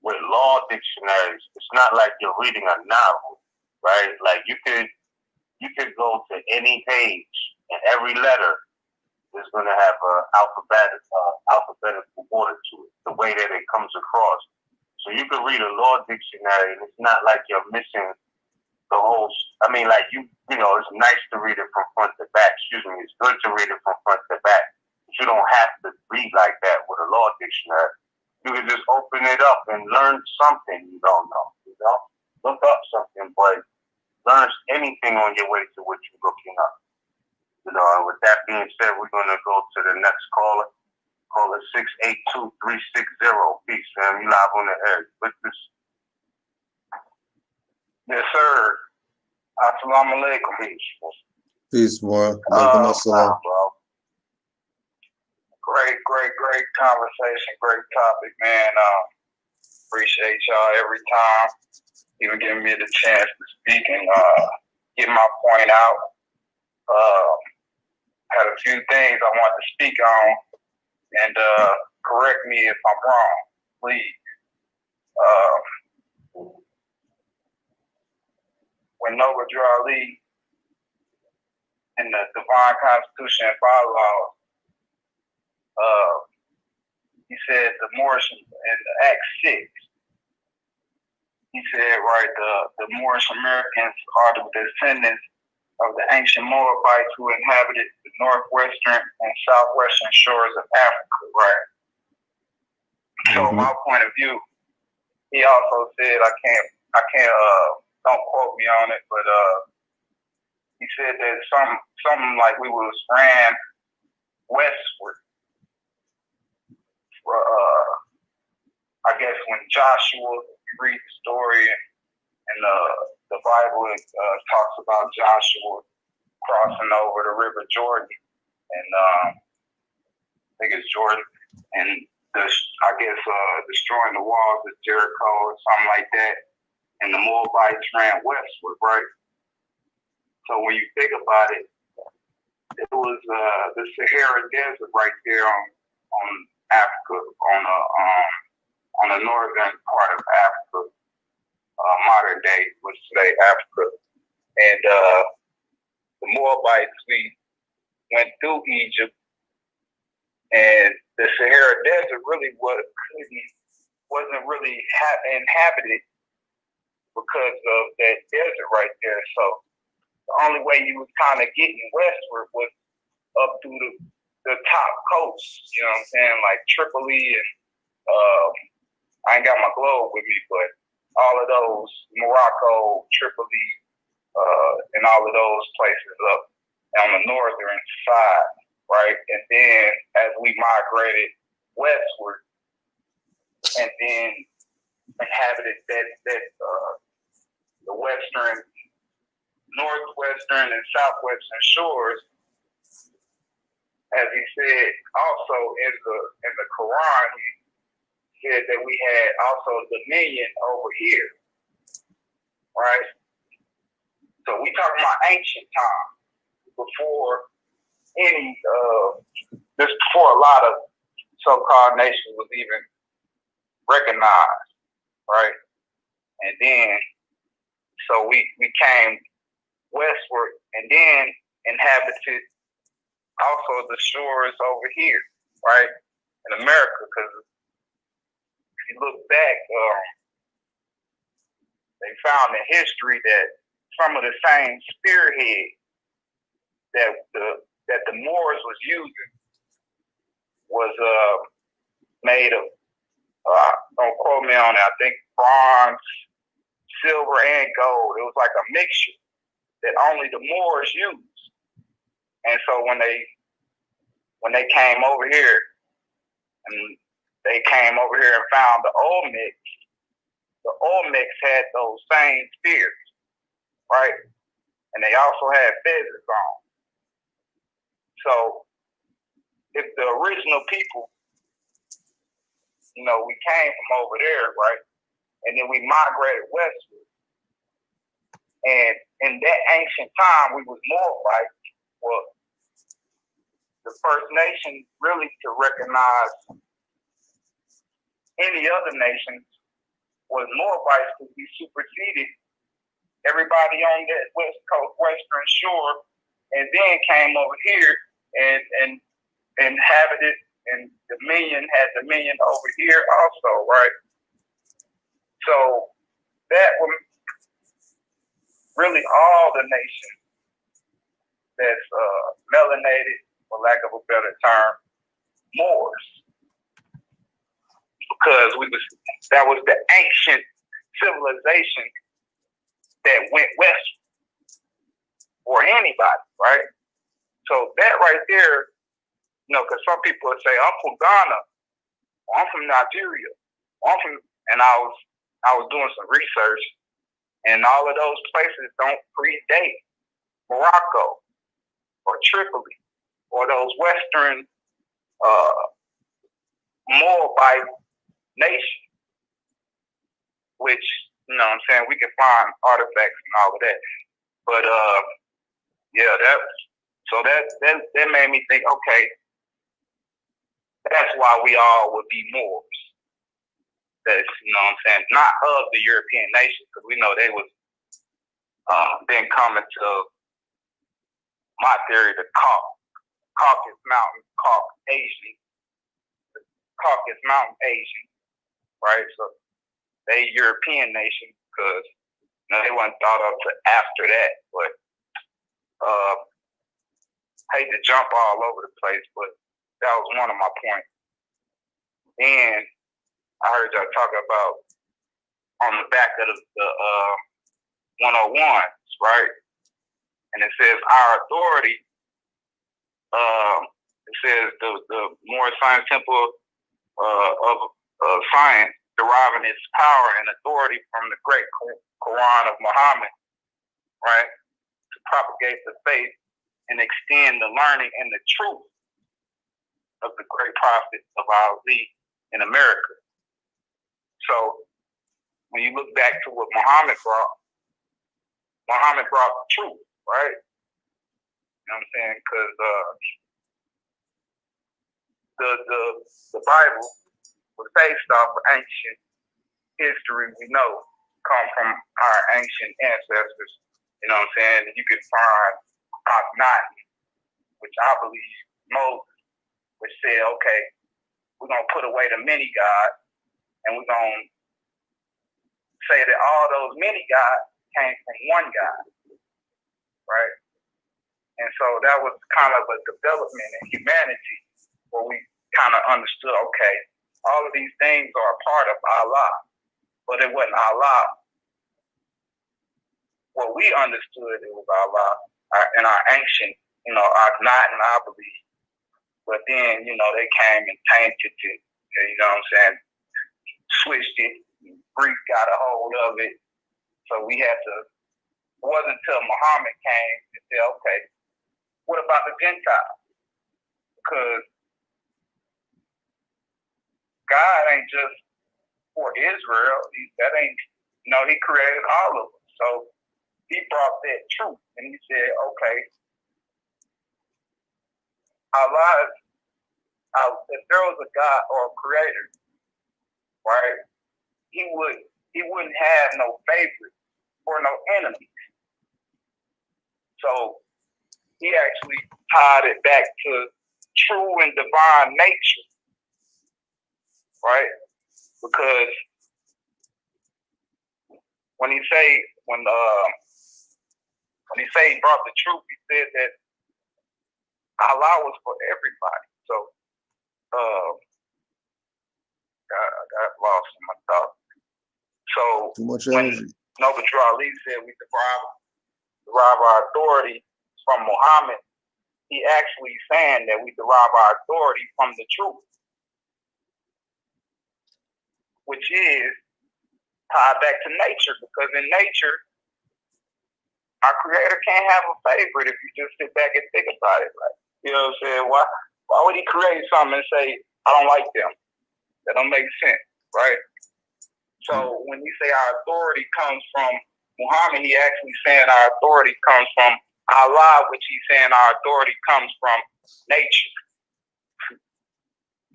with law dictionaries, it's not like you're reading a novel, right? Like you could go to any page and every letter is going to have an alphabetical order to it, the way that it comes across. So you could read a law dictionary and it's not like you're missing the whole. I mean, like you know, it's nice to read it from front to back. Excuse me, it's good to read it from front to back. But you don't have to read like that with a law dictionary. You can just open it up and learn something you don't know. You know, look up something, but learn anything on your way to what you're looking up. You know, and with that being said, we're gonna go to the next caller. Caller 682-360. Peace, fam. You live on the air. With this. Yes, sir. Assalamu alaikum. Peace, boy. Alaikum assalam. Bro. Great conversation. Great topic, man. Appreciate y'all every time. Even giving me the chance to speak and get my point out. Had a few things I want to speak on, and correct me if I'm wrong, please. When Noble Drew Ali in the Divine Constitution and Bylaws, he said the Moorish in Act 6, he said, right, the Moorish Americans are the descendants of the ancient Moabites who inhabited the northwestern and southwestern shores of Africa, right? So my point of view, he also said, I can't, don't quote me on it, but he said that something like we was ran westward. I guess when Joshua, you read the story in the Bible, it talks about Joshua crossing over the River Jordan, and I think it's Jordan, and destroying the walls of Jericho or something like that, and the Moabites ran westward, right? So when you think about it, it was the Sahara Desert right there on Africa, on the northern part of Africa, modern day, let's say Africa, and the Moabites, we went through Egypt, and the Sahara Desert really wasn't really inhabited because of that desert right there. So the only way you was kind of getting westward was up through the top coast, you know what I'm saying, like Tripoli, and I ain't got my globe with me, but all of those, Morocco, Tripoli, and all of those places up on the northern side, right? And then as we migrated westward, and then inhabited that the western, northwestern, and southwestern shores, as he said also in the Quran, he said that we had also dominion over here, right? So we talking about ancient time, before before a lot of so-called nations was even recognized, right? And then, so we came westward and then inhabited also the shores over here, right, in America, because if you look back, they found in history that some of the same spearhead that the Moors was using was made of, don't quote me on it, I think bronze, silver, and gold. It was like a mixture that only the Moors used. And so when they came over here, and they came over here and found the Olmecs had those same spears, right? And they also had feathers on. So if the original people, we came from over there, right? And then we migrated westward. And in that ancient time, we was more like, well, the First Nation really to recognize any other nations was Moabites because we superseded everybody on that west coast, western shore, and then came over here and inhabited and had dominion over here also, right? So that was really all the nations that's melanated, for lack of a better term, Moors, because that was the ancient civilization that went west for anybody, right? So that right there, because some people would say, I'm from Ghana, or I'm from Nigeria, or I'm from, and I was doing some research, and all of those places don't predate Morocco or Tripoli or those Western Moabite nations, which, you know what I'm saying, we can find artifacts and all of that. But yeah, that made me think, okay, that's why we all would be Moors. That's, you know what I'm saying, not of the European nations, because we know they was then coming to my theory, the Caucasus Mountain, Caucasus Mountain Asian, right? So they European nation because they weren't thought of till after that. But hate to jump all over the place, but that was one of my points. And I heard y'all talking about on the back of the 101s, right? And it says our authority. It says the more science temple of science deriving its power and authority from the great Quran of Muhammad, right? To propagate the faith and extend the learning and the truth of the great prophet of Ali in America. So when you look back to what Muhammad brought the truth, right? You know what I'm saying? Because the Bible was based off of ancient history we know come from our ancient ancestors. You know what I'm saying? You can find Akhenaten, which I believe Moses, which said, okay, we're going to put away the many gods and we're going to say that all those many gods came from one God, right? And so that was kind of a development in humanity where we kind of understood, okay, all of these things are a part of Allah, but it wasn't Allah. What we understood, it was Allah in our ancient, Akhenaten, I believe. But then, they came and tainted it, you know what I'm saying, switched it, Greek got a hold of it. So we had to, it wasn't until Muhammad came to say, okay, what about the Gentiles? Because God ain't just for Israel. He created all of us. So he brought that truth and he said, okay, Allah, if there was a God or a creator, right, he wouldn't have no favorites or no enemies. So he actually tied it back to true and divine nature, right? Because when he say he brought the truth, he said that Allah was for everybody. So I got lost in my thoughts. So too much energy. Noble Ali said we derive our authority from Muhammad. He actually saying that we derive our authority from the truth, which is tied back to nature, because in nature, our creator can't have a favorite if you just sit back and think about it. Like, you know what I'm saying? Why would he create something and say, I don't like them? That don't make sense, right? So when you say our authority comes from Muhammad, he actually saying our authority comes from Allah, which he's saying our authority comes from nature.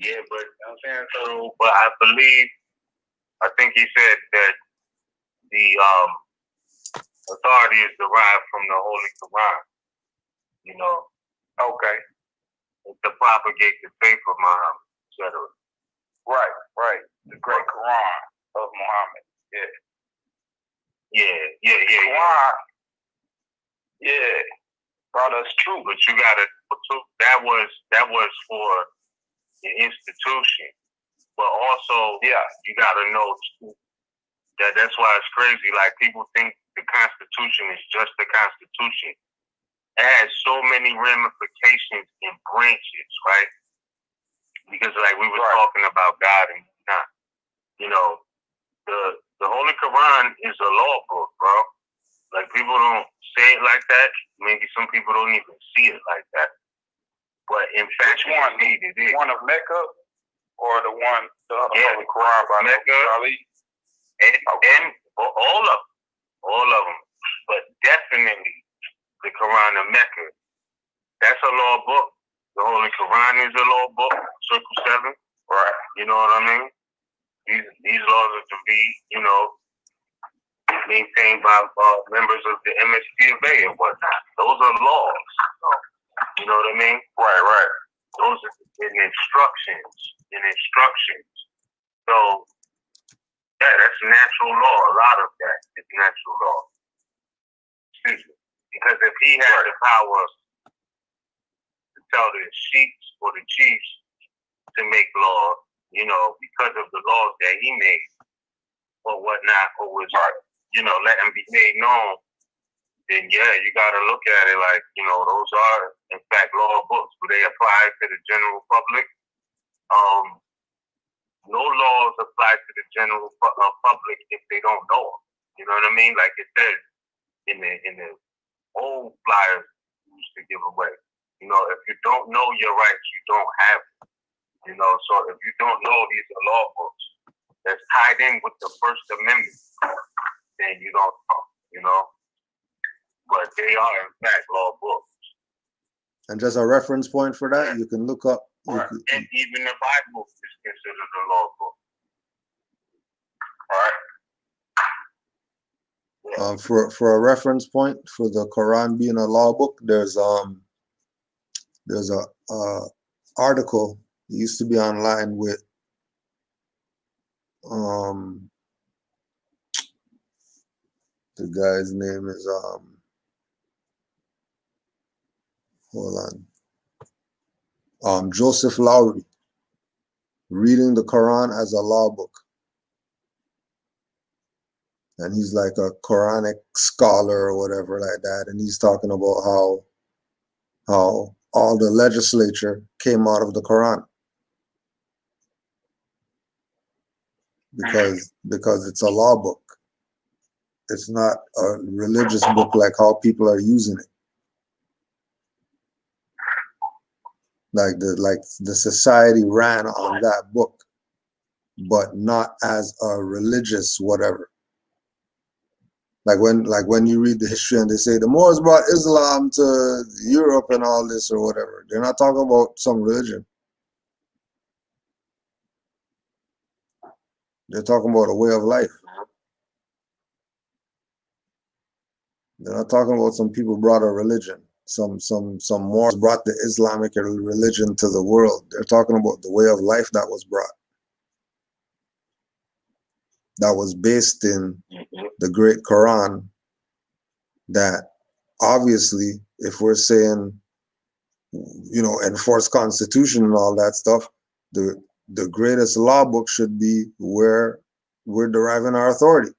Yeah, but I'm saying so. But I think he said that the authority is derived from the Holy Quran. You know, Okay. to propagate the faith of Muhammad, etc. Right. The great Quran of Muhammad. Yeah. Quran. Yeah. Brought us truth. But you gotta. That was for the institution. But also, you gotta know that's why it's crazy. Like people think the Constitution is just the Constitution. It has so many ramifications and branches, right? Because like we were talking about God and not, you know, the Holy Quran is a law book, bro. Like people don't say it like that. Maybe some people don't even see it like that. But in fact, it is. One of Mecca or the Holy Quran by Mecca and all of them. But definitely the Quran of Mecca. That's a law book. The Holy Quran is a law book. Circle 7. Right. You know what I mean? These laws are to be, you know, maintained by members of the MSPFA and whatnot. Those are laws. So, you know what I mean? Right. Those are instructions. So, yeah, that's natural law. A lot of that is natural law. Excuse me. Because if he had the power to tell the chiefs or the chiefs to make law, you know, because of the laws that he made or whatnot, or was, you know, let them be made known, then yeah, you got to look at it like, you know, those are, in fact, law books. Do they apply to the general public? No laws apply to the general public if they don't know them. You know what I mean? Like it says in the old flyers we used to give away. You know, if you don't know your rights, you don't have them. You know, so if you don't know these are law books that's tied in with the First Amendment, then you don't know, you know. But they are, in fact, law books. And just a reference point for that, you can look up. And even the Bible is considered a law book. All right. For a reference point for the Quran being a law book, there's a article that used to be online with the guy's name is hold on, Joseph Lowry, reading the Quran as a law book. And he's like a Quranic scholar or whatever like that. And he's talking about how all the legislature came out of the Quran. Because it's a law book. It's not a religious book like how people are using it. Like the society ran on that book, but not as a religious whatever. Like when you read the history and they say the Moors brought Islam to Europe and all this or whatever, they're not talking about some religion. They're talking about a way of life. They're not talking about some people brought a religion. Some Moors brought the Islamic religion to the world. They're talking about the way of life that was brought. That was based in the great Quran. That obviously, if we're saying, you know, enforce constitution and all that stuff, the greatest law book should be where we're deriving our authority.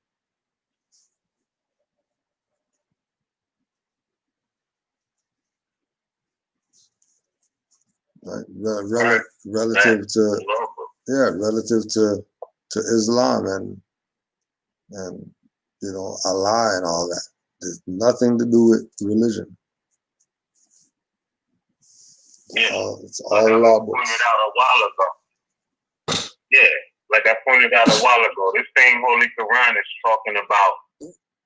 Right? Relative to Islam and you know, Allah and all that. There's nothing to do with religion. It's all law books. Like I pointed out a while ago, this same Holy Quran is talking about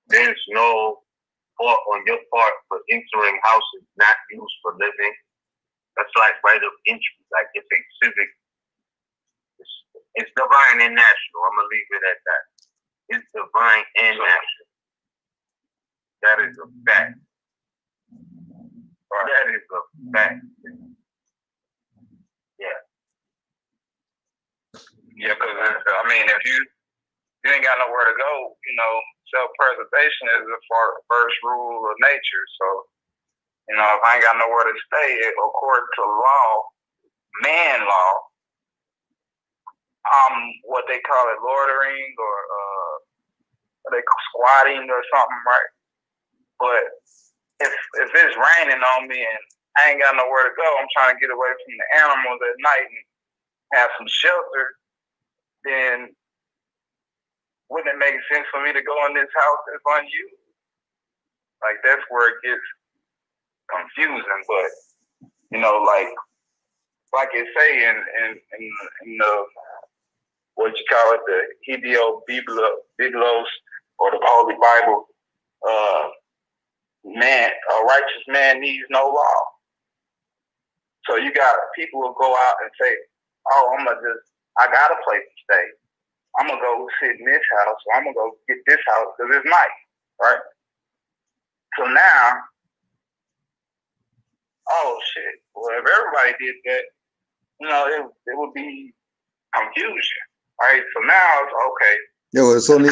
there's no fault on your part for entering houses not used for living. That's like right of entry, like it's a civic It's divine and natural. I'm gonna leave it at that. It's divine and natural. That is a fact. That is a fact. Yeah. Yeah, because I mean, if you ain't got nowhere to go, you know, self-preservation is the first rule of nature. So, you know, if I ain't got nowhere to stay, according to law, man law, what they call it, loitering or they squatting or something, right? But if it's raining on me and I ain't got nowhere to go, I'm trying to get away from the animals at night and have some shelter, then wouldn't it make sense for me to go in this house that's unused? Like, that's where it gets confusing. But, you know, like it say in the, what you call it, the Hebrew Biblos, or the Holy Bible, a righteous man needs no law. So you got people who go out and say, oh, I got a place to stay. I'm going to go sit in this house, or I'm going to go get this house because it's nice, right? So now, oh shit, well, if everybody did that, you know, it would be confusion, right? So now it's okay. Yeah, well, it's only,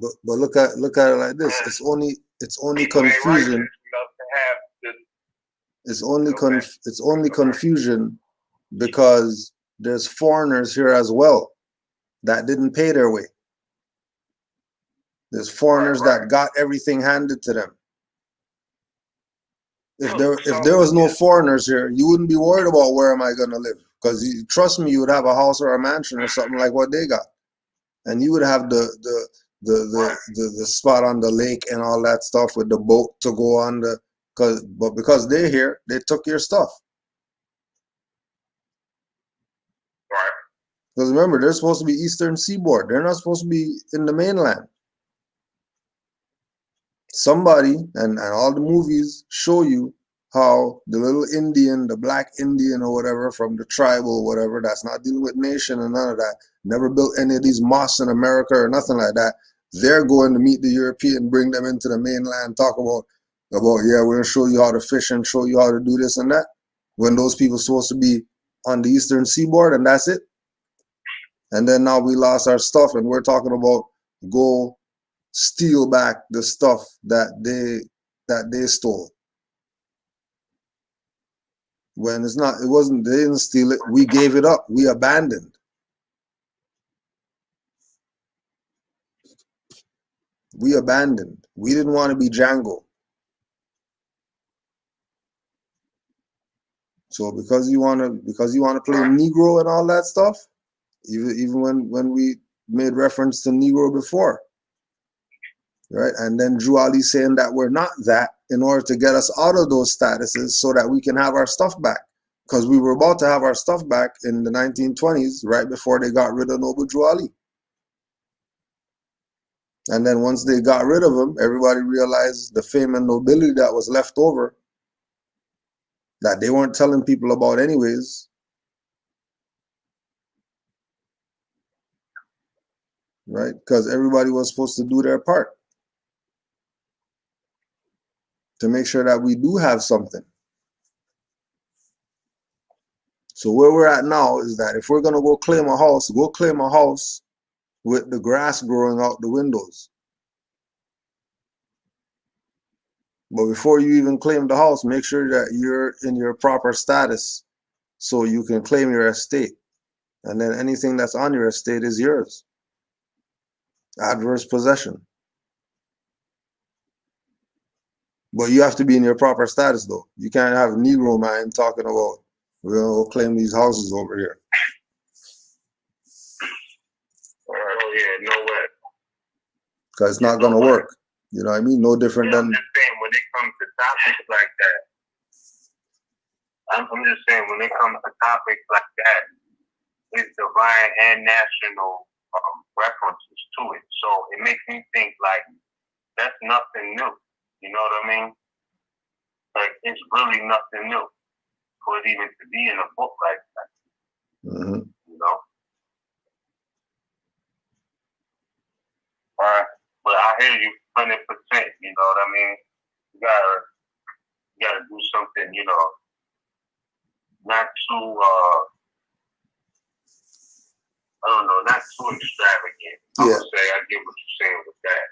but look at it like this. It's only confusion. It's only confusion because there's foreigners here as well that didn't pay their way. There's foreigners that got everything handed to them. If there was no foreigners here, you wouldn't be worried about where am I going to live, because trust me, you would have a house or a mansion or something like what they got, and you would have the spot on the lake and all that stuff with the boat to go on but because they're here, they took your stuff. Right. Because remember, they're supposed to be Eastern Seaboard. They're not supposed to be in the mainland. Somebody, and all the movies show you how the little Indian, the black Indian or whatever from the tribe or whatever, that's not dealing with nation and none of that, never built any of these mosques in America or nothing like that. They're going to meet the European, bring them into the mainland, talk about yeah, we're going to show you how to fish and show you how to do this and that, when those people are supposed to be on the Eastern Seaboard, and that's it. And then now we lost our stuff, and we're talking about go steal back the stuff that they stole. When it wasn't, they didn't steal it. We gave it up. We abandoned. We abandoned. We didn't want to be Django. So because you want to play Negro and all that stuff, even when we made reference to Negro before, right? And then Drew Ali saying that we're not that in order to get us out of those statuses so that we can have our stuff back. Because we were about to have our stuff back in the 1920s, right before they got rid of Noble Drew Ali. And then once they got rid of him, everybody realized the fame and nobility that was left over, that they weren't telling people about anyways. Right? Because everybody was supposed to do their part to make sure that we do have something. So where we're at now is that if we're going to go claim a house with the grass growing out the windows. But before you even claim the house, make sure that you're in your proper status so you can claim your estate. And then anything that's on your estate is yours. Adverse possession. But you have to be in your proper status, though. You can't have a Negro man talking about, we're going to go claim these houses over here. Oh, yeah, no way. Because it's not going to work. You know what I mean? No different than... I'm just saying, when it comes to topics like that, it's divine and national references to it. So it makes me think like, that's nothing new. You know what I mean? Like, it's really nothing new for it even to be in a book like that. Mm-hmm. You know? Right. But I hear you 100%, you know what I mean? You gotta do something, you know, not too I don't know, not too extravagant. I would say I get what you're saying with that.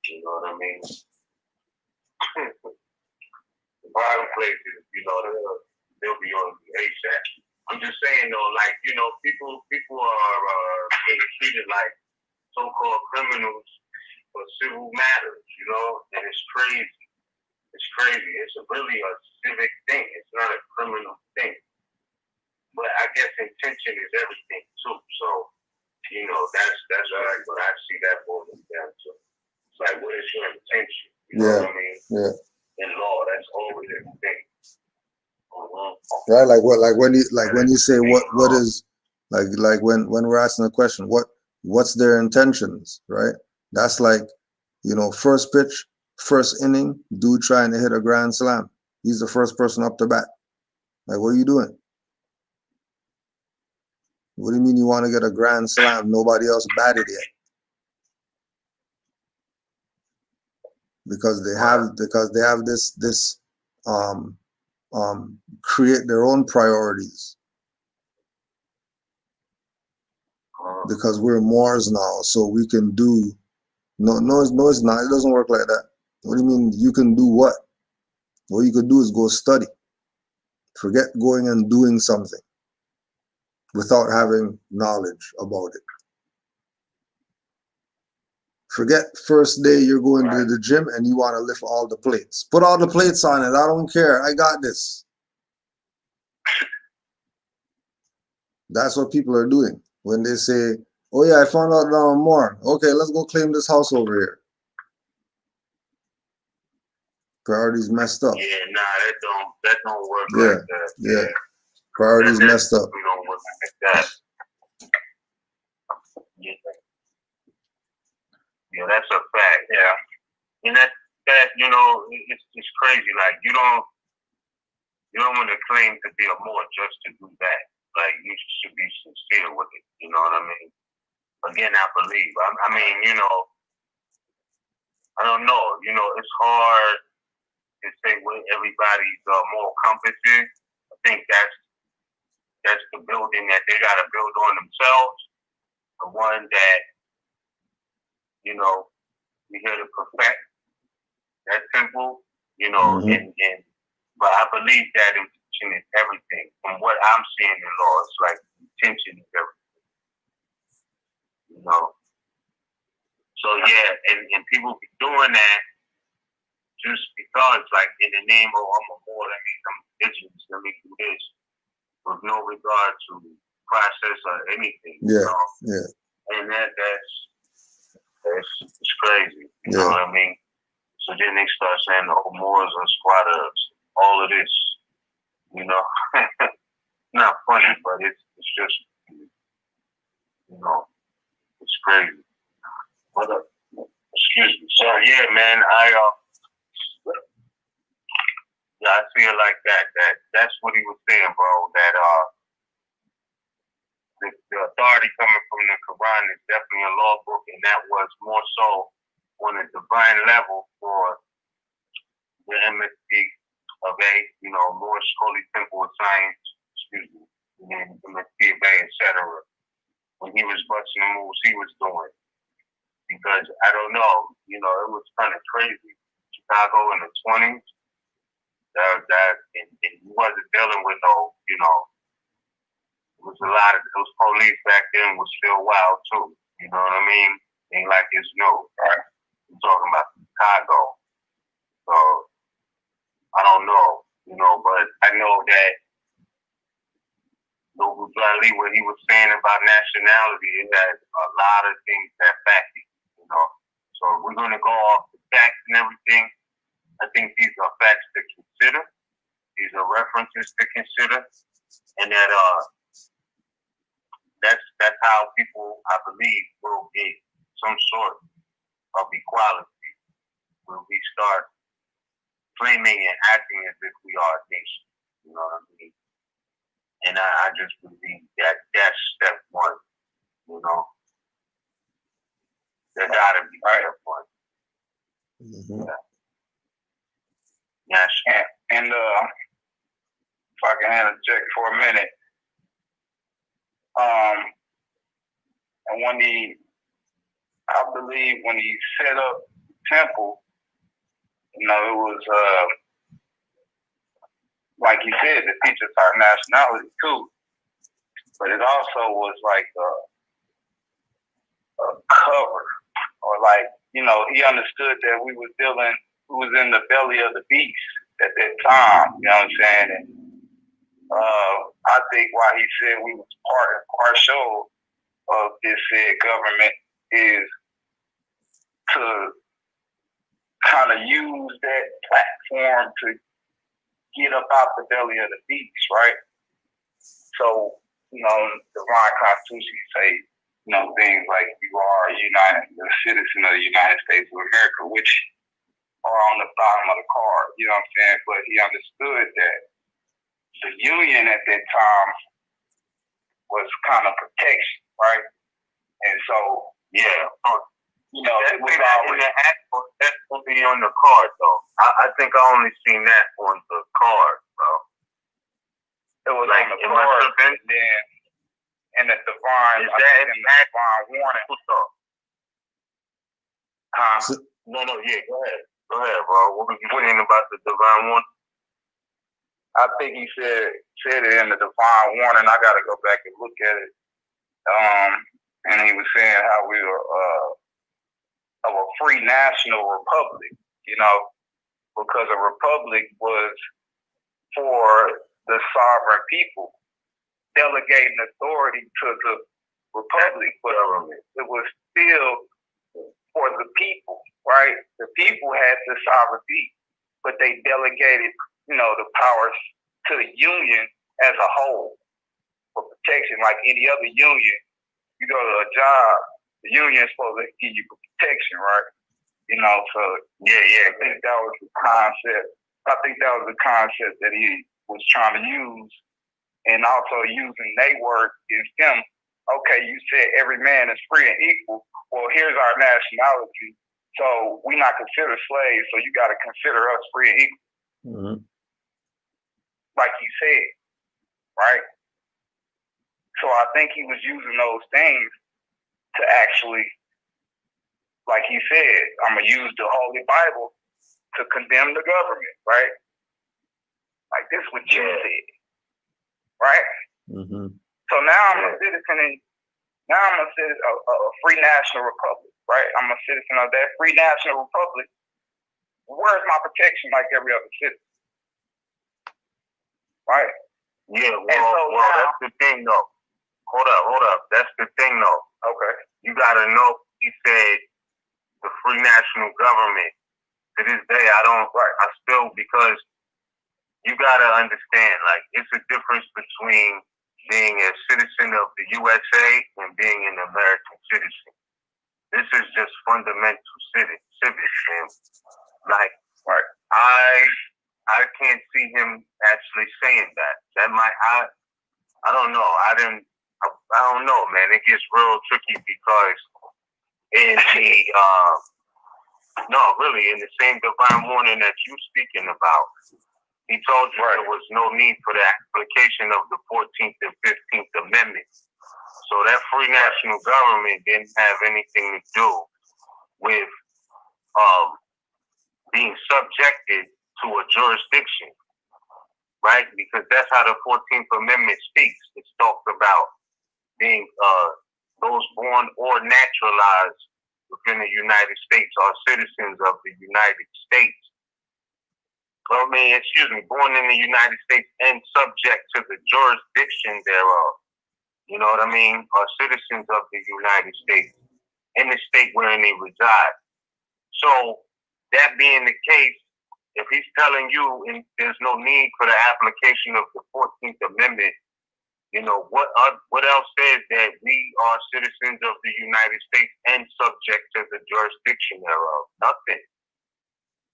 You know what I mean? The bottom places, you know, they'll be on the ASAP. I'm just saying though, like, you know, people are being treated like so-called criminals for civil matters, you know, and it's crazy. It's crazy. It's really a civic thing. It's not a criminal thing. But I guess intention is everything too. So, you know, that's like what I see that boiling down to. It's like, what is your intention? You know what I mean? Yeah. In law, that's always everything. Right, when you say what is like when we're asking a question, what's their intentions, right? That's like, you know, first pitch, first inning, dude trying to hit a grand slam. He's the first person up to bat. Like, what are you doing? What do you mean you want to get a grand slam? Nobody else batted yet. Because they have this create their own priorities. Because we're Moors now, so we can do no, it's not. It doesn't work like that. What do you mean you can do what? What you could do is go study. Forget going and doing something without having knowledge about it. Forget first day you're going to the gym and you want to lift all the plates. Put all the plates on it. I don't care. I got this. That's what people are doing when they say, oh yeah, I found out now more. Okay, let's go claim this house over here. Priorities messed up. Yeah, nah, that don't work like that. Yeah. Priorities messed up. We don't work like that. Yeah, that's a fact. Yeah, and that you know, it's crazy. Like you don't want to claim to be a more just to do that. Like you should be sincere with it. You know what I mean? Again, I believe. I mean, you know, I don't know. You know, it's hard to say what everybody's moral compass is. I think that's the building that they got to build on themselves. The one that, you know, we here to perfect. That's simple, you know, but I believe that intention is everything. From what I'm seeing in law, it's like intention is everything. You know. So yeah, and people be doing that just because, like, in the name of I'm a Moor, let me come indigenous, let me do this, with no regard to process or anything. Yeah. You know? Yeah. And that's crazy. You know what I mean? So then they start saying, oh, Moors are squatters, all of this. You know? Not funny, but it's just, you know, it's crazy. But, excuse me. So, yeah, man, I see it like that. That's what he was saying, bro, that the authority coming from the Quran is definitely a law book, and that was more so on a divine level for the MST of A, you know, Moorish Holy Temple of Science, and MST of A, etc. When he was busting the moves he was doing. Because I don't know, you know, it was kind of crazy. Chicago in the 20s, and he wasn't dealing with no, you know, it was a lot of those police back then was still wild too. You know what I mean? Ain't like it's new, right? I'm talking about Chicago. So I don't know, you know, but I know that Noble Lee, what he was saying about nationality, it has a lot of things that back it, you know. So if we're gonna go off the facts and everything, I think these are facts to consider. These are references to consider, and that's how people, I believe, will get some sort of equality when we start claiming and acting as if we are a nation. You know what I mean? And I just believe that that's step one. You know, there gotta be if I can interject for a minute. And I believe when he set up temple, you know, it was like he said, to teach us our nationality too. But it also was like a cover, or like, you know, he understood that we was in the belly of the beast at that time. You know what I'm saying? And I think why he said we was partial of this said government is to kind of use that platform to get up out the belly of the beast, right? So, you know, divine constitution say, you know, things like you are a citizen of the United States of America, which are on the bottom of the card, you know what I'm saying? But he understood that the Union at that time was kind of protection, right? And so, yeah, you know, it was always that will be on the card, though. I think I only seen that on the card, bro. It was like, on the card, and the divine, divine warning. No, yeah, go ahead, bro. What was you saying about the divine warning? I think he said it in the divine warning. I got to go back and look at it. And he was saying how we were of a free national republic, you know, because a republic was for the sovereign people, delegating authority to the republic, but it was still for the people, right? The people had the sovereignty, but they delegated, you know, the powers to the union as a whole for protection. Like any other union, you go to a job, the union is supposed to give you protection, right? You know, so yeah, I think that was the concept. I think that was the concept that he was trying to use, and also using they word against them. Okay, you said every man is free and equal. Well, here's our nationality, so we're not considered slaves, so you got to consider us free and equal. Mm-hmm. Like he said, right? So I think he was using those things to actually, like he said, I'm going to use the Holy Bible to condemn the government, right? Like this is what you said, right? Mm-hmm. So now I'm a citizen of a free national republic, right? I'm a citizen of that free national republic. Where's my protection like every other citizen? Right? Yeah, well, that's the thing though. Hold up. That's the thing though. Okay. You gotta know, he said the free national government. To this day, I still, because you gotta understand, like, it's a difference between being a citizen of the USA and being an American citizen. This is just fundamental civics, and like, right. I can't see him actually saying that. That might, I don't know. I don't know, man. It gets real tricky because in the, in the same divine warning that you speaking about, he told you there was no need for the application of the 14th and 15th Amendments. So that free national government didn't have anything to do with being subjected to a jurisdiction, right? Because that's how the 14th Amendment speaks. It talks about being those born or naturalized within the United States are citizens of the United States. Born in the United States and subject to the jurisdiction thereof. You know what I mean? Are citizens of the United States in the state wherein they reside. So that being the case, if he's telling you there's no need for the application of the 14th Amendment, you know, what else says that we are citizens of the United States and subject to the jurisdiction thereof? Nothing.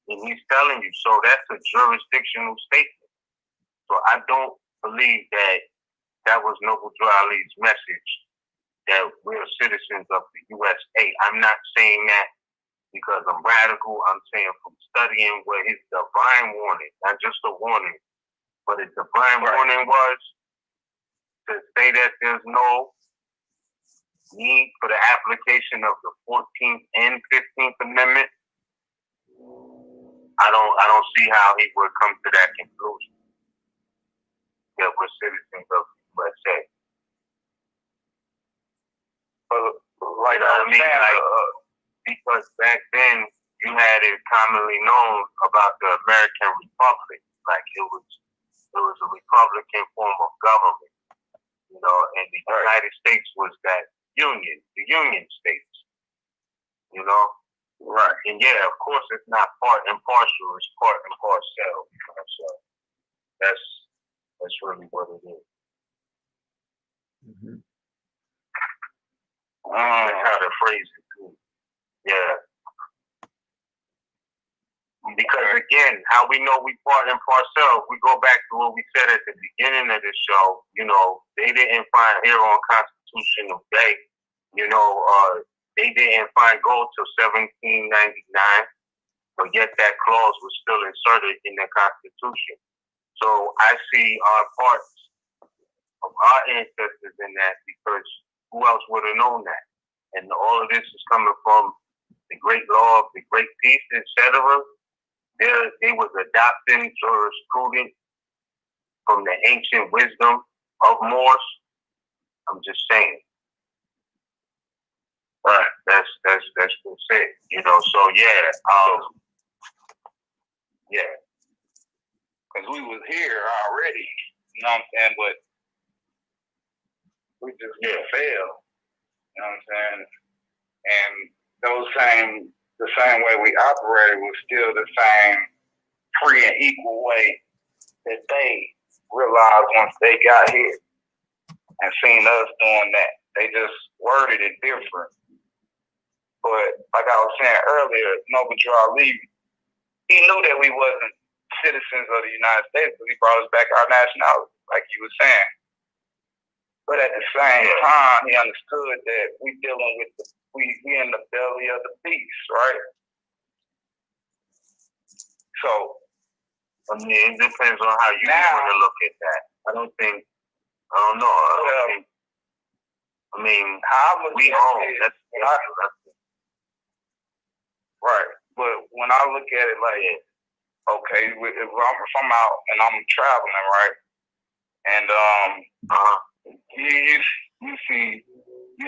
And he's telling you, so that's a jurisdictional statement. So I don't believe that was Noble Drew Ali's message, that we're citizens of the USA. I'm not saying that because I'm radical. I'm saying from studying what his divine warning, not just a warning, But the divine warning was to say that there's no need for the application of the 14th and 15th Amendment. I don't see how he would come to that conclusion. Yeah, we're citizens of the USA. Like I mean, because back then you had it commonly known about the American Republic, like it was a Republican form of government, you know, and the United States was that union, the Union States, you know. right. And yeah, of course, it's not part and partial; it's part and parcel. You know, so that's really what it is. Mhm. That's how to phrase it too. Yeah. Because again, how we know we part and parcel, we go back to what we said at the beginning of the show. You know, they didn't find here on Constitutional Day. You know, they didn't find gold till 1799, but yet that clause was still inserted in the Constitution. So I see our parts of our ancestors in that, because who else would have known that? And all of this is coming from the great law of the great peace, etc. They was adopting jurisprudence from the ancient wisdom of Moors. I'm just saying. Right. That's what's it. You know, so yeah. Yeah. Because we was here already, you know what I'm saying? But we just failed, you know what I'm saying? And the same way we operated was still the same free and equal way that they realized once they got here and seen us doing that. They just worded it different. But like I was saying earlier, Noble Drew Ali, he knew that we wasn't citizens of the United States because he brought us back our nationality, like you were saying. But at the same time, he understood that we dealing with we in the belly of the beast, right? So, I mean, it depends on how you want to look at that. I don't know. I mean, we own. That's Right. But when I look at it like, okay, if I'm out and I'm traveling, right, and you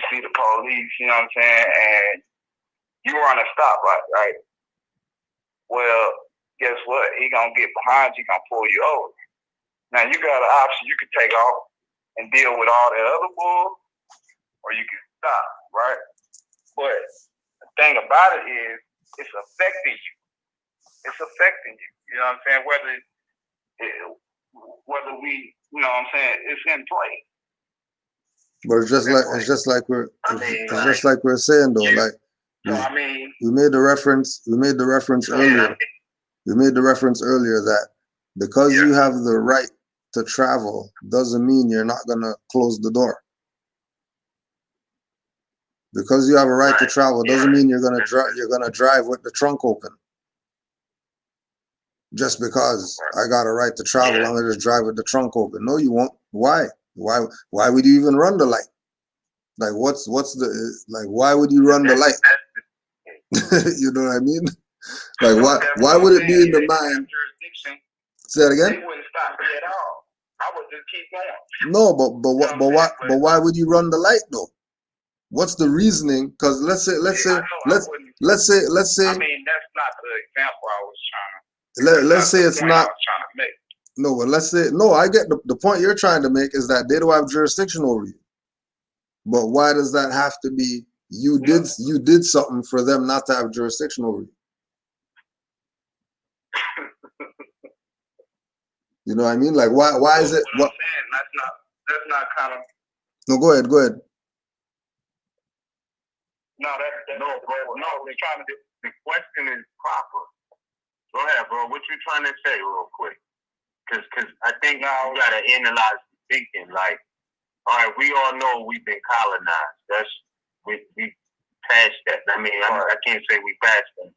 see the police, you know what I'm saying, and you run a stoplight, right? Well, guess what? He gonna get behind you, gonna pull you over. Now you got an option. You can take off and deal with all that other bull, or you can stop, right? But the thing about it is, it's affecting you. It's affecting you. You know what I'm saying? Whether we, you know what I'm saying, it's in play. But it's just like we're saying though, like we made the reference earlier. We made the reference earlier that because you have the right to travel doesn't mean you're not gonna close the door. Because you have a right to travel doesn't mean you're gonna drive with the trunk open. Just because I got a right to travel, I'm gonna just drive with the trunk open. No, you won't. Why? Why would you even run the light? Like what's why would you run the light? You know what I mean? Like why would it be in the mind? Say that again? They wouldn't stop me at all. I would just keep going. No, but why would you run the light though? What's the reasoning? Because let's say. I mean, that's not the example I was trying to. Let's say it's not. I was trying to make. No, but let's say I get the point you're trying to make is that they don't have jurisdiction over you. But why does that have to be? You did something for them not to have jurisdiction over you. You know what I mean? Like why is it? What I'm saying, that's not kind of. No, go ahead. No, we're trying to do. The question is proper. Go ahead, bro. What you trying to say, real quick? Because I think now we gotta analyze the thinking. Like, all right, we all know we've been colonized. We passed that. I mean, I can't say we passed that,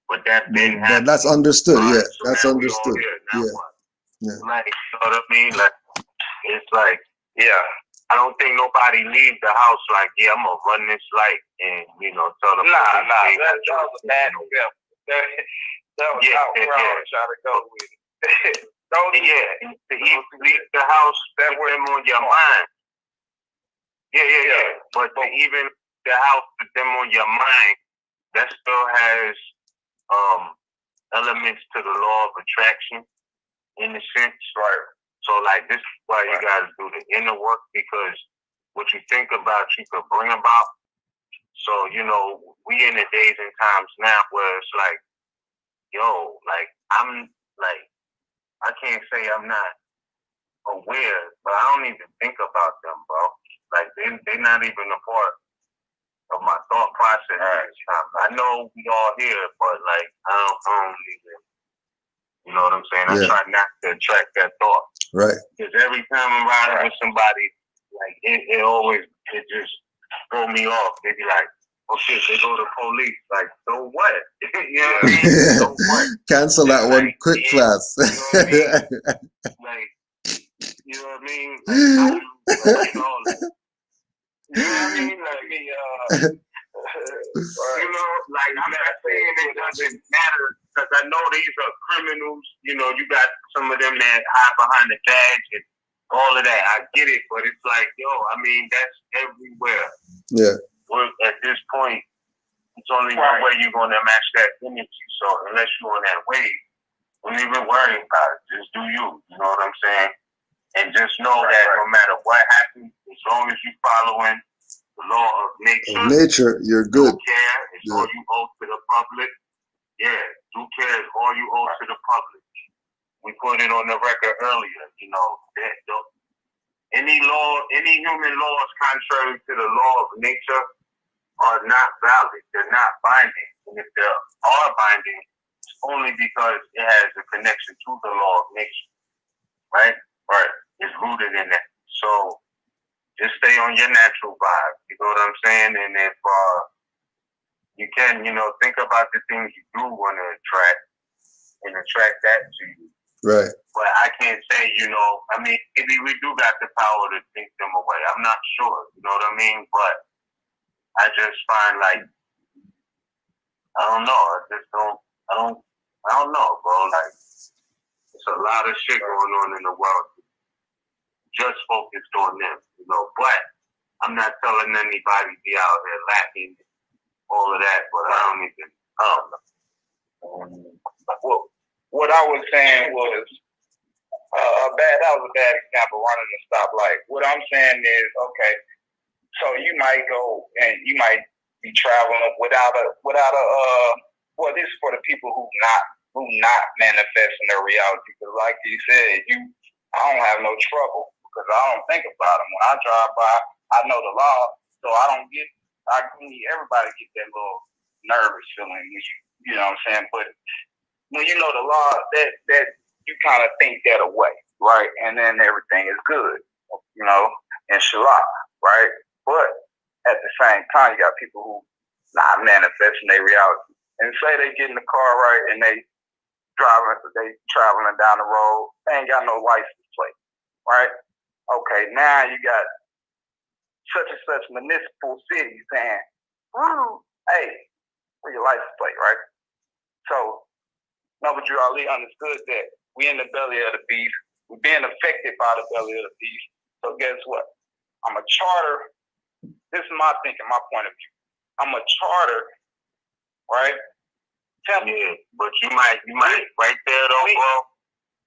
but that been happening. That's understood. Right, Yeah, so that's understood. Yeah. Yeah. Like, you know what I mean? Like, it's like, yeah, I don't think nobody leaves the house like, yeah, I'm gonna run this light and, you know, tell them. Nah, that was a bad example. That was out where I was trying to go with it. To leave the house, that with them on your mind. Yeah. But to even the house with them on your mind, that still has elements to the law of attraction in a sense. Right. So like this is why you gotta do the inner work, because what you think about you could bring about. So, you know, we in the days and times now where it's like, yo, like I'm like I can't say I'm not aware, but I don't even think about them, bro. Like they're not even a part of my thought process at this time. I know we all here, but like I don't even, you know what I'm saying? I try not to attract that thought. Right. Because every time I'm riding with somebody, like it always just throw me off. They be like, okay, they go to police. Like, so what? You know what I mean? So what? Cancel that one quick, class. You know what I mean? Like, you know what I mean? Like, you know what I mean? Like, you know, like I'm not saying it doesn't matter, because I know these are criminals. You know, you got some of them that hide behind the badge and all of that. I get it, but it's like, yo, I mean, that's everywhere. Yeah. We're, at this point, it's only one way you're going to match that energy. So unless you're on that wave, don't even worry about it. Just do you. You know what I'm saying? And just know that no matter what happens, as long as you're following the law of nature, You're good. Do care is all you owe to the public. Yeah, do care is all you owe to the public. We put it on the record earlier, you know, that any human laws contrary to the law of nature are not valid. They're not binding. And if they are binding, it's only because it has a connection to the law of nature. Right? Right. It's rooted in that. So just stay on your natural vibe. You know what I'm saying? And if you can, you know, think about the things you do want to attract and attract that to you. Right. But I can't say, you know, I mean, maybe we do got the power to think them away. I'm not sure. You know what I mean? But I just find like, I don't know. I don't know, bro. Like, it's a lot of shit going on in the world. Just focused on them, you know. But I'm not telling anybody to be out here lacking all of that, but I don't know. What I was saying was, that was a bad example, running a stoplight. What I'm saying is, okay, so you might go and you might be traveling without a well, this is for the people who not manifesting their reality. Because like you said, I don't have no trouble because I don't think about them. When I drive by, I know the law, so I need everybody get that little nervous feeling. You know what I'm saying? But when you know the law, that you kind of think that away, right? And then everything is good, you know, inshallah, right? But at the same time, you got people who not manifesting their reality. And say they get in the car, right, and they traveling down the road, they ain't got no license plate, right? Okay, now you got such and such municipal city saying, hey, where's your license plate, right? So, Noble Drew Ali understood that we in the belly of the beast. We're being affected by the belly of the beast. So guess what? I'm a charter. This is my thinking, my point of view. I'm a charter, right? Yeah, but you might right there though,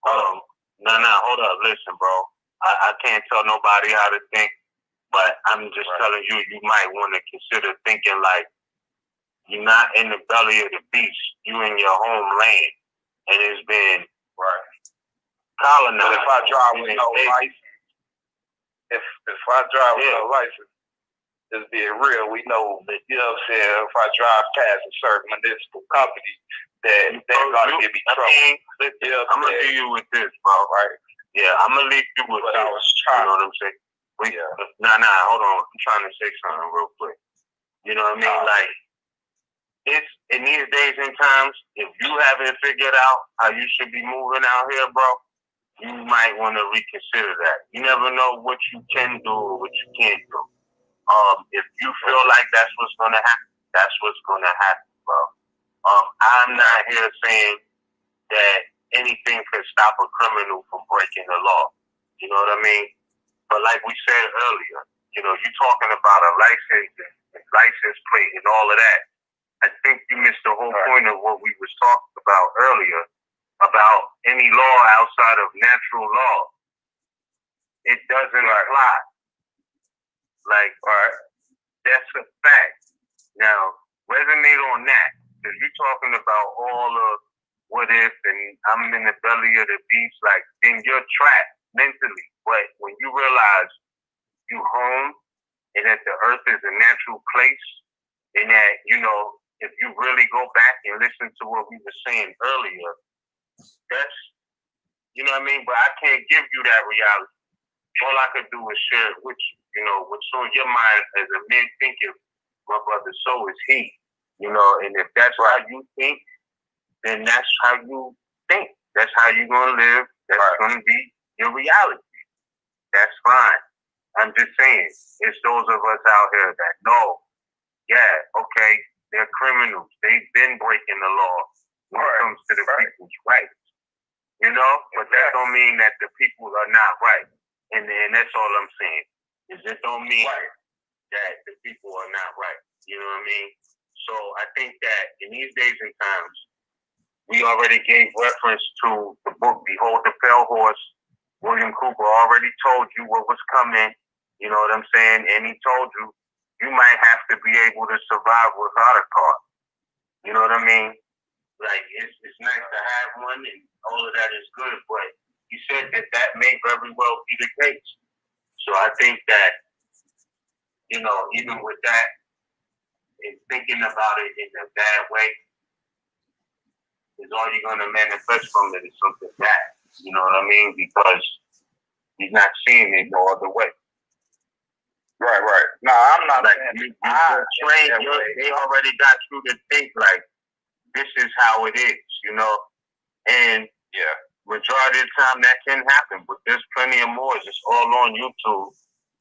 bro. No, hold up, listen, bro. I can't tell nobody how to think, but I'm just telling you, you might want to consider thinking like you're not in the belly of the beast. You in your homeland, and it's been colonized. But if I drive with no license, if I drive with no license, just being real, we know that, you know what I'm saying, if I drive past a certain municipal company, that they're going to give me trouble. I'm going to leave you with this, bro, right? Yeah, I'm going to leave you with this. I was trying. You know what I'm saying? Hold on. I'm trying to say something real quick. You know what I mean? Like, it's in these days and times, if you haven't figured out how you should be moving out here, bro, you might want to reconsider that. You never know what you can do or what you can't do. If you feel like that's what's gonna happen, that's what's gonna happen, bro. I'm not here saying that anything could stop a criminal from breaking the law. You know what I mean? But like we said earlier, you know, you talking about a license and license plate and all of that. I think you missed the whole point of what we was talking about earlier about any law outside of natural law. It doesn't apply. Like, that's a fact. Now, resonate on that. Because you're talking about all of what if and I'm in the belly of the beast, like, then you're trapped mentally. But when you realize you home and that the earth is a natural place and that, you know, if you really go back and listen to what we were saying earlier, that's, you know what I mean? But I can't give you that reality. All I could do is share it with you, you know, what's on your mind as a man thinking, my brother, so is he, you know, and if that's how you think, then that's how you think. That's how you're going to live. That's going to be your reality. That's fine. I'm just saying, it's those of us out here that know, yeah, okay, they're criminals. They've been breaking the law when it comes to the people's rights. You know? But that don't mean that the people are not right. And that's all I'm saying. Is it don't mean that the people are not right. You know what I mean? So I think that in these days and times, we already gave reference to the book Behold the Pale Horse. William Cooper already told you what was coming. You know what I'm saying? And he told you, you might have to be able to survive without a car. You know what I mean? Like, it's nice to have one and all of that is good, but he said that may very well be the case. So I think that, you know, even with that, and thinking about it in a bad way, is all you're going to manifest from it is something bad. You know what I mean? Because he's not seeing it no other way. Right. No, I'm not like trained. They already got you to think like this is how it is, you know. And majority of the time that can happen, but there's plenty of more. It's all on YouTube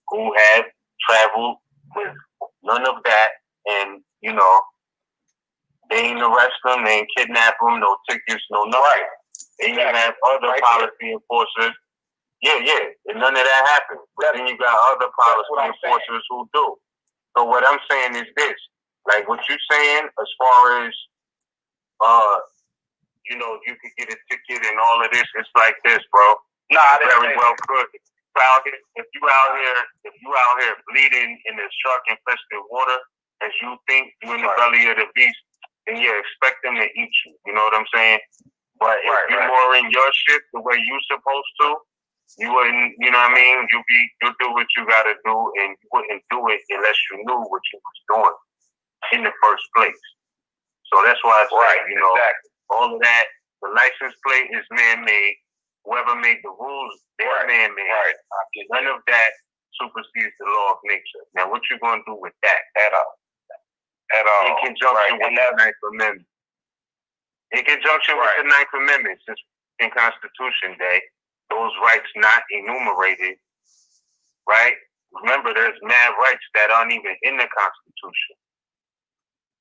who have traveled with none of that, and you know, they ain't arrest them, they ain't kidnap them, no tickets, no nothing. They even have other policy enforcers. Yeah, and none of that happens. But then you got other policy enforcers who do. So what I'm saying is this, like what you're saying as far as, you know, you could get a ticket and all of this, it's like this, bro. Very well could. If you out here bleeding in the shark infested water, as you think you in the belly of the beast, then expect them to eat you. You know what I'm saying? But if you're more in your shit the way you supposed to, you wouldn't, you know what I mean? You do what you gotta do, and you wouldn't do it unless you knew what you was doing in the first place. So that's why I say, you know, all of that, the license plate is man-made. Whoever made the rules, they're man-made. None of that supersedes the law of nature. Now, what you gonna do with that at all? In conjunction with the Ninth Amendment. In conjunction with the Ninth Amendment, since in Constitution Day, those rights not enumerated, right? Remember, there's mad rights that aren't even in the Constitution.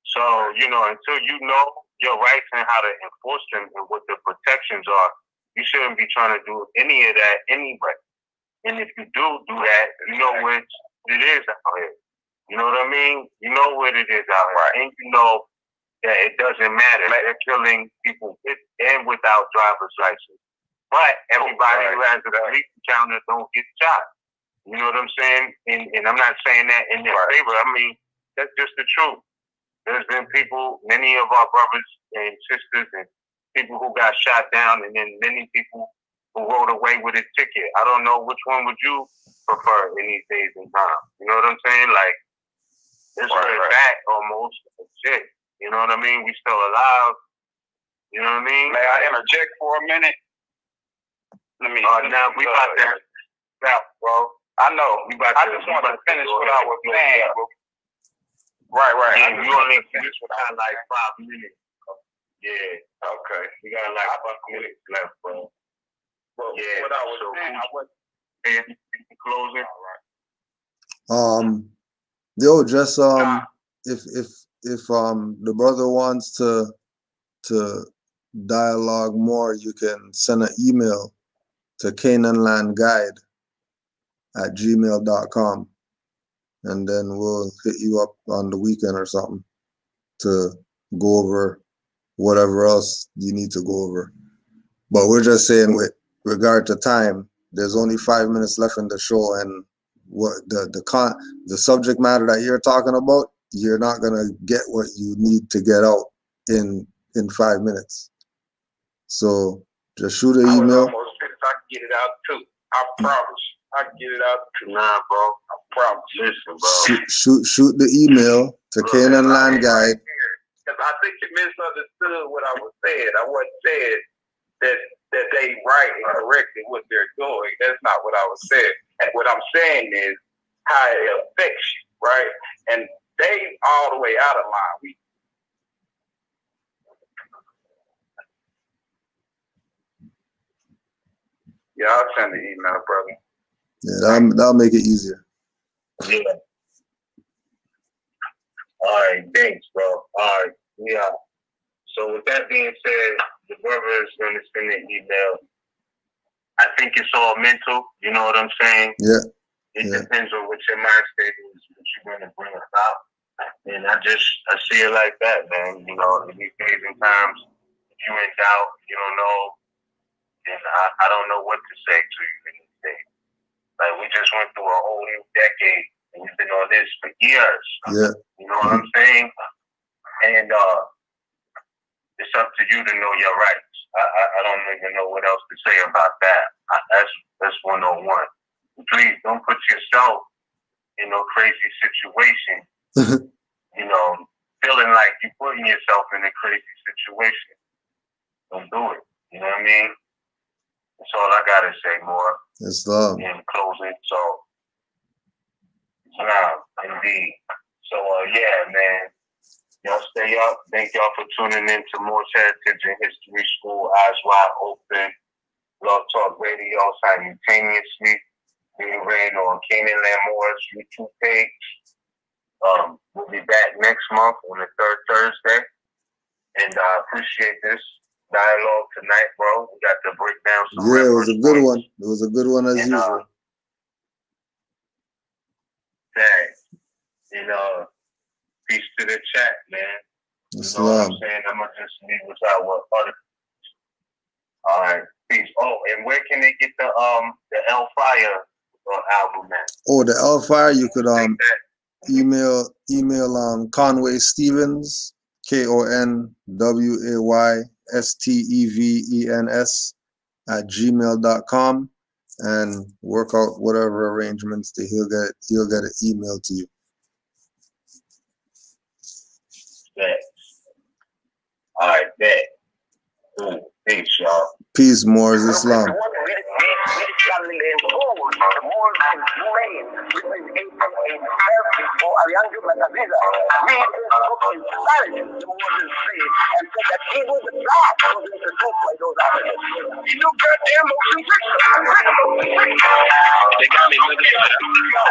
So, you know, until you know your rights and how to enforce them and what the protections are, you shouldn't be trying to do any of that anyway. And if you do that, you know what it is out here. You know what I mean? You know what it is out here. And you know that it doesn't matter. They're killing people with and without driver's license. But everybody who has a police encounter don't get shot. You know what I'm saying? And I'm not saying that in their favor. I mean, that's just the truth. There's been people, many of our brothers and sisters and people who got shot down, and then many people who rode away with a ticket. I don't know which one would you prefer in these days and times. You know what I'm saying? Like, this way back almost. Shit. You know what I mean? We still alive. You know what I mean? May I interject for a minute? Now we about to stop, bro. I know. I just want to finish what I was saying, bro. Right. Yeah, you only finish without like 5 minutes. Yeah. Okay. We got like 5 minutes left, bro. Well, yeah. What I was saying, I was closing. Yo, just if the brother wants to dialogue more, you can send an email to canaanlandguide@gmail.com, and then we'll hit you up on the weekend or something to go over whatever else you need to go over. But we're just saying, with regard to time, there's only 5 minutes left in the show, and what the subject matter that you're talking about, you're not gonna get what you need to get out in 5 minutes. So just shoot an email. I can get it out too. I promise. I can get it out too. Nah, bro. I promise. Listen, bro. Shoot the email to Canaanland Guide. Because I think you misunderstood what I was saying. I wasn't saying that they right and correct in what they're doing. That's not what I was saying. And what I'm saying is how it affects you, right? And they all the way out of line. Yeah, I'll send the email, brother. Yeah, that'll make it easier. Yeah. All right, thanks, bro. All right, yeah. So with that being said, the brother is going to send an email. I think it's all mental. You know what I'm saying? Yeah. It depends on what your mind state is, what you're going to bring about. And I see it like that, man. You know, in these days and times, if you in doubt, you don't know, and I don't know what to say to you in these days. Like, we just went through a whole new decade, and we've been on this for years. Yeah. You know what I'm saying? And it's up to you to know your rights. I don't even know what else to say about that. That's 101. Please don't put yourself in no crazy situation. You know, feeling like you're putting yourself in a crazy situation. Don't do it. You know what I mean? That's all I gotta say more. It's love. In closing, so indeed. So yeah, man. Y'all stay up. Thank y'all for tuning in to Moore's Heritage and History School, Eyes Wide Open, Love Talk Radio simultaneously being ran on Canaanland Moore's YouTube page. We'll be back next month on the third Thursday. And I appreciate this dialogue tonight, bro. We got to break down some it was a good one. It was a good one as usual. And peace to the chat, man. It's you know love. what I'm saying? I'm gonna just leave without what other. All right, peace. Oh, and where can they get the Hellfire album at? Oh, the Hellfire, you could email Conway Stevens, KonwayStevens @gmail.com, and work out whatever arrangements that he'll get an email to you. All right, bet. Peace, y'all. Peace, Moors Islam. They got me looking for the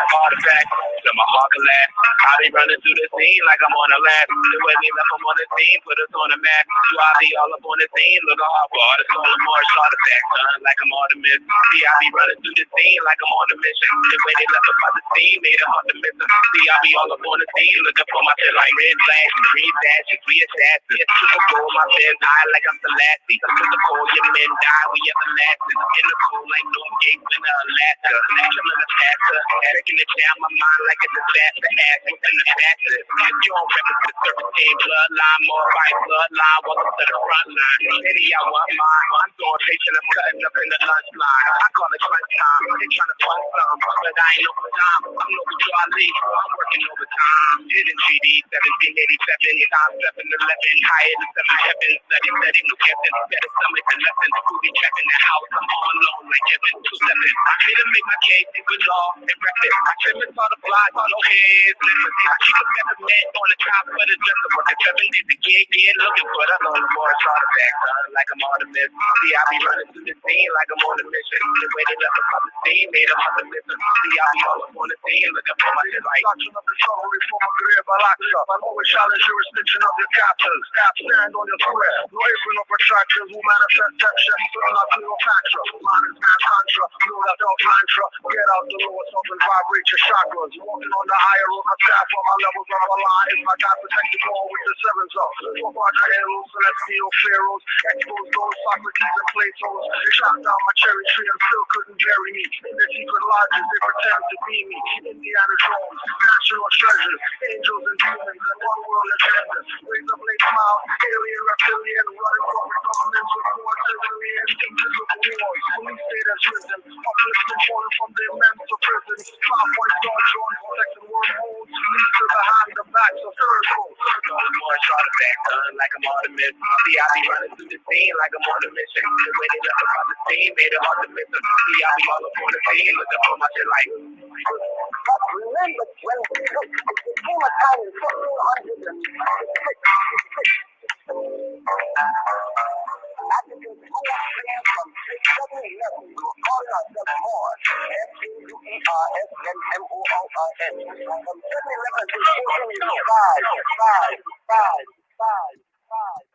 artifact, the Mahakalat. How they running through the scene like I'm on a lap. The way they left them on the scene, put us on the map. Do I be all up on the scene? Look hard for artists on the Mars artifact, son, like I'm Artemis. See, I be running through the scene like I'm on a mission. The way they left up on the scene made it hard to miss them. See, I be all up on the scene, looking for my shit like red flash and green dash and clear assassins. Super cool, my fans high like I'm the last. See, I'm super cool, your men die, we everlasting. In the cool like North Gate, winter, Alaska. Chillin' the pastor, taking it down my mind like a disaster. Ass within the fastest. If you don't represent the serpentine bloodline, more fight bloodline, welcome to the front line. Any I want mine, I'm going patient, I'm cutting up in the lunch line. I call it crunch time, they trying to fund some, but I ain't overtime. I'm no Charlie, I'm working overtime. Didn't GD 1787, time 7-11, higher than 7 heaven, study, no captain. Better stomach the lesson, who be trapping the house, I'm all alone like Kevin 2-7. I need to make my case with law and record. I trim it all the block. wise, no heads, listen. She could get the man on the top of the dresser, but the 7 days to get looking for that on the board, try to back like I'm on the miss. See, I be running through the scene like I'm on the mission. The way they left us on the scene made them on the mission. See, I be all up on the scene looking for my shit like touching of the summary from a grave Alexa. I always challenge jurisdiction of your captors. Stand on your square. No apron of attractions who manifest tension. Turn out Cleopatra. Man is man mantra. Know that dog mantra. Get out the lowest up and vibrate your chakras. Walking on the higher road, my staff on my levels of a line. Is my God protected more with the sevens up. For Roger Halos, Celestial Pharaohs. Expose those Socrates and Plato's. Shot down my cherry tree and still couldn't bury me. In their secret lodges, they pretend to be me. Indiana Jones, national treasures, angels and demons, and one world agenda. Raise up late smile, alien, reptilian, running from the governments with more civilians, invisible wars. Police state has risen, uplifting falling from their men to prison. 5 points on drawn, protecting wormholes, leads to behind the backs of third holes. More try to back like I'm on the miss. See, I be running through the scene like I'm on the mission. The way they left us on the scene made it hard to miss them. See, I be all up on the scene looking for my shit like. But remember, when it came a time in 1566, Africans who were fleeing from 7-Eleven were calling ourselves Moors. F-U-E-R-S-N-M-O-O-R-S. From 7-Eleven to 14 5.